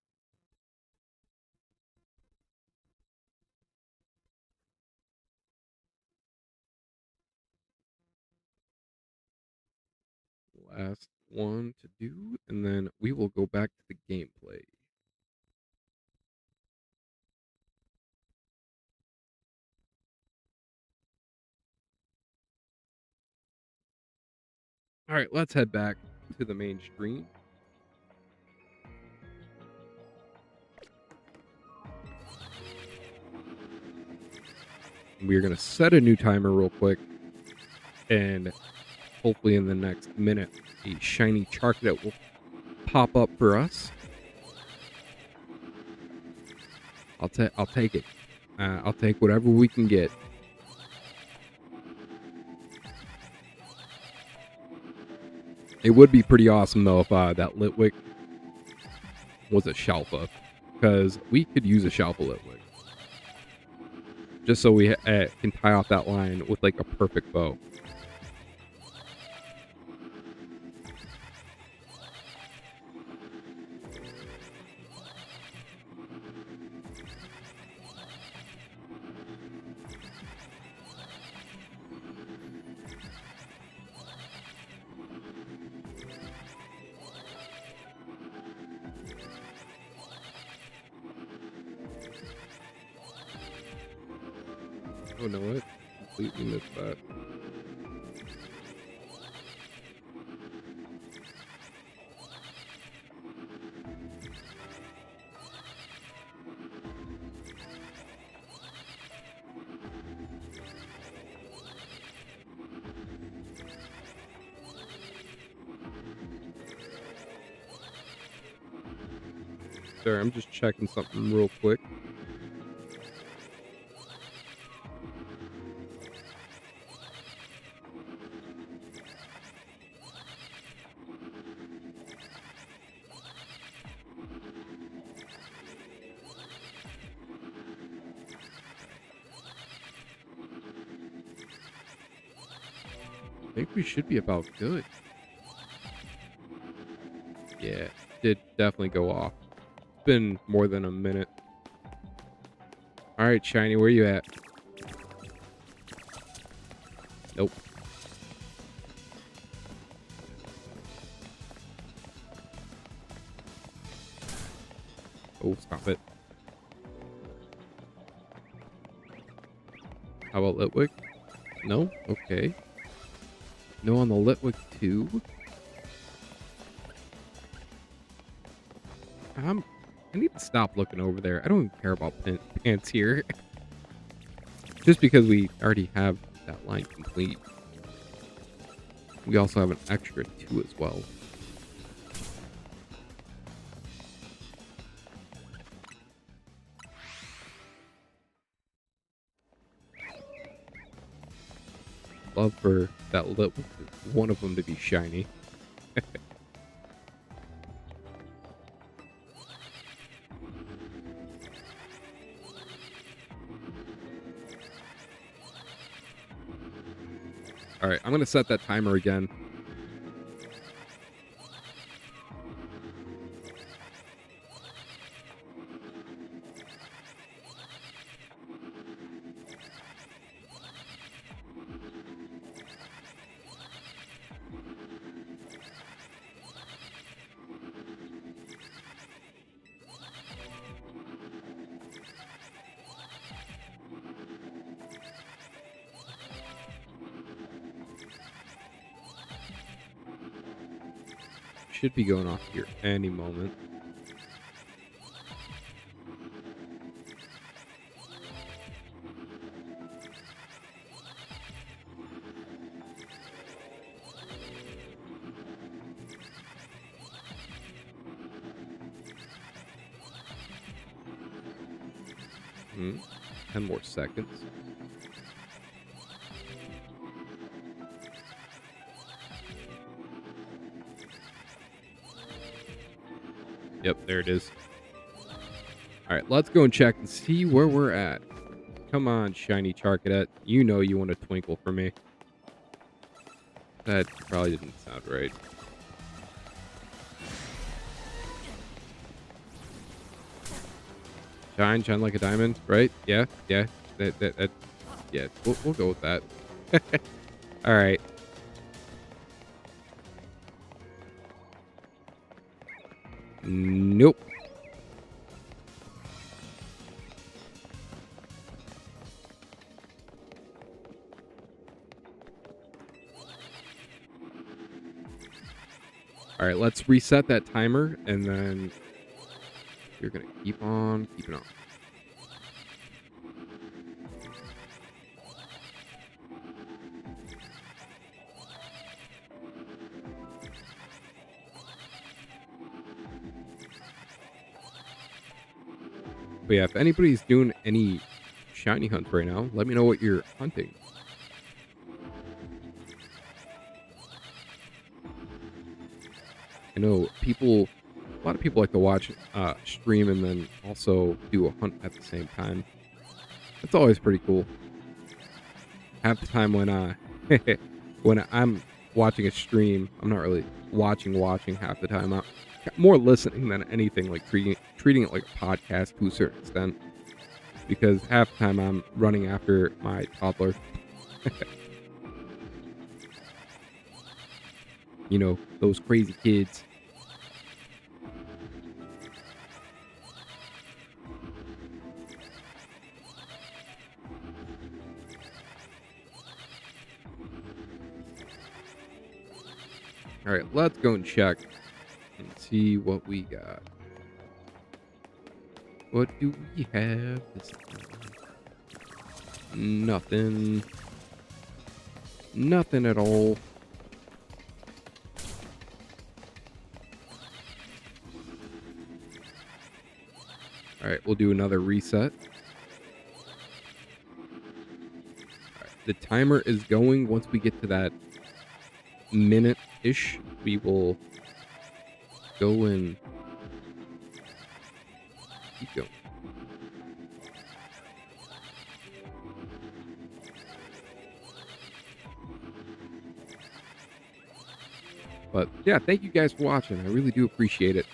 Last one to do, and then we will go back to the gameplay. All right, let's head back to the main stream. We're going to set a new timer real quick, and hopefully in the next minute, a shiny Charcadet will pop up for us. I'll take it. I'll take whatever we can get. It would be pretty awesome though if that Litwick was a Shalpa, because we could use a Shalpa Litwick, just so we can tie off that line with like a perfect bow. Oh no, what? Completely missed that. Sorry, I'm just checking something real quick. think we should be about good. Yeah, did definitely go off. It's been more than a minute. All right, Shiny, where you at? Nope. Oh, stop it. How about Litwick? No? Okay. No on the Litwick too. I need to stop looking over there. I don't even care about pants here. Just because we already have that line complete. We also have an extra 2 as well. Love for that one of them to be shiny. All right, I'm going to set that timer again. Should be going off here any moment. Hmm. 10 more seconds. Yep, there it is. All right, let's go and check and see where we're at. Come on, Shiny Charcadet. You know you want a twinkle for me. That probably didn't sound right. Shine like a diamond, right? Yeah. Yeah, we'll go with that. All right. Nope. All right, let's reset that timer, and then you're going to keep on keeping on. But yeah, if anybody's doing any shiny hunts right now, let me know what you're hunting. I know a lot of people like to watch stream and then also do a hunt at the same time. That's always pretty cool. Half the time when when I'm watching a stream, I'm not really watching half the time. I'm more listening than anything, like treating it like a podcast to a certain extent. Because half the time I'm running after my toddler. You know, those crazy kids. All right, let's go and check and see what we got. What do we have this time? Nothing. Nothing at all. All right, we'll do another reset. All right, the timer is going. Once we get to that minute-ish, we will go and keep going. But yeah, thank you guys for watching. I really do appreciate it.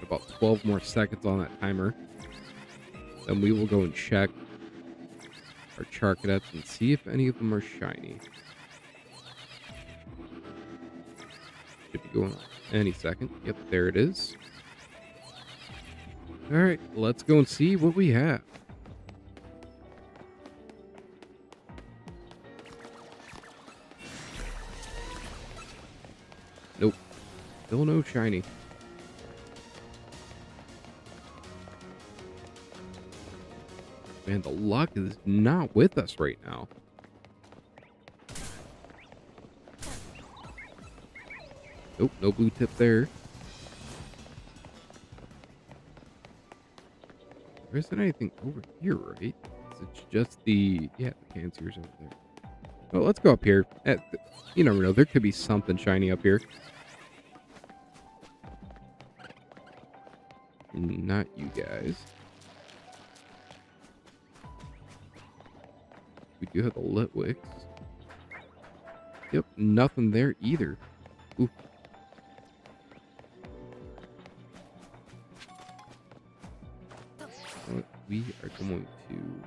About 12 more seconds on that timer. Then we will go and check our Charcadets and see if any of them are shiny. Should be going on any second. Yep, there it is. All right, let's go and see what we have. Nope, still no shiny. Man, the luck is not with us right now. Nope, no blue tip there. There isn't anything over here, right? It's just the fanciers over there. Well, let's go up here. You never know. There could be something shiny up here. Not you guys. We do have the Litwicks. Yep, nothing there either. Ooh. We are going to...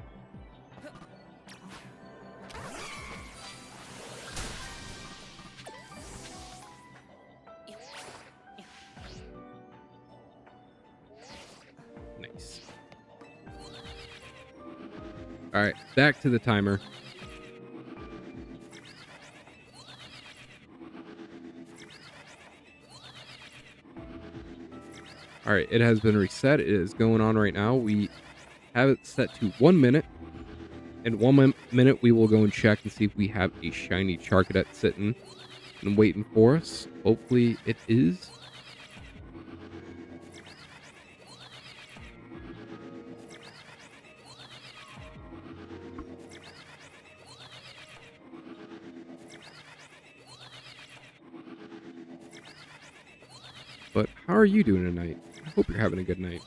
Nice. All right, back to the timer. All right, it has been reset. It is going on right now. We have it set to 1 minute. In 1 minute, we will go and check and see if we have a shiny Charcadet sitting and waiting for us. Hopefully it is. But how are you doing tonight? I hope you're having a good night.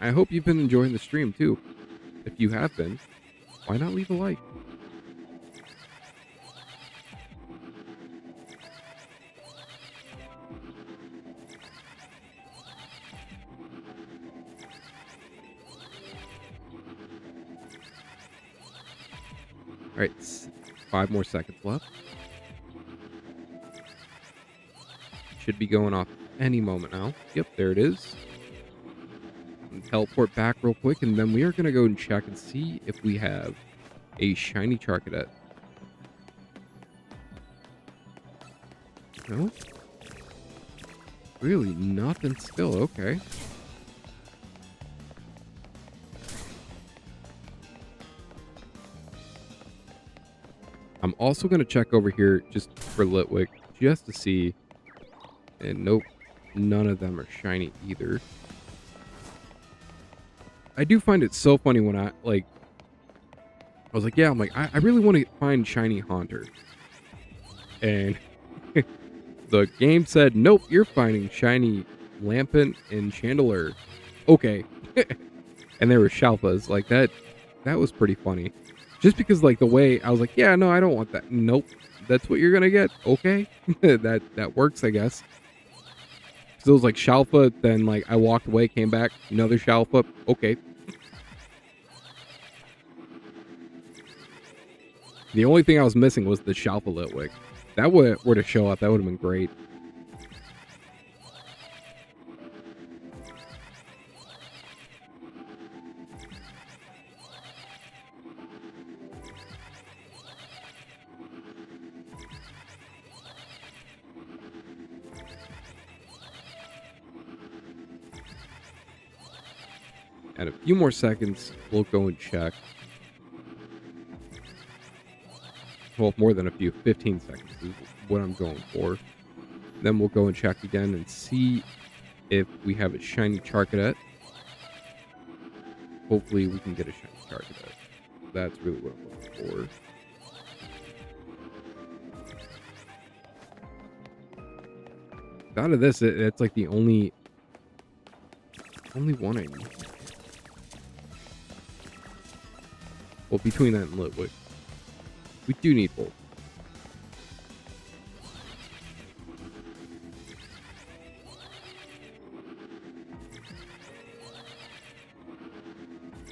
I hope you've been enjoying the stream too. If you have been, why not leave a like? All right, 5 more seconds left. Should be going off any moment now. Yep, there it is. Teleport back real quick, and then we are going to go and check and see if we have a shiny Charcadet. No? Really, nothing still. Okay. I'm also going to check over here just for Litwick, just to see. And nope, none of them are shiny either. I do find it so funny when I was like, yeah, I'm like, I really want to find shiny Haunter. And the game said, nope, you're finding shiny Lampent and Chandelier. Okay. And there were Shalpas. Like that was pretty funny. Just because like the way I was like, yeah, no, I don't want that. Nope. That's what you're gonna get. Okay. that works, I guess. So it was like Shalpa, then like I walked away, came back, another Shalpa. Okay. The only thing I was missing was the Shalpa Litwick. That were to show up, that would have been great. At a few more seconds, we'll go and check. Well, more than a few, 15 seconds is what I'm going for. Then we'll go and check again and see if we have a shiny Charcadet. hopefully we can get a shiny Charcadet. That's really what I'm looking for. Out of this, it's like the only one I need. Well, between that and Litwick, we do need both.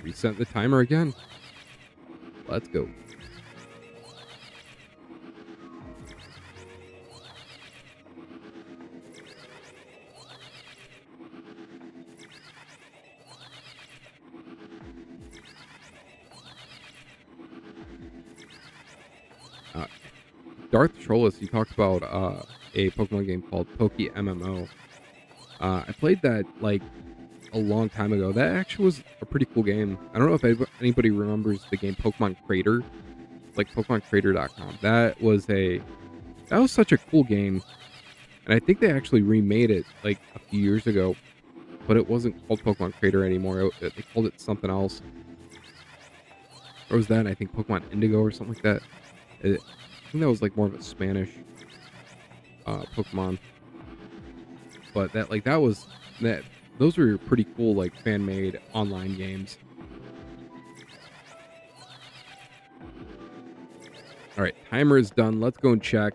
Reset the timer again. Let's go. Darth Trollis, he talked about a Pokemon game called Poke MMO. I played that like a long time ago. That actually was a pretty cool game. I don't know if anybody remembers the game Pokemon Crater, like PokemonCrater.com. That was such a cool game, and I think they actually remade it like a few years ago, but it wasn't called Pokemon Crater anymore. They called it something else. Or was that, I think, Pokemon Indigo or something like that? I think that was like more of a Spanish Pokemon. But those were pretty cool, like fan-made online games. All right, timer is done. Let's go and check.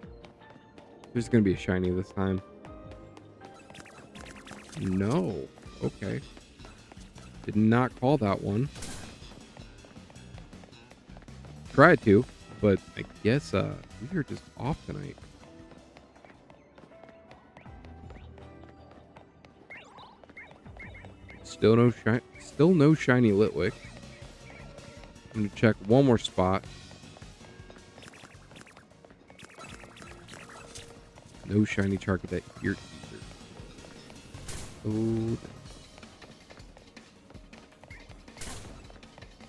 There's gonna be a shiny this time. No. Okay. Did not call that one. Tried to, but I guess we are just off tonight. Still no shiny Litwick. I'm gonna check one more spot. No shiny Charcadet here either. Oh.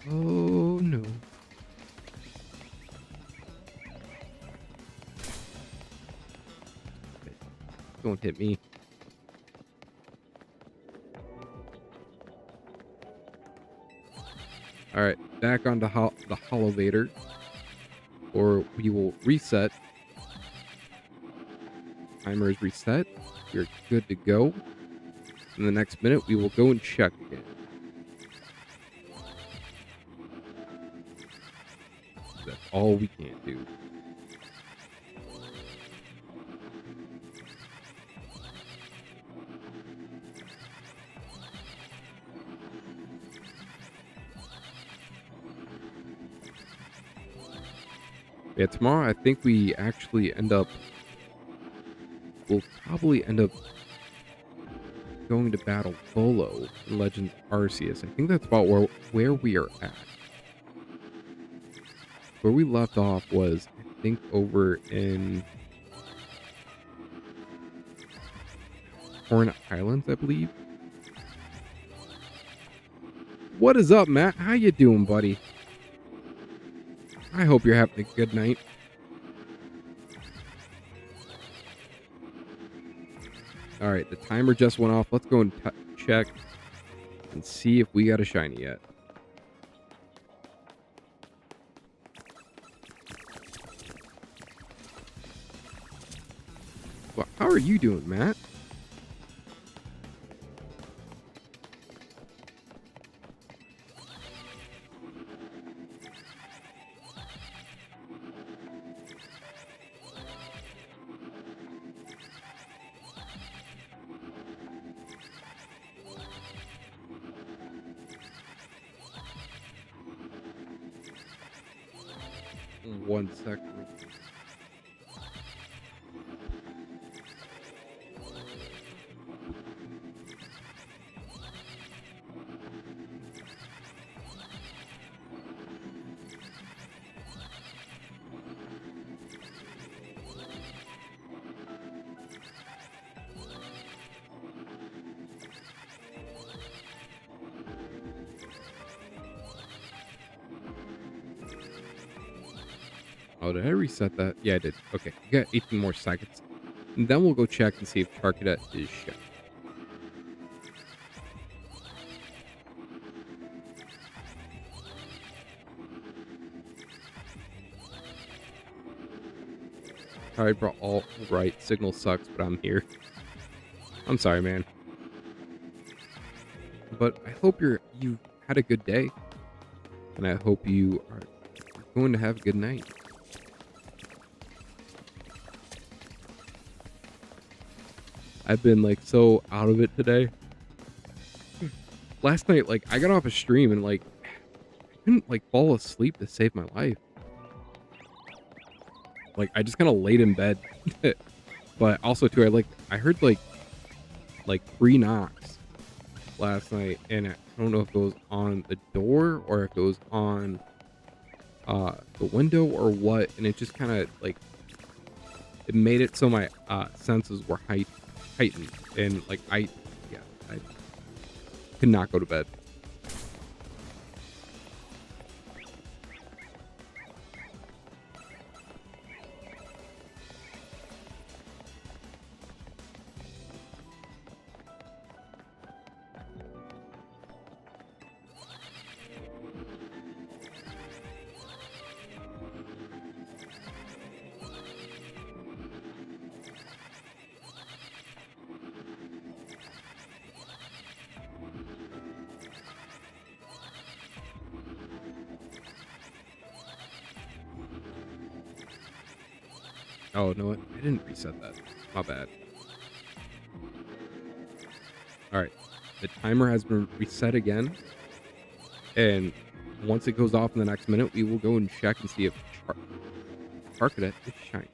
Oh no. Don't hit me. All right, back onto the Holovator, or we will reset. Timer is reset. We're good to go. In the next minute, we will go and check again. That's all we can do. Yeah, tomorrow I think we actually we'll probably end up going to battle Volo in Legends Arceus. I think that's about where we are at. Where we left off was, I think, over in Horn Islands, I believe. What is up, Matt? How you doing, buddy? I hope you're having a good night. All right, the timer just went off. Let's go and check and see if we got a shiny yet. Well, how are you doing, Matt? One second. Oh, did I reset that? Yeah, I did. Okay, we got 18 more seconds. And then we'll go check and see if Charcadet is shut. Alright, bro. All right. Signal sucks, but I'm here. I'm sorry, man. But I hope you had a good day, and I hope you are going to have a good night. I've been like so out of it today. Last night, like I got off a stream and like I couldn't like fall asleep to save my life. Like I just kind of laid in bed. But also too, I heard like 3 knocks last night, and I don't know if it was on the door or if it was on the window or what, and it just kind of like it made it so my senses were heightened, and like I could not go to bed. Oh no, I didn't reset that. My bad. All right, the timer has been reset again, and once it goes off in the next minute, we will go and check and see if Charcadet is shiny.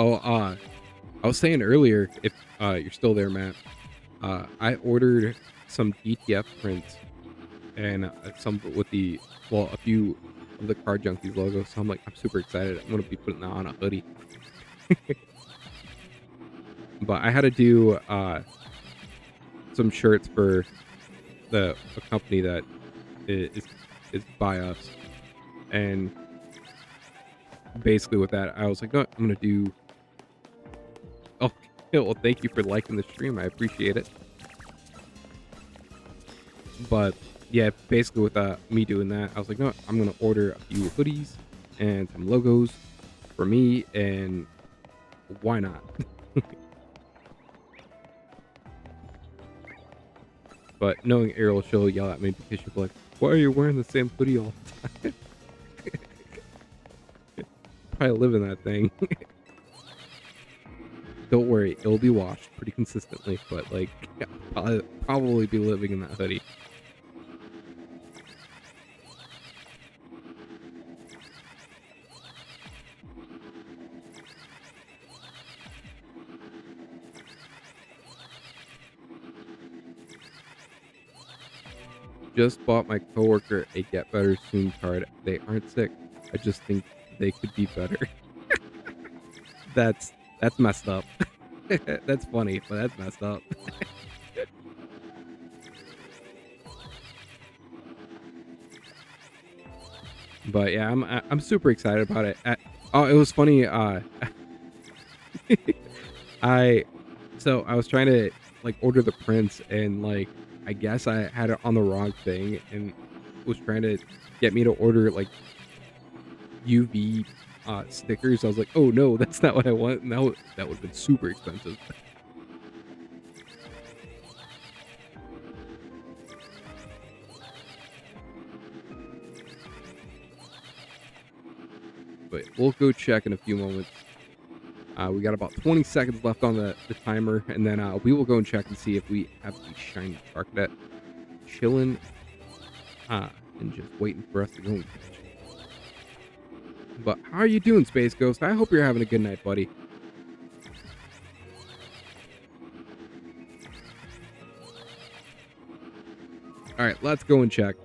Oh, I was saying earlier, if you're still there, Matt, I ordered some DTF prints and some with a few of the Car Junkies logos. So I'm super excited. I'm gonna be putting that on a hoodie. But I had to do some shirts for a company that is by us, and basically with that, I was like, no, I'm gonna do. Oh, well, thank you for liking the stream. I appreciate it. But yeah, basically with me doing that, I was like, no, I'm gonna order a few hoodies and some logos for me, and why not? But knowing Ariel, she'll yell at me because she'll be like, why are you wearing the same hoodie all the time? Probably live in that thing. Don't worry, it'll be washed pretty consistently, but like, yeah, I'll probably be living in that hoodie. Just bought my coworker a Get Better Soon card. They aren't sick. I just think they could be better. That's messed up. That's funny, but that's messed up. But yeah, I'm super excited about it. Oh, it was funny. I was trying to like order the prints, and like I guess I had it on the wrong thing, and was trying to get me to order like UV stickers. I was like, oh no, that's not what I want, and that would have been super expensive. But we'll go check in a few moments. We got about 20 seconds left on the timer, and then we will go and check and see if we have the shiny Charcadet chilling and just waiting for us to go and catch it. But how are you doing, Space Ghost? I hope you're having a good night, buddy. All right, let's go and check.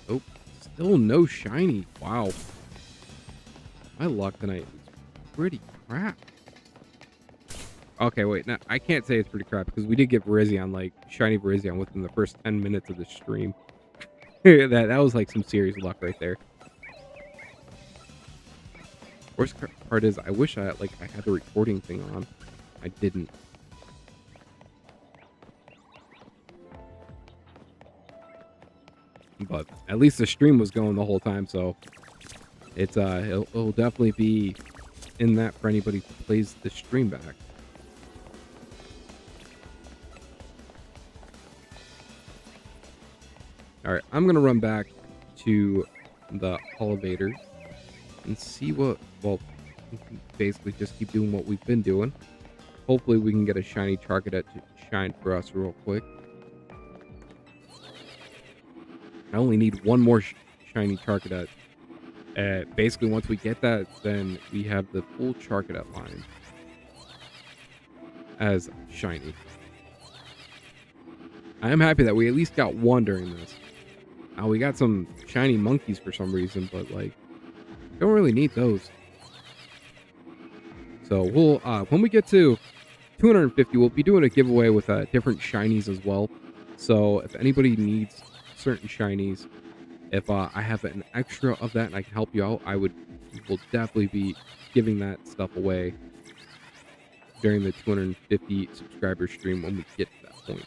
Oh, still no shiny. Wow. My luck tonight is pretty crap. Okay, wait. No, I can't say it's pretty crap because we did get Verizion, like Shiny Verizion, within the first 10 minutes of the stream. that was like some serious luck right there. Worst part is I wish I had the recording thing on. I didn't. But at least the stream was going the whole time, so it's it'll definitely be in that for anybody who plays the stream back. All right, I'm gonna run back to the elevator and see what. Well, basically just keep doing what we've been doing. Hopefully, we can get a shiny Charcadet to shine for us real quick. I only need one more shiny Charcadet. Basically, once we get that, then we have the full Charcadet line as shiny. I am happy that we at least got one during this. Now we got some shiny monkeys for some reason, but like, don't really need those. So we'll when we get to 250, we'll be doing a giveaway with different shinies as well. So if anybody needs certain shinies, if I have an extra of that and I can help you out, will definitely be giving that stuff away during the 250 subscriber stream when we get to that point.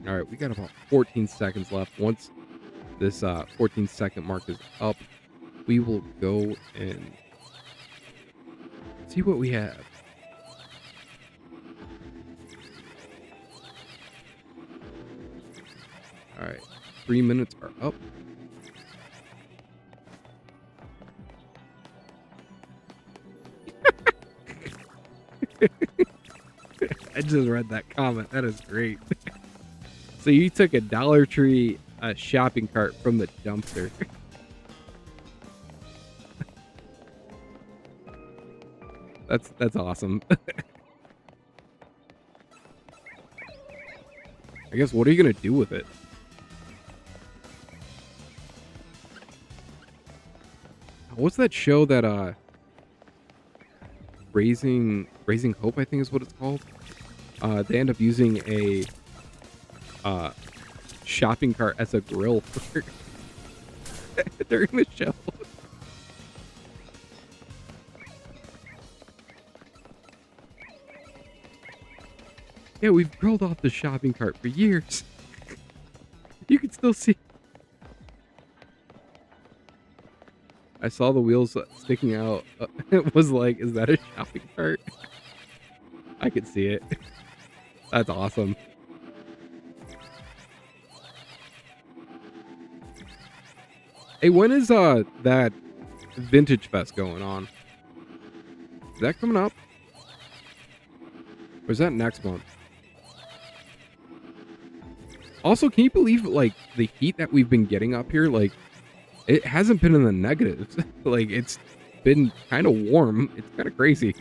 All right, we got about 14 seconds left. Once this 14-second mark is up, we will go and see what we have. All right, 3 minutes are up. I just read that comment. That is great. So you took a Dollar Tree shopping cart from the dumpster. That's awesome. I guess, what are you gonna do with it? What's that show that Raising Hope, I think is what it's called. They end up using a shopping cart as a grill for during the show. Yeah, we've grilled off the shopping cart for years. You can still see. I saw the wheels sticking out. It was like, is that a shopping cart? I could see it. That's awesome. Hey, when is that Vintage Fest going on? Is that coming up? Or is that next month? Also, can you believe like the heat that we've been getting up here? Like, it hasn't been in the negatives. Like, it's been kind of warm. It's kind of crazy.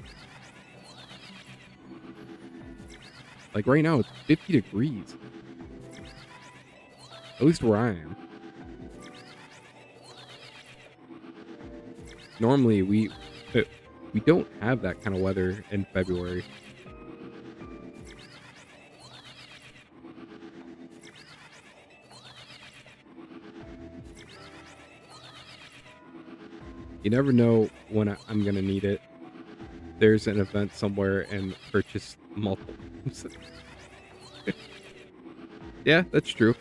Like right now, it's 50 degrees. At least where I am. Normally, we don't have that kind of weather in February. You never know when I'm going to need it. There's an event somewhere and purchase multiple. Yeah, that's true.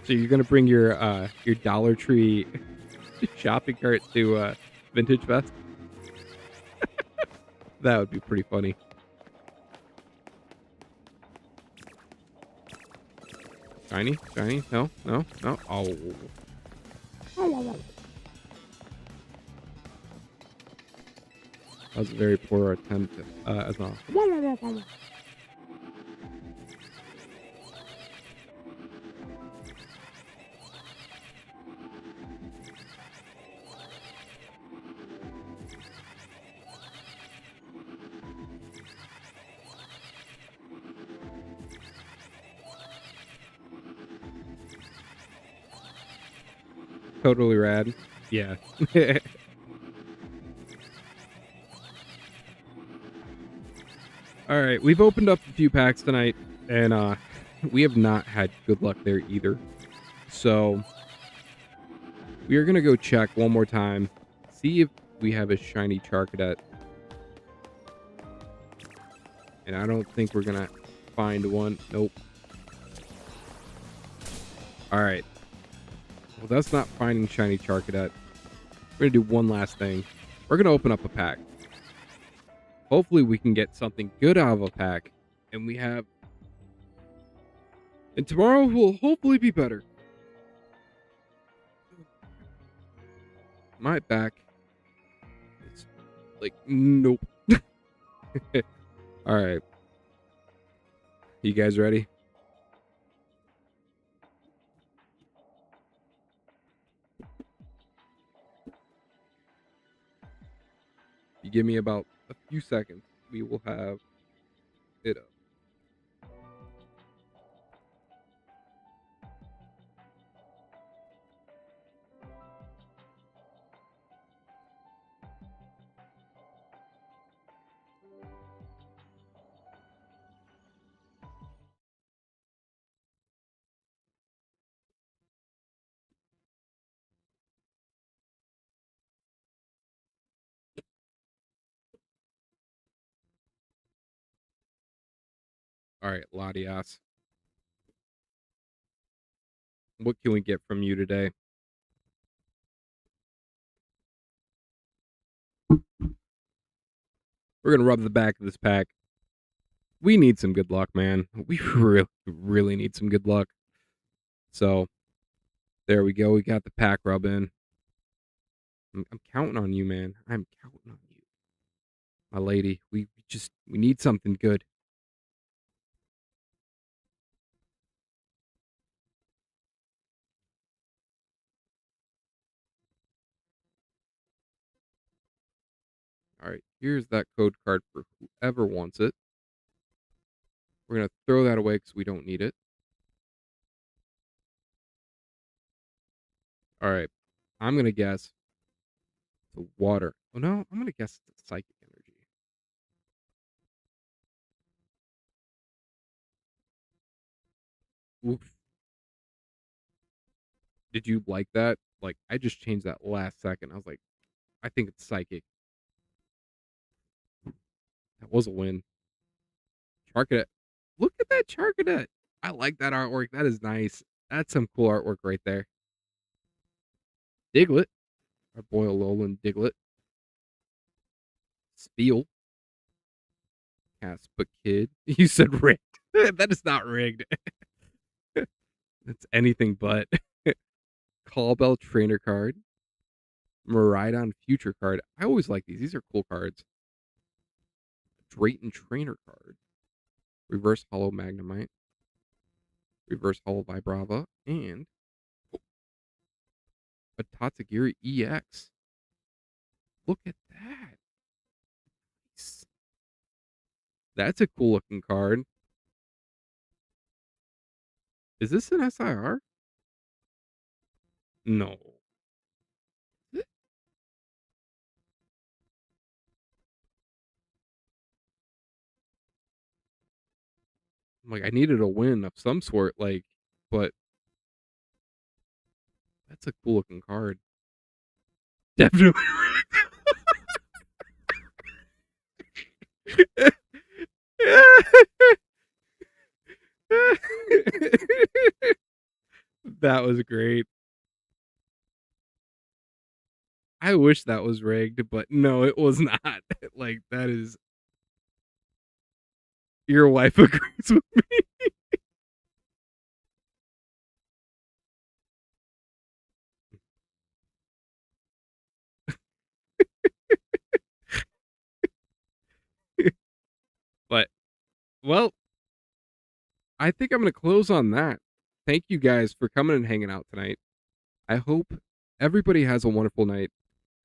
So you're going to bring your Dollar Tree shopping cart to Vintage Fest? That would be pretty funny. Shiny? Shiny? No? No? No? Oh. That was a very poor attempt as a... totally rad. Yeah. All right, we've opened up a few packs tonight, and we have not had good luck there either. So we are gonna go check one more time, see if we have a shiny Charcadet. And I don't think we're gonna find one. Nope. All right. Well, that's not finding shiny Charcadet. We're gonna do one last thing. We're gonna open up a pack. Hopefully we can get something good out of a pack, and we have. And tomorrow will hopefully be better. My back. It's like nope. All right. You guys ready? You give me about a few seconds, we will have it up. All right, Latias. What can we get from you today? We're gonna rub the back of this pack. We need some good luck, man. We really need some good luck. So there we go. We got the pack rub in. I'm counting on you, man. I'm counting on you, my lady. We need something good. All right, here's that code card for whoever wants it. We're gonna throw that away because we don't need it. All right, I'm gonna guess the water. Oh no, I'm gonna guess it's psychic energy. Oof. Did you like that? Like, I just changed that last second. I was like, I think it's psychic. That was a win. Charcadet. Look at that Charcadet. I like that artwork. That is nice. That's some cool artwork right there. Diglett. Our boy Alolan Diglett. Spiel. Caspa Kid. You said rigged. That is not rigged. That's anything but. Callbell Trainer card. Maridon Future card. I always like these. These are cool cards. Drayton Trainer card. Reverse Hollow Magnemite. Reverse Hollow Vibrava. And a Tatsugiri EX. Look at that. Nice. That's a cool looking card. Is this an SIR? No. Like, I needed a win of some sort, like, but that's a cool looking card. Definitely. That was great. I wish that was rigged, but no, it was not. Like, that is. Your wife agrees with me. But, well, I think I'm going to close on that. Thank you guys for coming and hanging out tonight. I hope everybody has a wonderful night,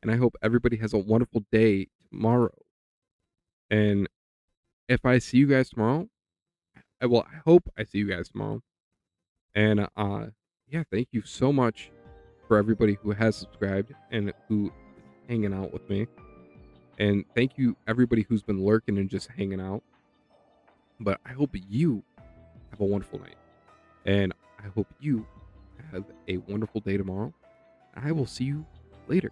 and I hope everybody has a wonderful day tomorrow. And if I see you guys tomorrow, I hope I see you guys tomorrow. And yeah, thank you so much for everybody who has subscribed and who is hanging out with me. And thank you everybody who's been lurking and just hanging out. But I hope you have a wonderful night. And I hope you have a wonderful day tomorrow. I will see you later.